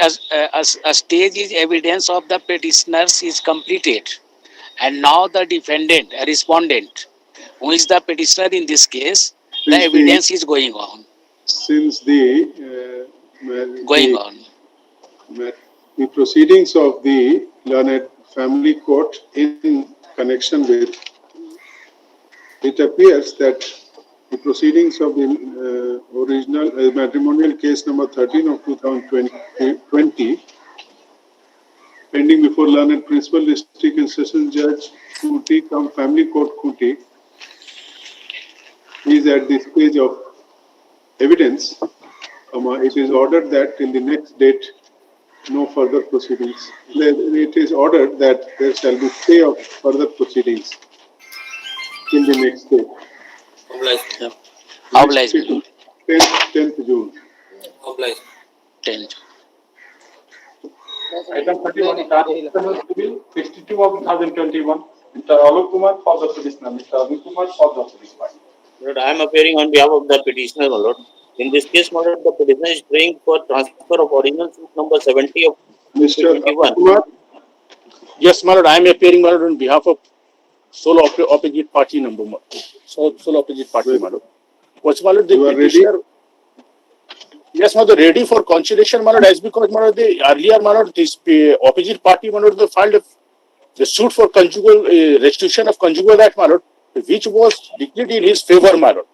a stage is evidence of the petitioners is completed, and now the defendant, a respondent, who is the petitioner in this case, the evidence is going on. since the Going on. the proceedings of the learned family court in connection with it appears that the proceedings of the original matrimonial case number 13 of 2020 pending before learned principal district and session judge Kuti cum family court Kuti is at the stage of evidence. It is ordered that in the next date no further proceedings. It is ordered that there shall be stay of further proceedings till the next day. Obliged. Obliged. 10th June. Obliged. 10th. Item 31, Transfer Bill 62 of 2021. Mr. Alok Kumar for the petitioner. Mr. Abhi Kumar for the opposition party. Lord, I am appearing on behalf of the petitioner, my lord. In this case, my lord, the petitioner is praying for transfer of original suit number 70 of Mr. 2021. Kumar, Yes, my lord, I am appearing, my lord, on behalf of sole opposite party sole opposite party, my lord. What's my lord, the you are petitioner? ready? Yes, my lord, ready for consideration, my lord, as because, my lord, the earlier, my lord, this opposite party, my lord, they filed the suit for conjugal restitution of conjugal right, my lord, which was declared in his favor, my lord.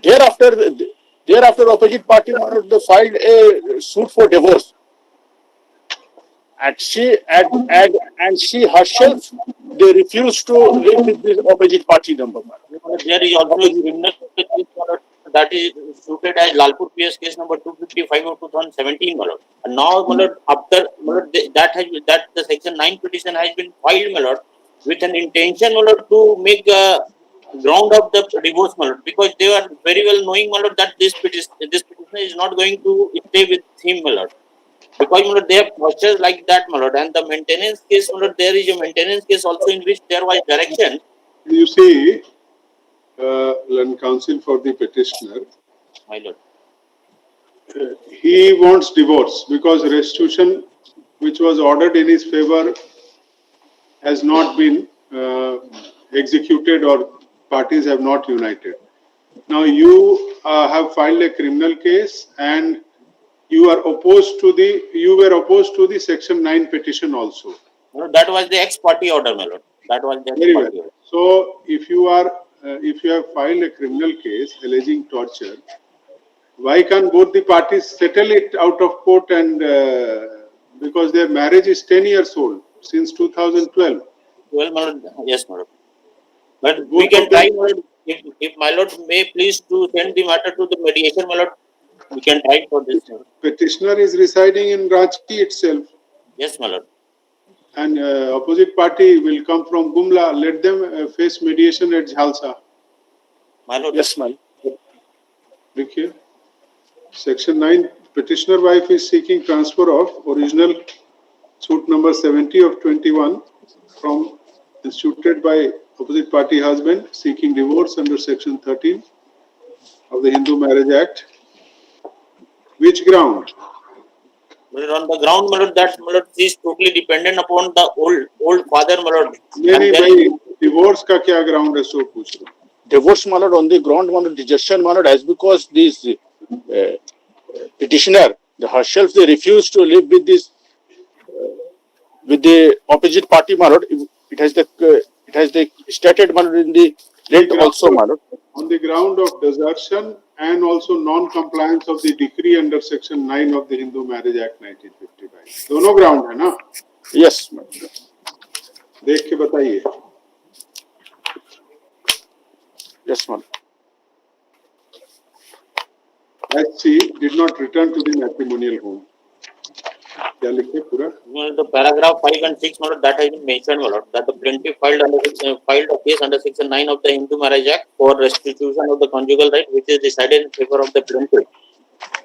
Thereafter, opposite party, my lord, they filed a suit for divorce. And she herself, they refused to live with the opposite party number. There is also a criminal case, my lord, that is suited as Lalpur PS case number 255 of 2017, my lord. And now, my lord, after my lord, that the section 9 petition has been filed, my lord, with an intention, my lord, to make ground of the divorce, my lord, because they are very well knowing, my lord, that this petitioner is not going to stay with him, my lord. Because, my lord, they have postures like that, my lord, and the maintenance case, my lord, there is a maintenance case also in which there was direction. You see, learned counsel for the petitioner, My lord. he wants divorce because restitution which was ordered in his favor has not been executed or parties have not united. Now you have filed a criminal case and you were opposed to the section 9 petition also. No, that was the ex-party order, my lord. That was the Very well. ex-party order. So if you have filed a criminal case alleging torture, why can't both the parties settle it out of court and because their marriage is 10 years old since 2012. Well, my lord, yes, my lord. But Both we can of them, try, my lord, if my lord may please to send the matter to the mediation, my lord, we can try for this, my lord. petitioner is residing in Ranchi itself Yes, my lord. and opposite party will come from Gumla. Let them face mediation at Jhalsa. My lord. Yes, my lord. देखिए, Section 9, petitioner wife is seeking transfer of original suit number 70 of 21 from instituted by opposite party husband seeking divorce under Section 13 of the Hindu Marriage Act. Which ground? But on the ground, my lord, that, my lord, is totally dependent upon the old father, my lord. नहीं भाई, divorce का क्या ground है सो पूछ रहा हूँ. Divorce, my lord, on the ground, my lord, rejection, my lord, as because this petitioner, herself, they refused to live with this with the opposite party, my lord. It has the stated, my lord, in the rent also, my lord. On the ground of desertion and also non-compliance of the decree under Section 9 of the Hindu Marriage Act 1955. दोनों ground है ना? Yes, my lord. देख के बताइए. Yes, my lord. As she did not return to the matrimonial home. क्या लिखे पूरा? Well, the paragraph 5 and 6, my lord, that has been mentioned, my lord, that the plaintiff filed a case under Section 9 of the Hindu Marriage Act for restitution of the conjugal right, which is decided in favor of the plaintiff.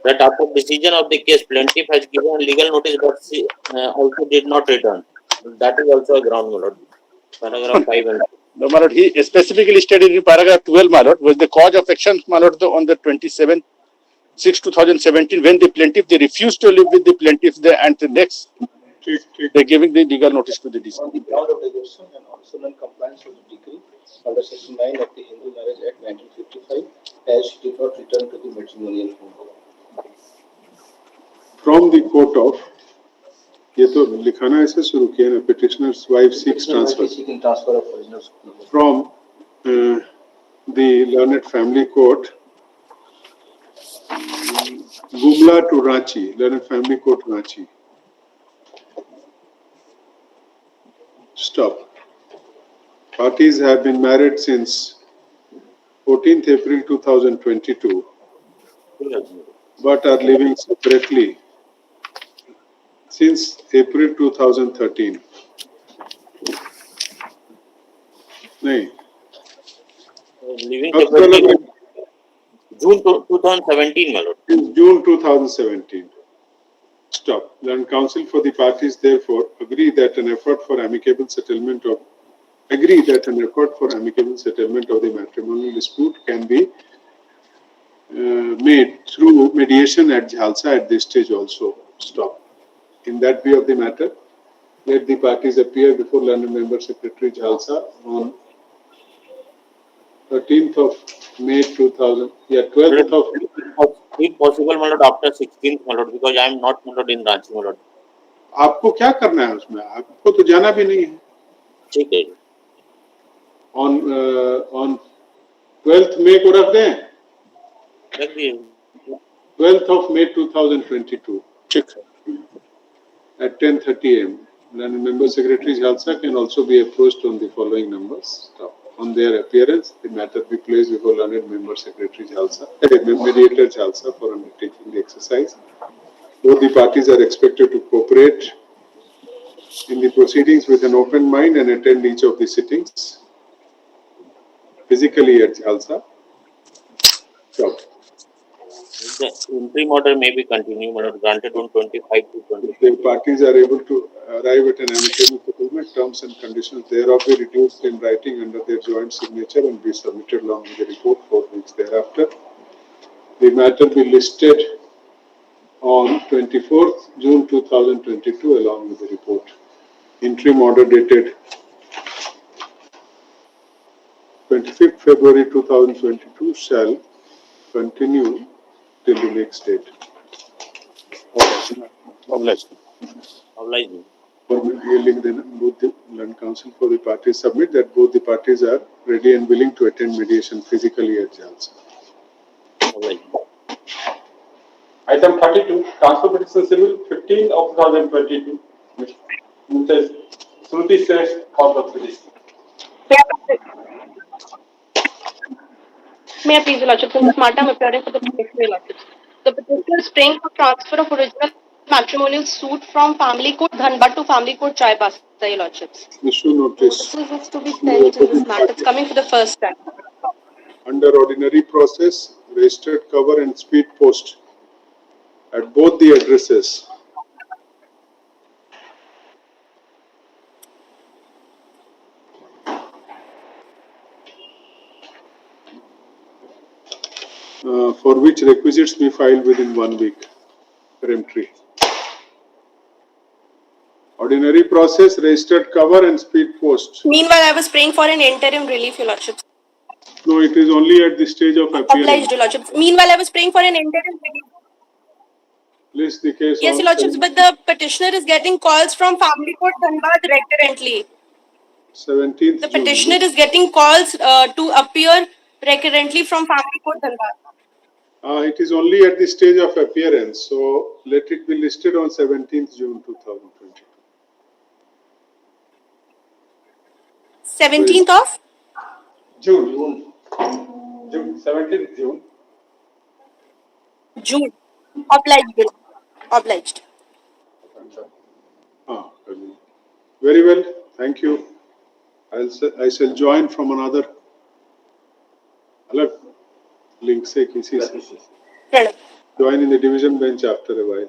That after decision of the case, plaintiff has given legal notice, but she also did not return. That is also a ground, my lord. Paragraph 5 and 6. No, my lord, he specifically stated in paragraph 12, my lord, was the cause of action, my lord, on the 27/6/2017, when the plaintiff, they refused to live with the plaintiff, and the next, they're giving the legal notice to the On the ground of desertion and also non-compliance with the decree under Section 9 of the Hindu Marriage Act 1955, as she did not return to the matrimonial home. from the court of, ये तो लिखाना ऐसे शुरू किया ना, petitioner's wife seeks transfer from the learned family court Gumla to Ranchi, learned family court Ranchi. Stop. Parties have been married since 14th April 2022 but are living separately since April 2013. नहीं, living कब से separately अलग June 2017, my lord. in June 2017. Stop. Land Council for the parties therefore agree that an effort for amicable settlement of the matrimonial dispute can be made through mediation at Jhalsa at this stage also. Stop. In that view of the matter, let the parties appear before London Member Secretary Jhalsa on 13th of May 2000, 12th of... If possible, my lord, after 16th, my lord, because I am not, my lord, in Ranchi, my lord. आपको क्या करना है उसमें? आपको तो जाना भी नहीं है. ठीक है. On 12th May को रख दें. रख दिए. 12th of May 2022. ठीक है. At 10:30 am. London Member Secretary Jhalsa can also be approached on the following numbers. Stop. On their appearance, the matter be placed before London Member Secretary Jhalsa, Mediator Jhalsa for undertaking the exercise. Both the parties are expected to cooperate in the proceedings with an open mind and attend each of the sittings physically at Jhalsa. Stop. The interim order may be continued, my lord, granted on 25 to 25. If the parties are able to arrive at an amicable settlement, terms and conditions thereof be reduced in writing under their joint signature and be submitted along with the report 4 weeks thereafter. The matter be listed on 24th June 2022 along with the report. Interim order dated 25th February 2022 shall continue till the next date. Obliged. Obliged. For yielding then both the Land Council for the parties submit that both the parties are ready and willing to attend mediation physically at Jhalsa. Obliged. Item 32, transfer petition civil 15 of 2022. Mrs. Shruti says for the petition. May I please, Your Lordship, since Marta, I'm appearing for the petition, Your Lordship. The petitioner is praying for transfer of original matrimonial suit from family court Dhanbad to family court Chaibasa, Your Lordships. Issue notice. Notices is to be sent in this matter. It's coming for the first time. Under ordinary process, registered cover and speed post at both the addresses. For which requisites be filed within 1 week. Peremptory. Ordinary process, registered cover and speed post. Meanwhile, I was praying for an interim relief, Your Lordships. No, it is only at the stage of appearance. Obliged, Your Lordships. Meanwhile, I was praying for an interim relief. List the case Yes, on Your Lordships, but the petitioner is getting calls from family court Dhanbad recurrently. 17th The June. petitioner is getting calls to appear recurrently from family court Dhanbad. It is only at the stage of appearance, so let it be listed on 17th June 2022. 17th of? June. 17th June. June. Obliged. Obliged. Very well, thank you. I shall join from another अलग link से किसी से join in the division bench after a while.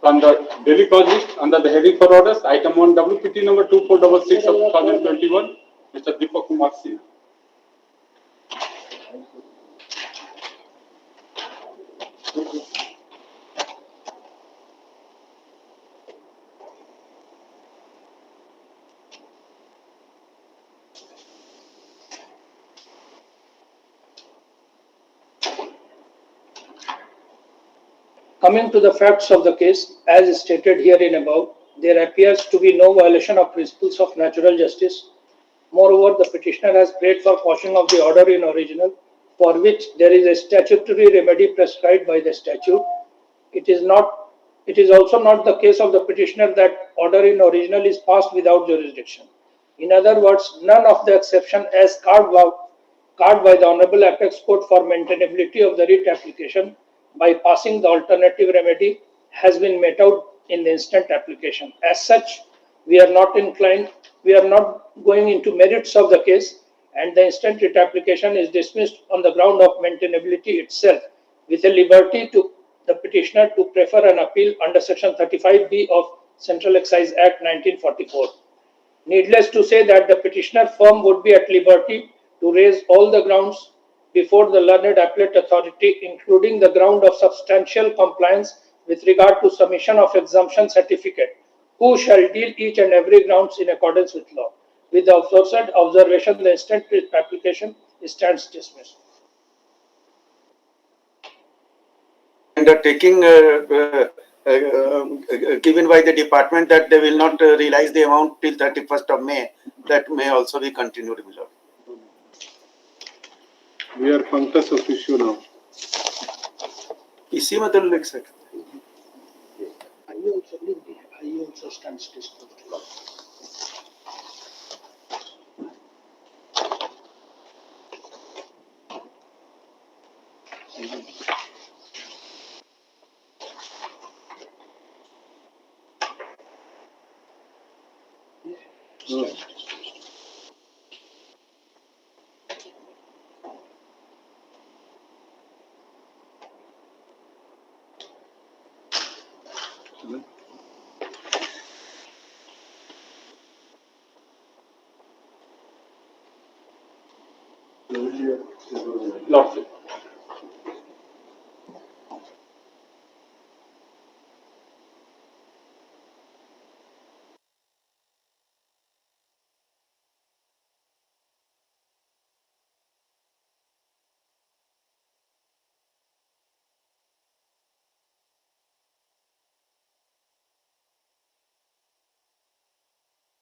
From the daily cause list, under the heading for orders, item 1, WPT number 2466 of 2021, Mr. Deepak Kumar Singh. Coming to the facts of the case, as stated herein above, there appears to be no violation of principles of natural justice. Moreover, the petitioner has prayed for quashing of the order in original, for which there is a statutory remedy prescribed by the statute. It is also not the case of the petitioner that order in original is passed without jurisdiction. In other words, none of the exception as carved by the Honorable Apex Court for maintainability of the writ application by passing the alternative remedy has been met out in the instant application. As such, we are not going into merits of the case, and the instant writ application is dismissed on the ground of maintainability itself, with a liberty to the petitioner to prefer an appeal under Section 35B of Central Excise Act 1944. Needless to say that the petitioner firm would be at liberty to raise all the grounds before the learned appellate authority, including the ground of substantial compliance with regard to submission of exemption certificate, who shall deal each and every grounds in accordance with law. With the aforesaid observation, the instant writ application stands dismissed. Undertaking given by the department that they will not realize the amount till 31st of May, that may also be continued, my lord. We are functus officio now. इसी मतलब लिख सकते I also stands dismissed. Lordship.